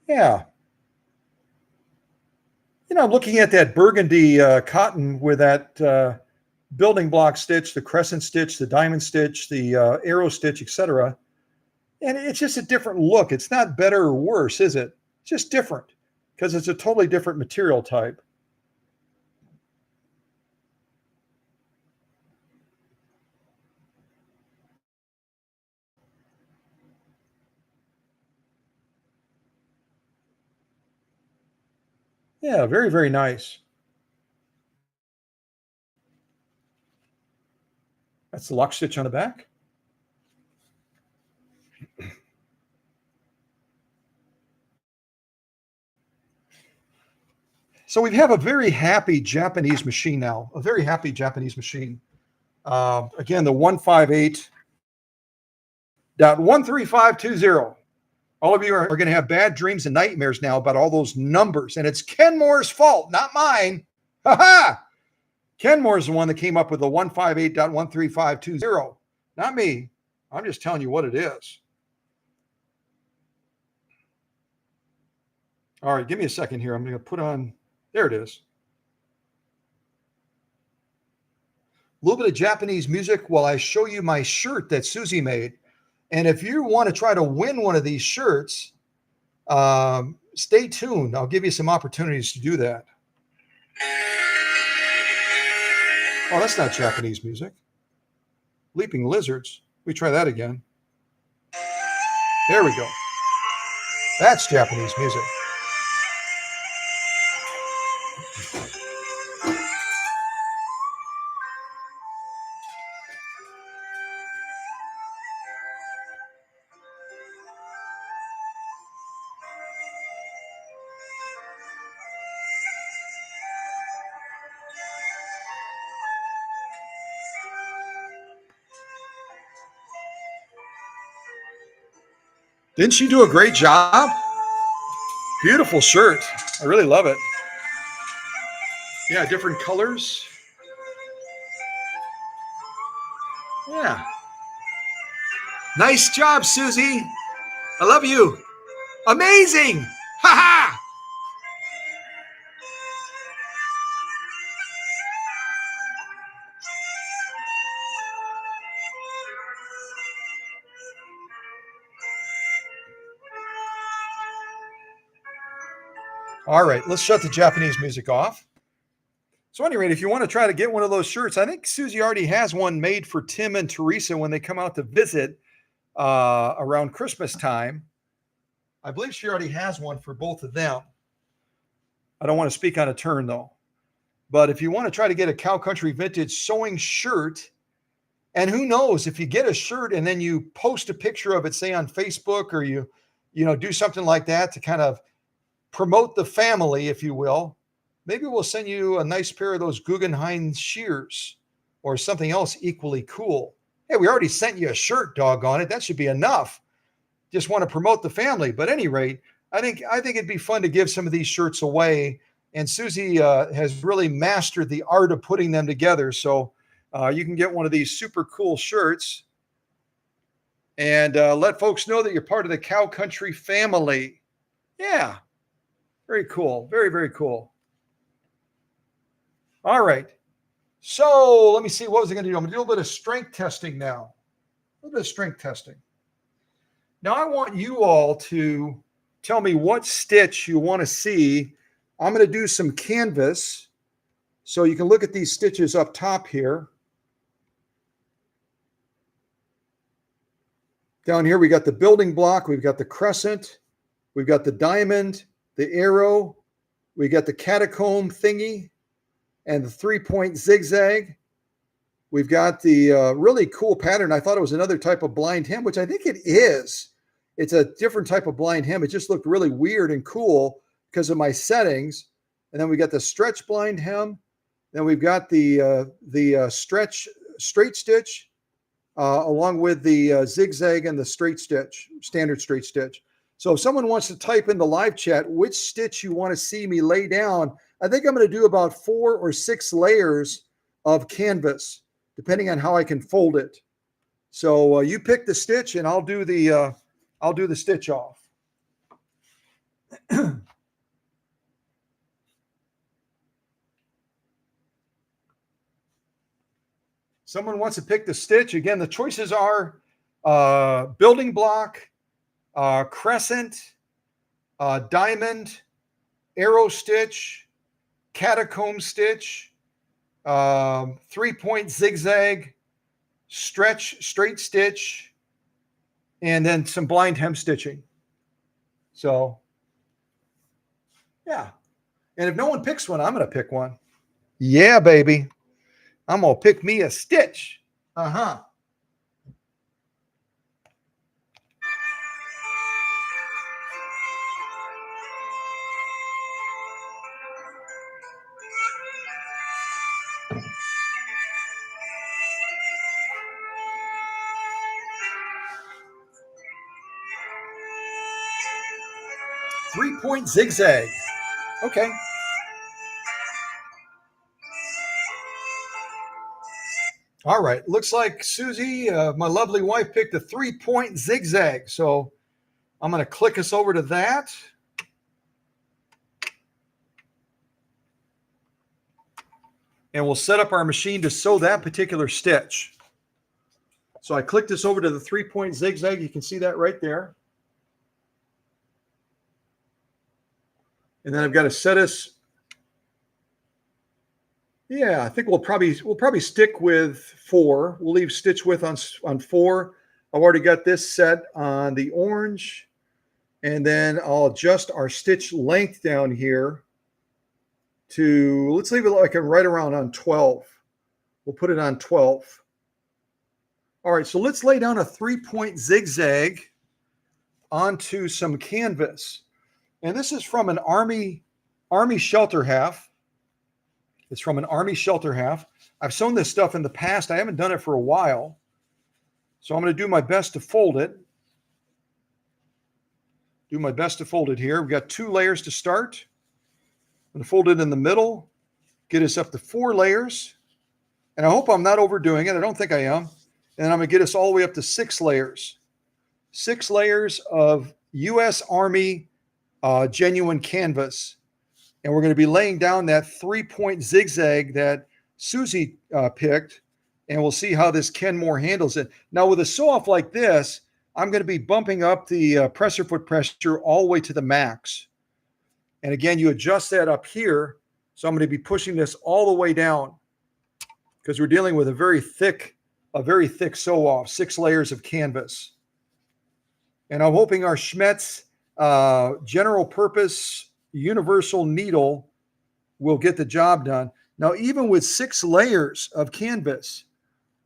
Speaker 1: Yeah. You know, I'm looking at that burgundy cotton with that building block stitch, the crescent stitch, the diamond stitch, the arrow stitch, etc. And it's just a different look. It's not better or worse, is it? It's just different because it's a totally different material type. Yeah, very, very nice. That's the lock stitch on the back. So we have a very happy Japanese machine now, a very happy Japanese machine. Again, the 158.13520. All of you are going to have bad dreams and nightmares now about all those numbers, and it's Kenmore's fault, not mine. Ha ha! Kenmore's the one that came up with the 158.13520, not me. I'm just telling you what it is. All right, give me a second here. I'm going to put on, there it is. A little bit of Japanese music while I show you my shirt that Susie made. And if you want to try to win one of these shirts, stay tuned. I'll give you some opportunities to do that. Oh, that's not Japanese music. Leaping lizards. We try that again. There we go. That's Japanese music. Didn't she do a great job? Beautiful shirt. I really love it. Yeah, different colors. Yeah. Nice job, Susie. I love you. Amazing. Ha ha. All right, let's shut the Japanese music off. So, at any rate, if you want to try to get one of those shirts, I think Susie already has one made for Tim and Teresa when they come out to visit around Christmas time. I believe she already has one for both of them. I don't want to speak on a turn, though. But if you want to try to get a Cow Country Vintage sewing shirt, And who knows, if you get a shirt and then you post a picture of it, say on Facebook, or you do something like that to kind of promote the family, if you will, maybe we'll send you a nice pair of those Guggenheim shears or something else equally cool. Hey, we already sent you a shirt, doggone it. That should be enough. Just want to promote the family. But at any rate, I think it'd be fun to give some of these shirts away. And Susie has really mastered the art of putting them together. So you can get one of these super cool shirts and let folks know that you're part of the Cow Country family. Yeah, very cool. Very, very cool. All right. So let me see. What was I going to do? I'm going to do a little bit of strength testing now. A little bit of strength testing. Now, I want you all to tell me what stitch you want to see. I'm going to do some canvas. So you can look at these stitches up top here. Down here, we got the building block. We've got the crescent. We've got the diamond, the arrow. We got the catacomb thingy and the 3-point zigzag. We've got the really cool pattern. I thought it was another type of blind hem, which I think it is. It's a different type of blind hem. It just looked really weird and cool because of my settings. And then we got the stretch blind hem. Then we've got the stretch straight stitch along with the zigzag and the straight stitch, standard straight stitch. So if someone wants to type in the live chat which stitch you want to see me lay down, I think I'm going to do about 4 or 6 layers of canvas, depending on how I can fold it. So you pick the stitch, and I'll do the stitch off. Someone wants to pick the stitch. Again, the choices are building block, crescent, diamond, arrow stitch, catacomb stitch, 3-point zigzag, stretch straight stitch, and then some blind hem stitching. So, yeah. And if no one picks one, I'm going to pick one. Yeah, baby. I'm going to pick me a stitch. Uh-huh. Three-point zigzag. Okay. All right. Looks like Susie, my lovely wife, picked a 3-point zigzag. So I'm going to click us over to that. And we'll set up our machine to sew that particular stitch. So I clicked this over to the 3-point zigzag. You can see that right there. And then I've got to set us. Yeah, I think we'll probably stick with 4. We'll leave stitch width on 4. I've already got this set on the orange. And then I'll adjust our stitch length down here to, let's leave it like right around on 12. We'll put it on 12. All right, so let's lay down a 3-point zigzag onto some canvas. And this is from an Army shelter half. It's from an Army shelter half. I've sewn this stuff in the past. I haven't done it for a while. So I'm going to do my best to fold it. Do my best to fold it here. We've got 2 layers to start. I'm going to fold it in the middle, get us up to 4 layers. And I hope I'm not overdoing it. I don't think I am. And then I'm going to get us all the way up to 6 layers. 6 layers of U.S. Army genuine canvas. And we're going to be laying down that 3-point zigzag that Susie picked. And we'll see how this Kenmore handles it. Now, with a sew-off like this, I'm going to be bumping up the presser foot pressure all the way to the max. And again, you adjust that up here. So I'm going to be pushing this all the way down because we're dealing with a very thick sew-off, 6 layers of canvas. And I'm hoping our Schmetz general purpose universal needle will get the job done. Now, even with 6 layers of canvas,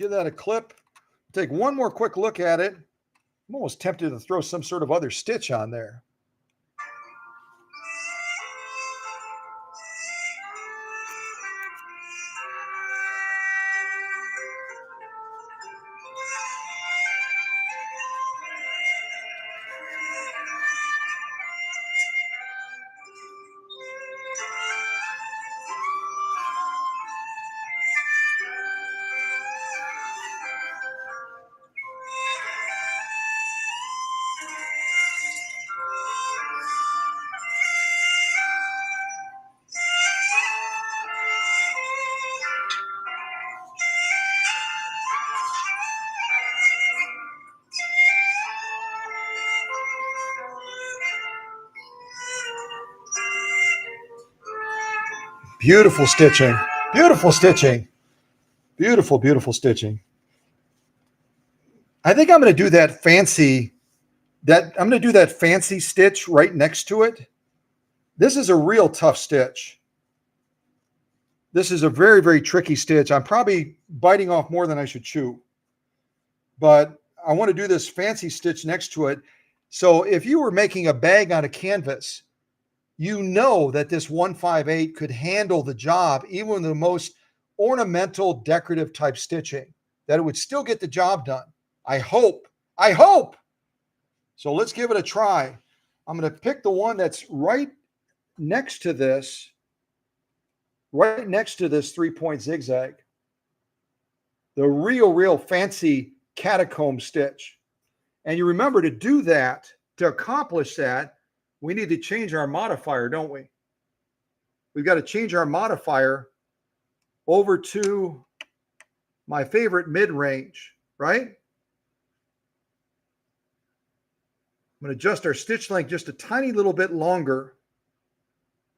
Speaker 1: give that a clip. Take one more quick look at it. I'm almost tempted to throw some sort of other stitch on there. Beautiful stitching. Beautiful stitching. Beautiful, beautiful stitching. I think I'm going to do that fancy stitch right next to it. This is a real tough stitch. This is a very, very tricky stitch. I'm probably biting off more than I should chew, but I want to do this fancy stitch next to it. So if you were making a bag on a canvas, you know that this 158 could handle the job, even with the most ornamental, decorative type stitching, that it would still get the job done. I hope. So let's give it a try. I'm going to pick the one that's right next to this 3-point zigzag. The real fancy catacomb stitch. And you remember, to do that, to accomplish that, we need to change our modifier, don't we? We've got to change our modifier over to my favorite mid-range, right? I'm going to adjust our stitch length just a tiny little bit longer,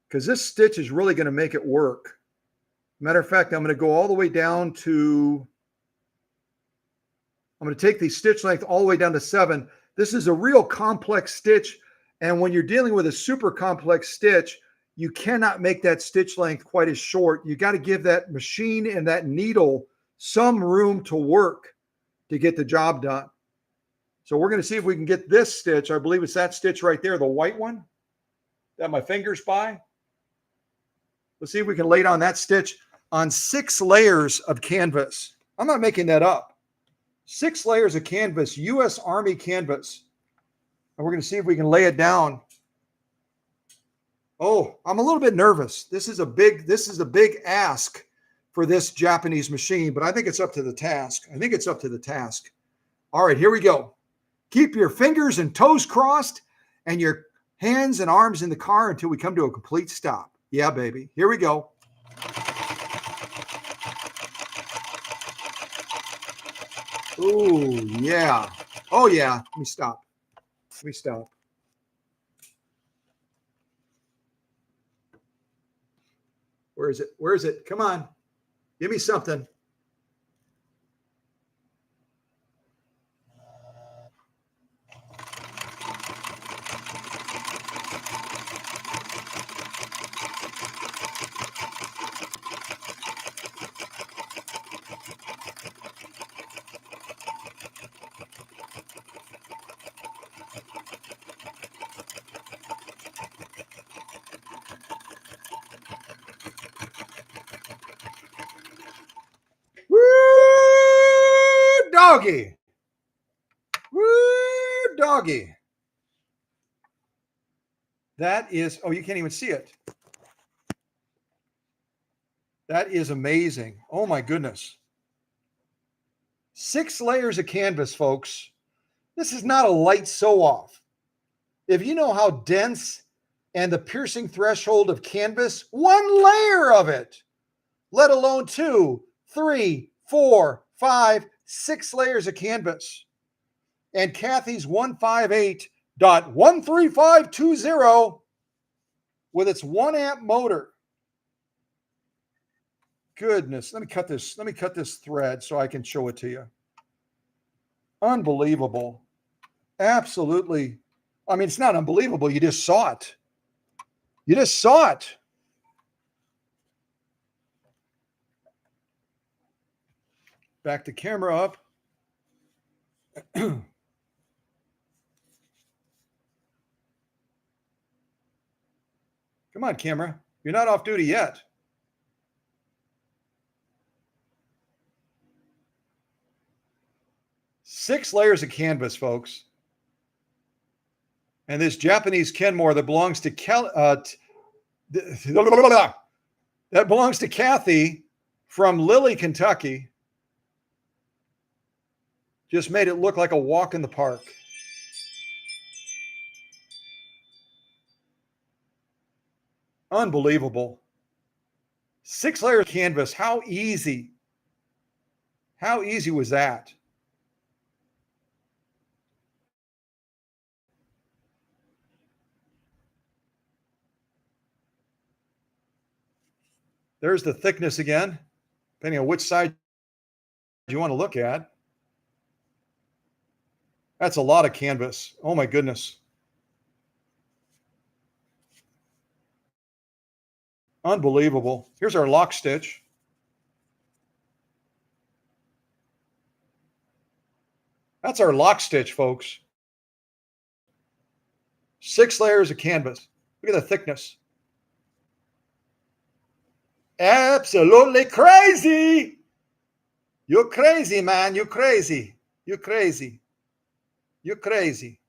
Speaker 1: because this stitch is really going to make it work. Matter of fact, I'm going to go all the way down to, I'm going to take the stitch length all the way down to 7. This is a real complex stitch. And when you're dealing with a super complex stitch, you cannot make that stitch length quite as short. You got to give that machine and that needle some room to work to get the job done. So we're going to see if we can get this stitch. I believe it's that stitch right there, the white one that my finger's by. Let's see if we can lay down that stitch on 6 layers of canvas. I'm not making that up. 6 layers of canvas, U.S. Army canvas. And we're going to see if we can lay it down. Oh, I'm a little bit nervous. This is a big ask for this Japanese machine, but I think it's up to the task. All right, here we go. Keep your fingers and toes crossed and your hands and arms in the car until we come to a complete stop. Yeah, baby. Here we go. Oh, yeah. Oh, yeah. Let me stop. Where is it? Come on. Give me something. Woo, doggy. Woo, doggy. That is, oh, you can't even see it. That is amazing. Oh my goodness. 6 layers of canvas, folks. This is not a light sew off. If you know how dense and the piercing threshold of canvas, 1 layer of it, let alone 2, 3, 4, 5, 6 layers of canvas. And Cathy's 158.13520 with its 1 amp motor. Goodness, let me cut this thread so I can show it to you. Unbelievable. Absolutely. I mean, it's not unbelievable. You just saw it. Back the camera up. Come on, camera. You're not off duty yet. Six layers of canvas, folks. And this Japanese Kenmore that belongs to that belongs to Cathy from Lilly, Kentucky, just made it look like a walk in the park. Unbelievable. 6 layers of canvas. How easy? How easy was that? There's the thickness again, depending on which side you want to look at. That's a lot of canvas. Oh my goodness. Unbelievable. Here's our lock stitch. That's our lock stitch, folks. 6 layers of canvas. Look at the thickness. Absolutely crazy. You're crazy, man. You're crazy. You're crazy. You're crazy.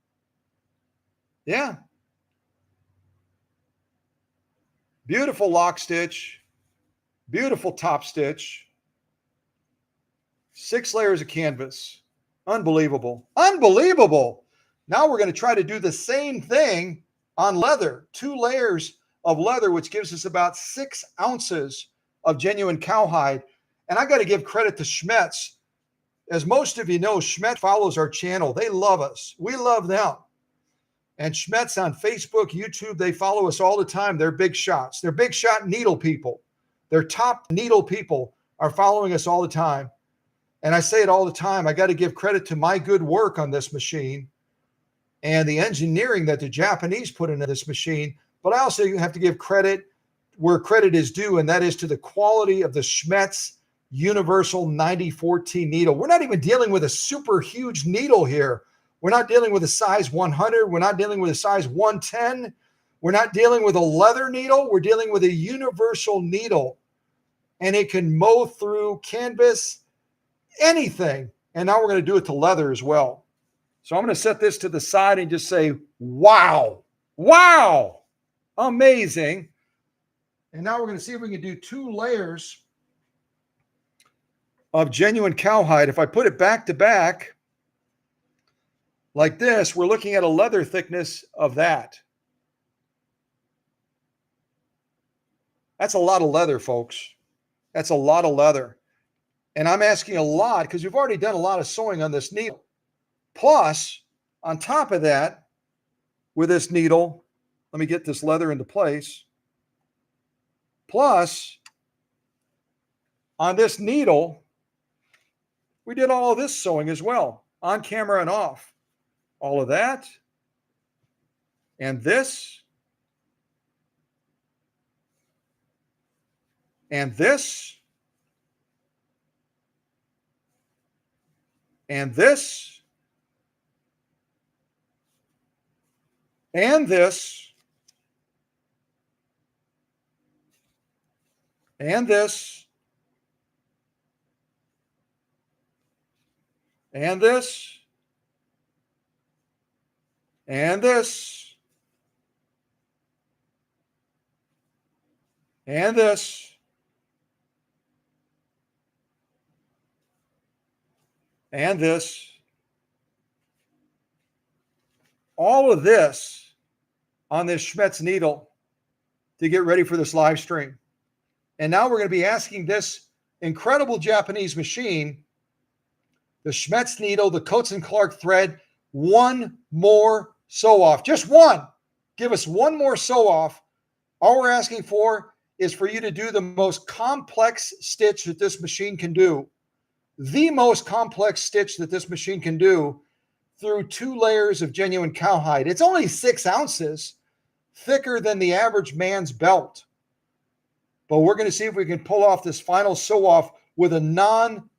Speaker 1: Yeah. Beautiful lock stitch. Beautiful top stitch. 6 layers of canvas. Unbelievable. Unbelievable. Now we're going to try to do the same thing on leather. 2 layers of leather, which gives us about 6 ounces of genuine cowhide. And I got to give credit to Schmetz. As most of you know, Schmetz follows our channel. They love us. We love them. And Schmetz on Facebook, YouTube, they follow us all the time. They're big shots. They're big shot needle people. Their top needle people are following us all the time. And I say it all the time. I got to give credit to my good work on this machine and the engineering that the Japanese put into this machine. But I also have to give credit where credit is due, and that is to the quality of the Schmetz Universal 9014 needle. We're not even dealing with a super huge needle here. We're not dealing with a size 100. We're not dealing with a size 110. We're not dealing with a leather needle. We're dealing with a universal needle, and it can mow through canvas, anything. And now we're going to do it to leather as well. So I'm going to set this to the side and just say, wow, wow, amazing. And now we're going to see if we can do 2 layers of genuine cowhide. If I put it back to back like this, we're looking at a leather thickness of that. That's a lot of leather, folks. That's a lot of leather. And I'm asking a lot because we've already done a lot of sewing on this needle. Plus, on top of that, with this needle, let me get this leather into place. Plus, on this needle, we did all of this sewing as well, on camera and off. All of that, and this, and this, and this, and this, and this, and this, and this, and this, and this, all of this on this Schmetz needle to get ready for this live stream. And now we're going to be asking this incredible Japanese machine, the Schmetz needle, the Coates and Clark thread, one more sew off. Just one. Give us one more sew off. All we're asking for is for you to do the most complex stitch that this machine can do. The most complex stitch that this machine can do through 2 layers of genuine cowhide. It's only 6 ounces, thicker than the average man's belt. But we're going to see if we can pull off this final sew off with a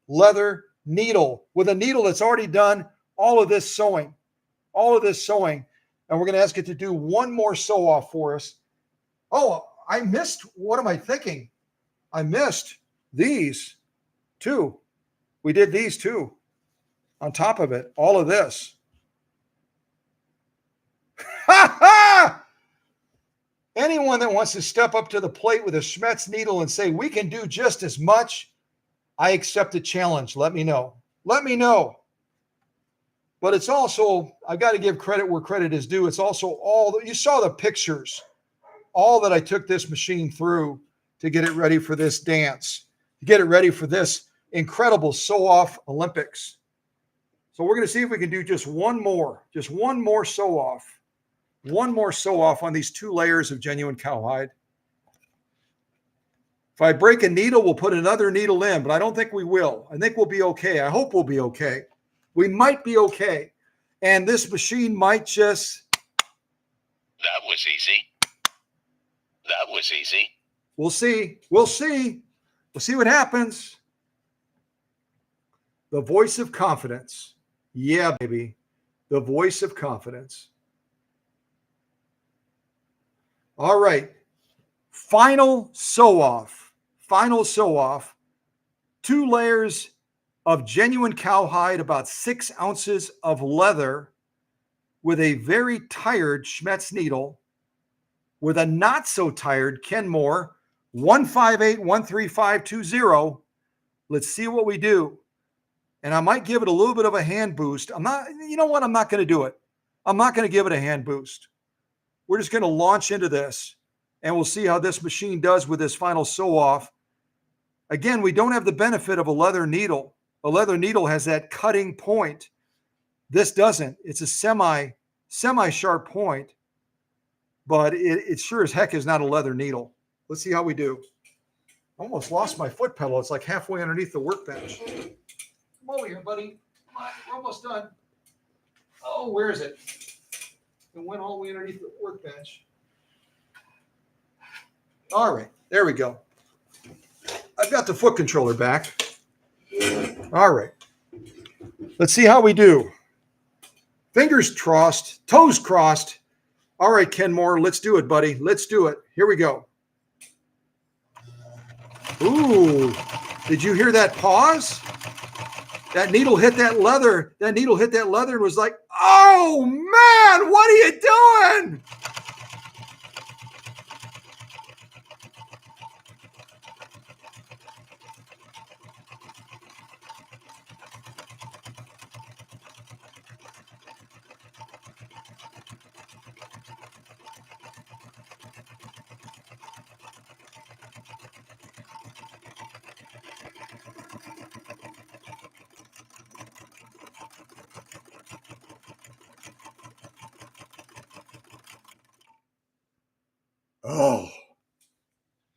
Speaker 1: leather needle with a needle that's already done all of this sewing. And we're going to ask it to do one more sew off for us. Oh, I missed. What am I thinking? I missed these two. We did these two on top of it. All of this. Ha ha! Anyone that wants to step up to the plate with a Schmetz needle and say, we can do just as much, I accept the challenge. Let me know. Let me know. But it's also, I've got to give credit where credit is due. It's also all, you saw the pictures, all that I took this machine through to get it ready for this dance, to get it ready for this incredible sew-off Olympics. So we're going to see if we can do just one more sew-off. One more sew-off on these 2 layers of genuine cowhide. If I break a needle, we'll put another needle in, but I don't think we will. I think we'll be okay. I hope we'll be okay. We might be okay. And this machine might just...
Speaker 2: That was easy. That was easy.
Speaker 1: We'll see. We'll see. We'll see what happens. The voice of confidence. Yeah, baby. The voice of confidence. All right. Final sew-off. Final sew-off. 2 layers of genuine cowhide, about 6 ounces of leather with a very tired Schmetz needle with a not so tired Kenmore 158-13520. Let's see what we do. And I might give it a little bit of a hand boost. I'm not going to do it. I'm not going to give it a hand boost. We're just going to launch into this and we'll see how this machine does with this final sew off. Again, we don't have the benefit of a leather needle. A leather needle has that cutting point. This doesn't. It's a semi-sharp point, but it sure as heck is not a leather needle. Let's see how we do. I almost lost my foot pedal. It's like halfway underneath the workbench. Come over here, buddy. Come on, we're almost done. Oh, where is it? It went all the way underneath the workbench. All right, there we go. I've got the foot controller back. All right. Let's see how we do. Fingers crossed, toes crossed. All right, Kenmore, let's do it, buddy. Let's do it. Here we go. Ooh, did you hear that pause? That needle hit that leather. That needle hit that leather and was like, oh, man, what are you doing? Oh,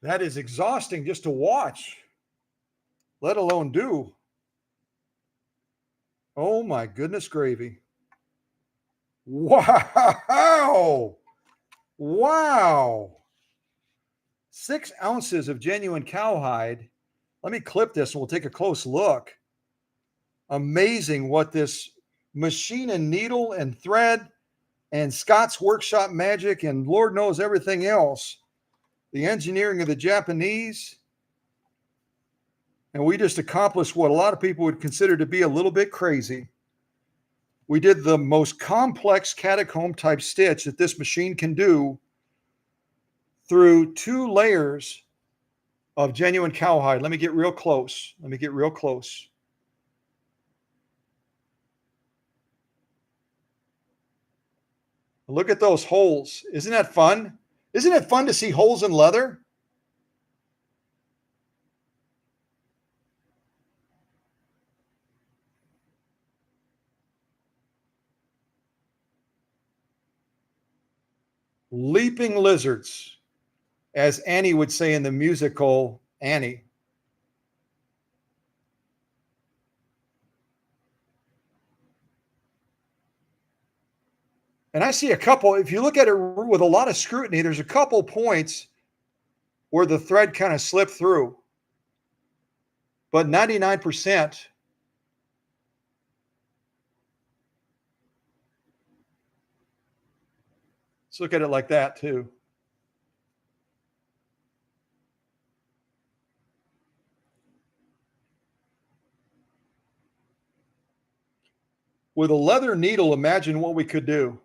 Speaker 1: that is exhausting just to watch, let alone do. Oh my goodness gravy. Wow. Wow. 6 ounces of genuine cowhide. Let me clip this and we'll take a close look. Amazing what this machine and needle and thread and Scott's Workshop magic and Lord knows everything else. The engineering of the Japanese. And we just accomplished what a lot of people would consider to be a little bit crazy. We did the most complex catacomb type stitch that this machine can do through 2 layers of genuine cowhide. Let me get real close. Look at those holes. Isn't that fun? Isn't it fun to see holes in leather? Leaping lizards, as Annie would say in the musical Annie. And I see a couple, if you look at it with a lot of scrutiny, there's a couple points where the thread kind of slipped through. but 99%. Let's look at it like that too. With a leather needle, imagine what we could do.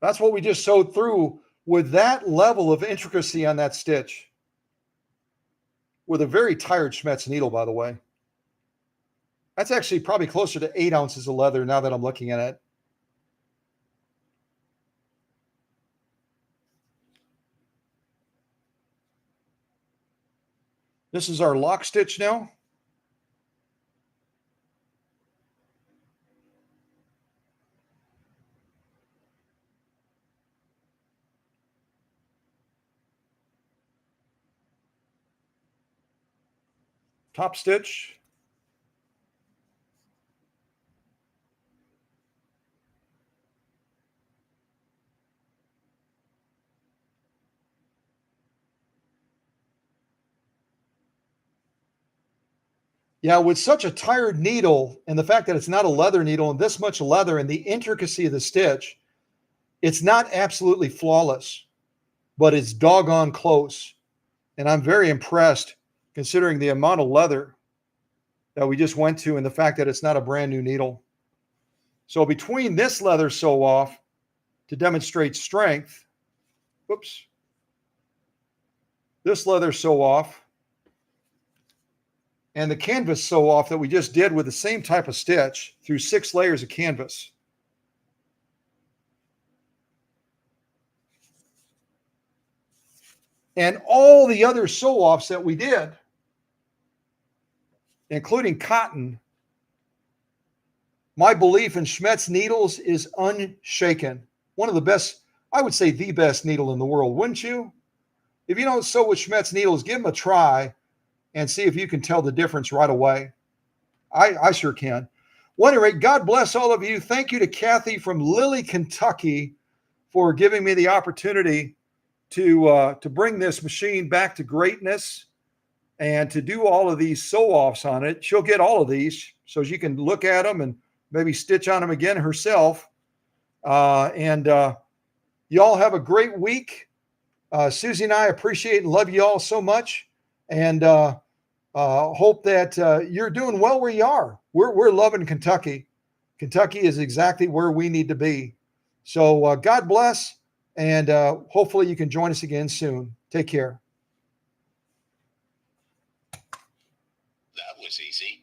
Speaker 1: That's what we just sewed through with that level of intricacy on that stitch. With a very tired Schmetz needle, by the way. That's actually probably closer to 8 ounces of leather now that I'm looking at it. This is our lock stitch now. Top stitch. Yeah, with such a tired needle and the fact that it's not a leather needle and this much leather and the intricacy of the stitch, it's not absolutely flawless, but it's doggone close. And I'm very impressed considering the amount of leather that we just went to and the fact that it's not a brand new needle. So between this leather sew off to demonstrate strength, whoops, this leather sew off, and the canvas sew off that we just did with the same type of stitch through 6 layers of canvas. And all the other sew offs that we did, including cotton, my belief in Schmetz needles is unshaken. One of the best, I would say the best needle in the world, wouldn't you? If you don't sew with Schmetz needles, give them a try and see if you can tell the difference right away. I sure can. Well, at any rate, God bless all of you. Thank you to Cathy from Lilly, Kentucky, for giving me the opportunity to bring this machine back to greatness and to do all of these sew-offs on it. She'll get all of these so she can look at them and maybe stitch on them again herself. Y'all have a great week. Susie and I appreciate and love you all so much. And hope that you're doing well where you are. We're loving Kentucky. Kentucky is exactly where we need to be. So God bless, and hopefully you can join us again soon. Take care.
Speaker 2: That was easy.